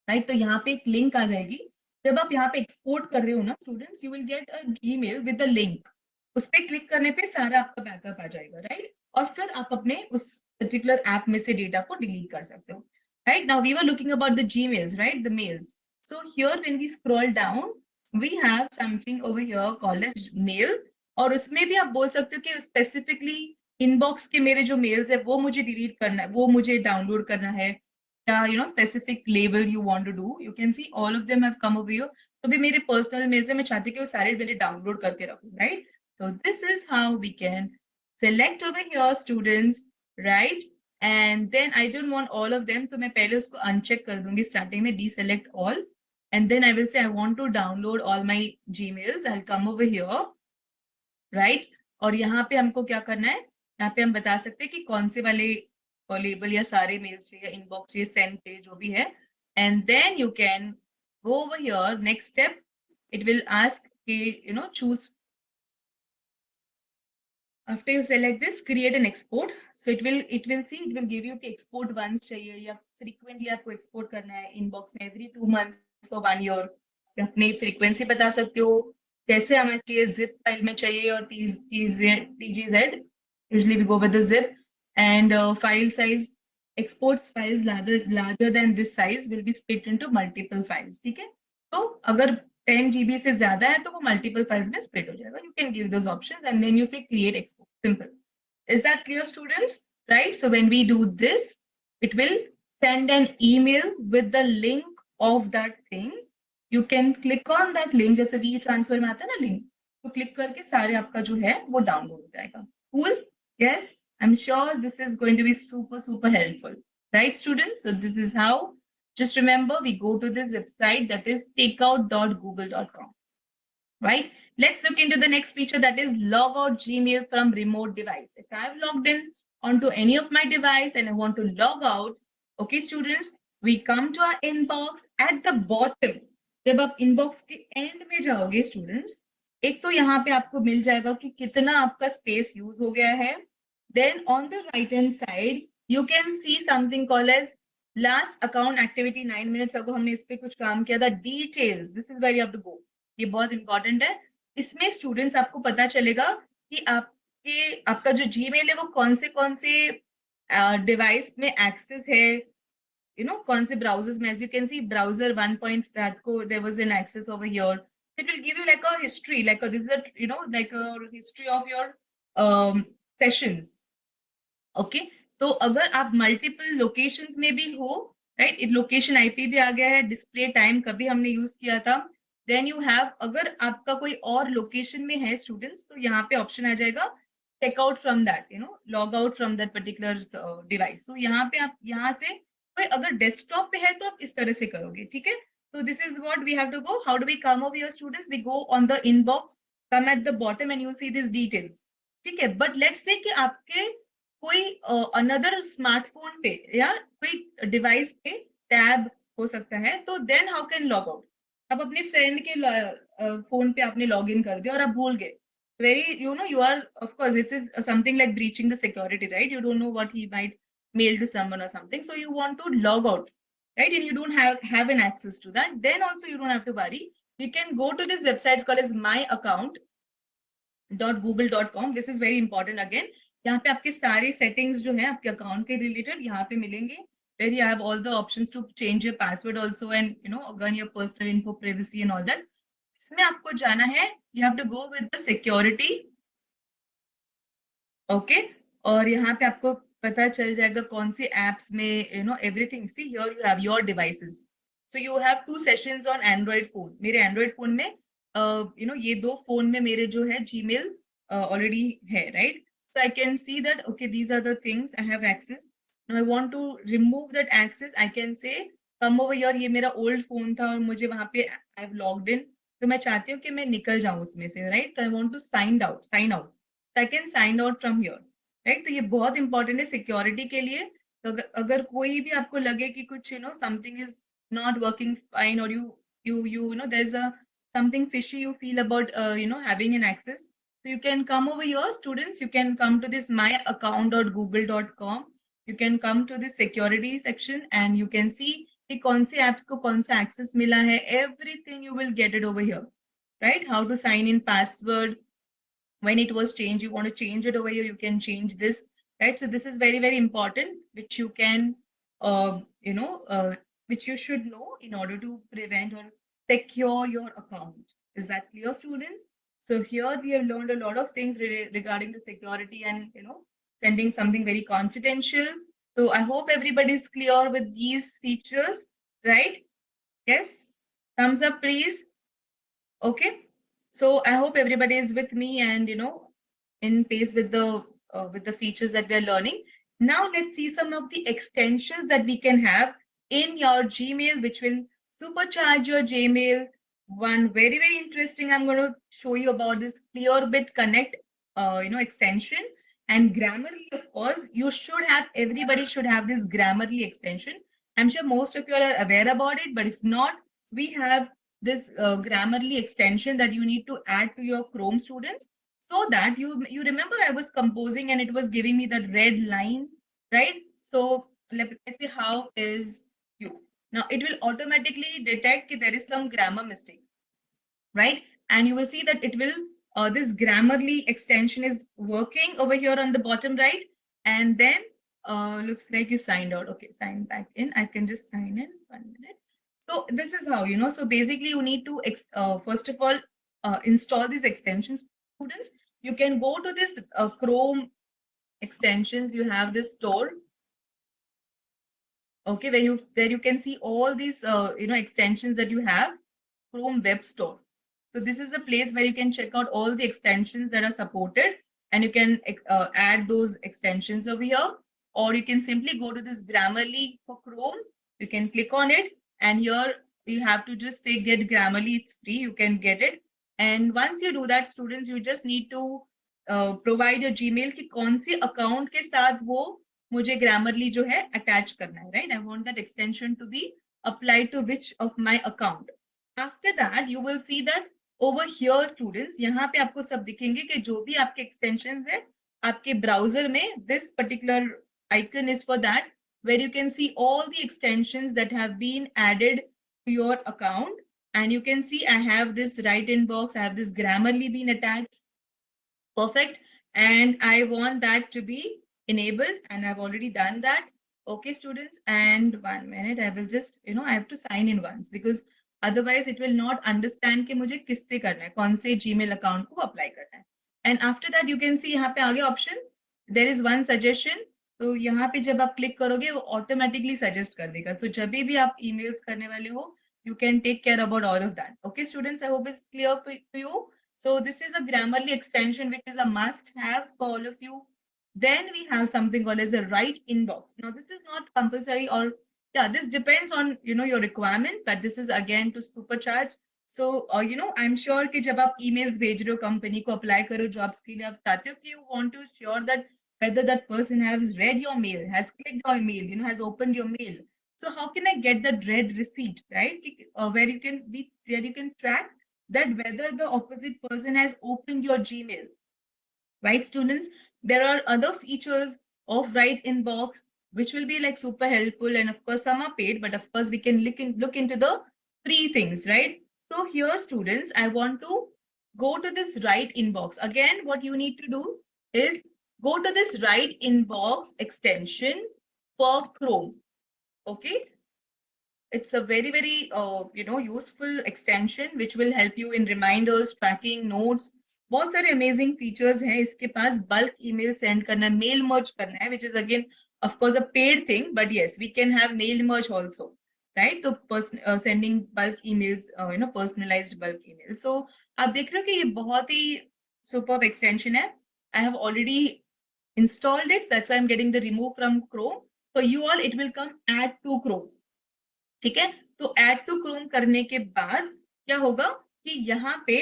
right? तो यहाँ पे एक लिंक आ जाएगी. जब आप यहाँ पे एक्सपोर्ट कर रहे हो ना students, you will get a Gmail with a link. उस पर क्लिक करने पे सारा आपका बैकअप आ जाएगा, राइट? और फिर आप अपने उस पर्टिकुलर ऐप में से डेटा को डिलीट कर सकते हो, right? Now we were looking about the Gmails, right? The mails. So here when we scroll down, we have something over here called as mail. और उसमें भी आप बोल सकते हो कि स्पेसिफिकली इनबॉक्स के मेरे जो मेल्स है वो मुझे डिलीट करना है, वो मुझे डाउनलोड करना है, या specific label you want to do. You can see all of them have come over here. तो भी मेरे पर्सनल मेल्स है, मैं चाहती हूँ कि वो सारे पहले डाउनलोड करके रखूं, right? So this is how we can select over here, students, right? And then I don't want all of them, तो मैं पहले उसको अनचेक कर दूंगी स्टार्टिंग में, deselect all, and then I will say I want to download all my Gmails. I'll come over here, right? और यहाँ पे हमको क्या करना है, यहाँ पे हम बता सकते हैं कि कौन से वाले लेबल या सारे मेल्स चाहिए, इनबॉक्स चाहिए, सेंड पे, जो भी है. And then you can go over here. Next step, it will ask कि choose. After you select this, create an export. So it will give you कि export once चाहिए या frequently आपको export करना है inbox में, every 2 months for 1 year. अपनी frequency बता सकते हो, कैसे हमें चाहिए, zip file में चाहिए और TGZ. Usually we go with the zip. And file size, exports files larger than this size will be split into multiple files. ठीक है? तो अगर 10 GB से ज्यादा है तो वो multiple files में split हो जाएगा. You can give those options and then you say create export. Simple. Is that clear, students? Right? So when we do this, it will send an email with the link of that thing. You can click on that link, जैसे we transfer में आता है ना link, तो click करके सारे आपका जो है वो download हो जाएगा. Cool? Yes? I'm sure this is going to be super, super helpful. Right, students? So this is how. Just remember, we go to this website, that is takeout.google.com. Right? Let's look into the next feature, that is log out Gmail from remote device. If I've logged in onto any of my device and I want to log out, okay, students, we come to our inbox at the bottom. जब आप inbox के end में जाओगे, students, एक तो यहाँ पे आपको मिल जाएगा कि कितना आपका space use हो गया है. Then on the right hand side, you can see something called as last account activity 9 minutes ago हमने इस पे कुछ काम किया था. Details. This is where you have to go. ये बहुत इंपॉर्टेंट है. इसमें स्टूडेंट्स आपको पता चलेगा कि आपका जो जीमेल है वो कौन से डिवाइस में एक्सेस है, कौन से ब्राउजर्स में. As you can see browser 1. को there was an access over here. It will give you like a history, like this is a like a history of your sessions. Okay, तो अगर आप multiple locations में भी हो, right. Location IP भी आ गया है, डिस्प्ले टाइम कभी हमने यूज किया था. देन यू हैव, अगर आपका कोई और लोकेशन में है स्टूडेंट्स, तो यहाँ पे ऑप्शन आ जाएगा check out from that, log out from that particular device. तो यहाँ पे आप यहाँ से कोई अगर डेस्कटॉप पे है तो आप इस तरह से करोगे. ठीक है. So this is what we have to go. How do we come over here, students? We go on the inbox, come at the bottom, and you'll see these details. ठीक है. But let's say कि आपके कोई another smartphone पे या कोई device पे tab हो सकता है, तो then how can log out. अब अपने फ्रेंड के फोन पे आपने लॉग इन कर दिया और आप भूल गए. Very, you are, of course, it is something like breaching the security, right? You don't know what he might mail to someone or something, so you want to log out, right? And you don't have an access to that. Then also you don't have to worry. You can go to this website called as myaccount.google.com. This is very important again. यहाँ पे आपके सारे settings जो हैं आपके account के related यहाँ पे मिलेंगे. Where you have all the options to change your password also, and again your personal info, privacy and all that. इसमें आपको जाना है. You have to go with the security. Okay. और यहाँ पे आपको पता चल जाएगा कौन सी apps में everything. See, here you have your devices. So you have 2 sessions on Android phone. मेरे Android phone में ये 2 phone में मेरे जो है Gmail already है, right? So I can see that, okay, these are the things I have access. Now I want to remove that access. I can say come over here. ये मेरा old phone था और मुझे वहाँ पे I have logged in. तो मैं चाहती हूँ कि मैं निकल जाऊँ उसमें से, right? So I want to sign out. So I can sign out from here. Right. तो ये बहुत इंपॉर्टेंट है सिक्योरिटी के लिए. तो अगर कोई भी आपको लगे कि कुछ something is not working fine, और you know there's a something fishy you feel about having an access, so you can come over here, students. You can come to this myaccount.google.com. you can come to this security section and you can see कि कौन से apps को कौन सा access मिला है. Everything you will get it over here, right? How to sign in, password, when it was changed, you want to change it over here, you can change this, right? So this is very, very important, which you can which you should know in order to prevent or secure your account. Is that clear, students? So here we have learned a lot of things regarding the security and sending something very confidential. So I hope everybody is clear with these features, right? Yes, thumbs up please. Okay. So I hope everybody is with me and in pace with the features that we are learning. Now let's see some of the extensions that we can have in your Gmail, which will supercharge your Gmail. One very, very interesting, I'm going to show you about this Clearbit Connect extension. And Grammarly, of course, everybody should have this Grammarly extension. I'm sure most of you are aware about it, but if not, we have this Grammarly extension that you need to add to your Chrome, students, so that you remember I was composing and it was giving me that red line, right? So let's see how is you. Now it will automatically detect if there is some grammar mistake, right? And you will see that it will, this Grammarly extension is working over here on the bottom right. And then looks like you signed out. Okay, sign back in. I can just sign in 1 minute. So this is how, so basically you need to, first of all, install these extensions, students. You can go to this Chrome extensions. You have this store, okay, where you can see all these, extensions that you have, Chrome Web Store. So this is the place where you can check out all the extensions that are supported, and you can add those extensions over here, or you can simply go to this Grammarly for Chrome. You can click on it. And here you have to just say get Grammarly, it's free, you can get it. And once you do that, students, you just need to provide your Gmail ki kaun si account ke saath wo mujhe Grammarly jo hai attach karna hai, right? I want that extension to be applied to which of my account. After that, you will see that over here, students, यहाँ पे आपको सब दिखेंगे कि जो भी आपके extensions है आपके browser में, this particular icon is for that, where you can see all the extensions that have been added to your account. And you can see I have this right inbox, I have this Grammarly been attached. Perfect. And I want that to be enabled, and I've already done that. Okay, students, and 1 minute, I will just, I have to sign in once, because otherwise it will not understand कि मुझे किससे करना है, कौन से Gmail account को apply करना है. And after that, you can see यहाँ पे आगे option, there is one suggestion. तो यहाँ पे जब आप क्लिक करोगे वो ऑटोमेटिकली सजेस्ट कर देगा, तो जब भी आप ईमेल्स करने वाले हो you can take care about all of that. Okay, students, I hope it's clear to you. So this is a Grammarly extension which is a must have for all of you. Then we have something called as a write inbox. Now this is not compulsory, or yeah, this depends on your requirement, but this is again to supercharge. So I'm sure कि जब आप emails भेज रहे हो company को apply करो jobs के लिए, आप चाहते हो कि you want to sure that whether that person has read your mail, has clicked your mail, has opened your mail. So how can I get the dread receipt, right? Where you can track that whether the opposite person has opened your Gmail, right, students? There are other features of Write Inbox which will be like super helpful, and of course some are paid, but of course we can look into the free things, right? So here, students, I want to go to this Write Inbox. Again, what you need to do is go to this Write Inbox extension for Chrome. Okay, it's a very useful extension which will help you in reminders, tracking, notes. बहुत सारे amazing features हैं इसके पास. Bulk email send करना, mail merge करना है, which is again of course a paid thing, but yes, we can have mail merge also, right? So sending bulk emails, personalized bulk emails. So आप देख रहे हो कि ये बहुत ही superb extension है. I have already installed it, that's why I'm getting the remove from Chrome. For you all, it will come add to Chrome. ठीक है, तो ऐड टू क्रोम करने के बाद क्या होगा कि यहाँ पे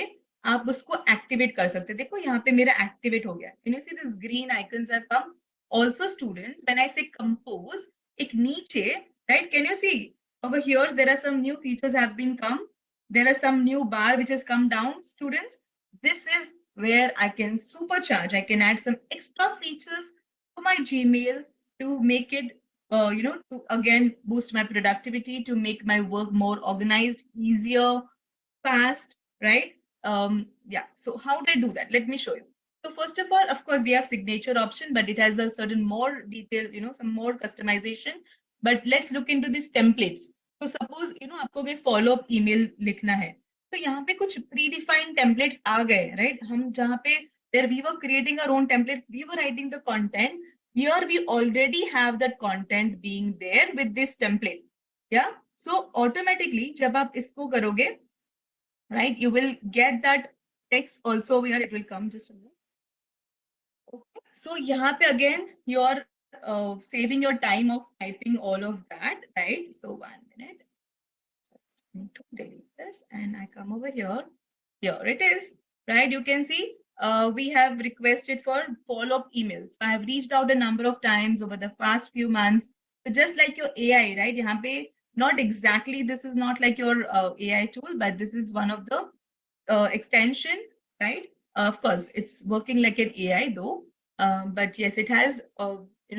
आप उसको एक्टिवेट कर सकते हैं. देखो यहाँ पे मेरा एक्टिवेट हो गया. Can you see this green icons have come? Also, students, when I say compose, एक नीचे, right? Can you see over here? There are some new features have been come. There are some new bar which has come down, students. This is where I can supercharge. I can add some extra features to my Gmail to make it to again boost my productivity, to make my work more organized, easier, fast, right? Yeah. So how do I do that? Let me show you. So first of all, of course, we have signature option, but it has a certain more detail, some more customization. But let's look into these templates. So suppose आपको कोई follow up email लिखना है, तो यहाँ पे कुछ predefined templates आ गए, right? हम जहाँ पे where we were creating our own templates, we were writing the content. Here we already have that content being there with this template. Yeah. So automatically, जब आप इसको करोगे, right, you will get that text also over here. It will come just a minute. Okay. So यहाँ पे again, you're saving your time of typing all of that, right? So 1 minute. Just need to delete this, and I come over here. Here it is, right? You can see. We have requested for follow-up emails. So I have reached out a number of times over the past few months. So just like your AI, right? यहाँ पे not exactly, this is not like your AI tool, but this is one of the extension, right? Of course, it's working like an AI though. But yes, it has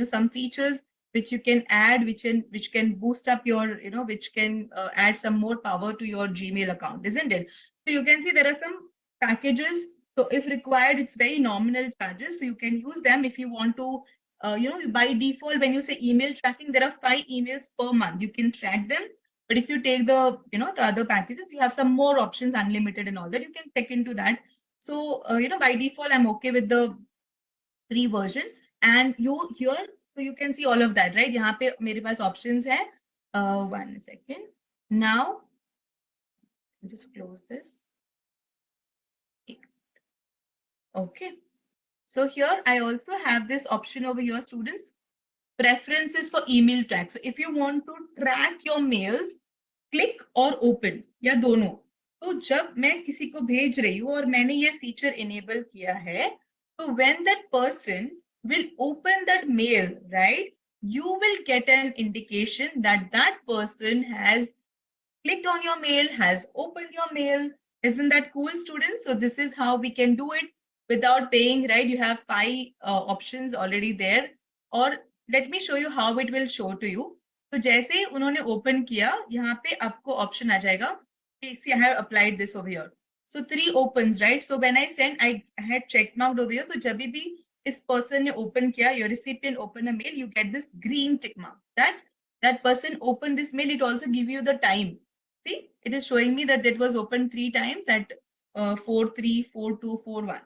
some features which you can add, which can boost up your, which can add some more power to your Gmail account, isn't it? So you can see there are some packages. So if required, it's very nominal charges. So you can use them if you want to, by default, when you say email tracking, there are 5 emails per month. You can track them. But if you take the, the other packages, you have some more options, unlimited and all that. You can check into that. So, by default, I'm okay with the free version. And you here, so you can see all of that, right? यहाँ पे मेरे पास options है. 1 second. Now, just close this. Okay. So here I also have this option over here, students. Preferences for email track. So if you want to track your mails, click or open या दोनों. तो जब मैं किसी को भेज रही हूँ और मैंने ये feature enable किया है, so when that person will open that mail, right, you will get an indication that that person has clicked on your mail, has opened your mail. Isn't that cool, students? So this is how we can do it without paying, right? You have 5 options already there. Or let me show you how it will show to you. So जैसे ही उन्होंने open किया, यहाँ पे आपको option आ जाएगा. See, I have applied this over here. So 3 opens, right? So when I sent, I had check marked over here. So जब भी इस person ने open किया, your recipient open a mail, you get this green tick mark. That person opened this mail. It also give you the time. See, it is showing me that it was opened 3 times at 4:3, 4:2, 4:1.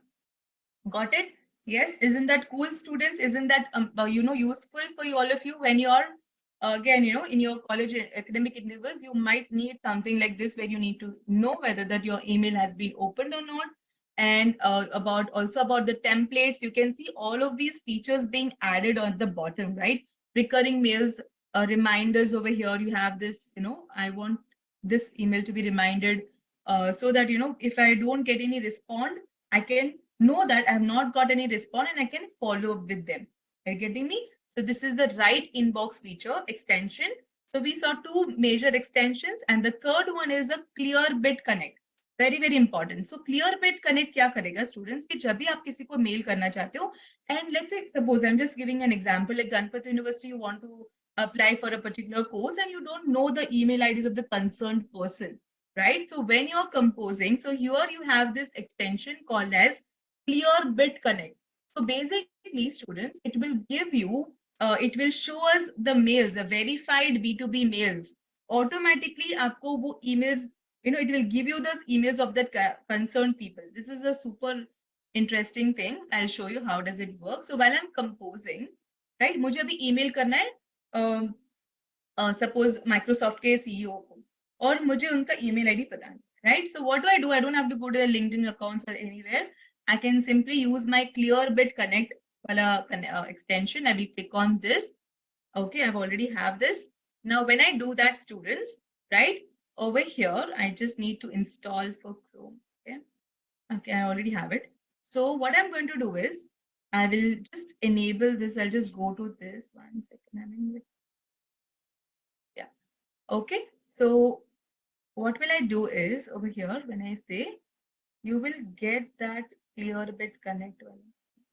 Got it? Yes, isn't that cool, students? Isn't that useful for you, all of you, when you're again, in your college academic endeavors, you might need something like this where you need to know whether that your email has been opened or not, and about the templates. You can see all of these features being added on the bottom, right? Recurring mails, reminders over here. You have this, I want this email to be reminded, so that if I don't get any respond, I can know that I have not got any response and I can follow up with them. Are you getting me? So this is the right inbox feature extension. So we saw two major extensions, and the third one is a clear bit connect. Very very important. So clear bit connect क्या करेगा students कि जब भी आप किसी को mail करना चाहते हो, and let's say suppose I'm just giving an example, like Ganpati University, you want to apply for a particular course and you don't know the email IDs of the concerned person, right? So when you're composing, so here you have this extension called as clear bit connect. So basically students, it will give you it will show us the mails, the verified B2B mails. Automatically आपको वो emails, it will give you those emails of that concerned people. This is a super interesting thing. I'll show you how does it work. So while I'm composing, right, मुझे अभी email करना है suppose Microsoft के CEO को, और मुझे उनका email ID पता नहीं, right? So what do? I don't have to go to the LinkedIn accounts or anywhere. I can simply use my Clearbit Connect extension. I will click on this. Okay, I've already have this. Now, when I do that, students, right, over here, I just need to install for Chrome. Okay, okay, I already have it. So what I'm going to do is, I will just enable this. I'll just go to this 1 second. Yeah. Okay. So what will I do is over here, when I say, you will get that Clearbit Connect one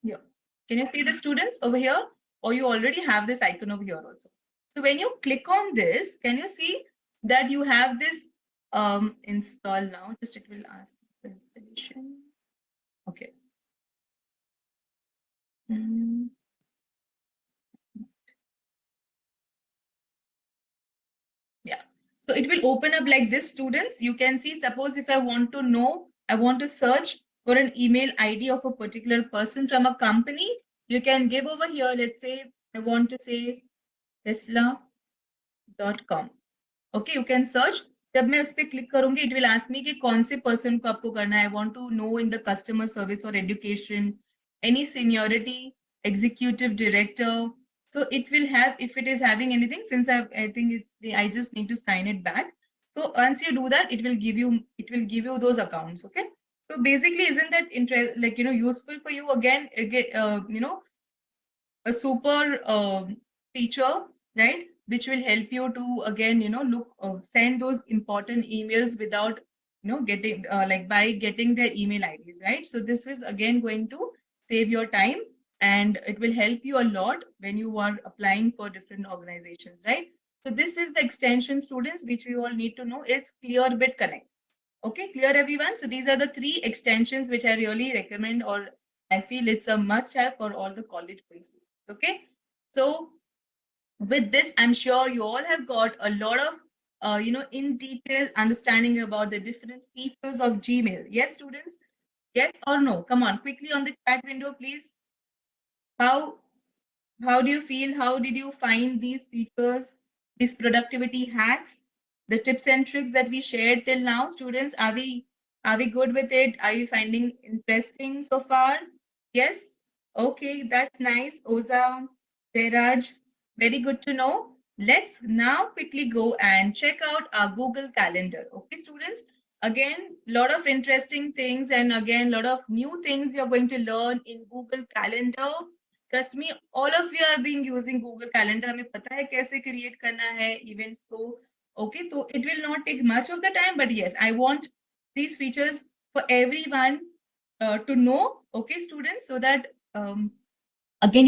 here. Can you see the students over here? Or you already have this icon over here also. So when you click on this, can you see that you have this install now? Just it will ask for installation. Okay. Yeah. So it will open up like this, students. You can see, suppose if I want to know, I want to search for an email ID of a particular person from a company, you can give over here, let's say, I want to say tesla.com. Okay, you can search. जब मैं उस पर click करूंगी, it will ask me कि कौन से person को आपको करना है. I want to know in the customer service or education, any seniority, executive director. So it will have, if it is having anything, since I think it's, I just need to sign it back. So once you do that, it will give you those accounts. Okay. So basically, isn't that useful for you? Again, a super feature, right? Which will help you to again, send those important emails without, getting by getting their email IDs, right? So this is again going to save your time, and it will help you a lot when you are applying for different organizations, right? So this is the extension, students, which we all need to know. It's Clearbit Connect. Okay, clear everyone? So these are the 3 extensions which I really recommend, or I feel it's a must have for all the college going students. Okay, so with this, I'm sure you all have got a lot of in detail understanding about the different features of Gmail. Yes, students? Yes or no? Come on, quickly on the chat window, please. How do you feel? How did you find these features, these productivity hacks, the tips and tricks that we shared till now? Students, are we good with it? Are you finding interesting so far? Yes? Okay, that's nice. Oza, Jairaj, very good to know. Let's now quickly go and check out our Google Calendar. Okay, students? Again, a lot of interesting things, and again, a lot of new things you're going to learn in Google Calendar. Trust me, all of you are being using Google Calendar. हमें पता है कैसे create करना है events को. Okay, so it will not take much of the time, but yes, I want these features for everyone to know. Okay, students, so that again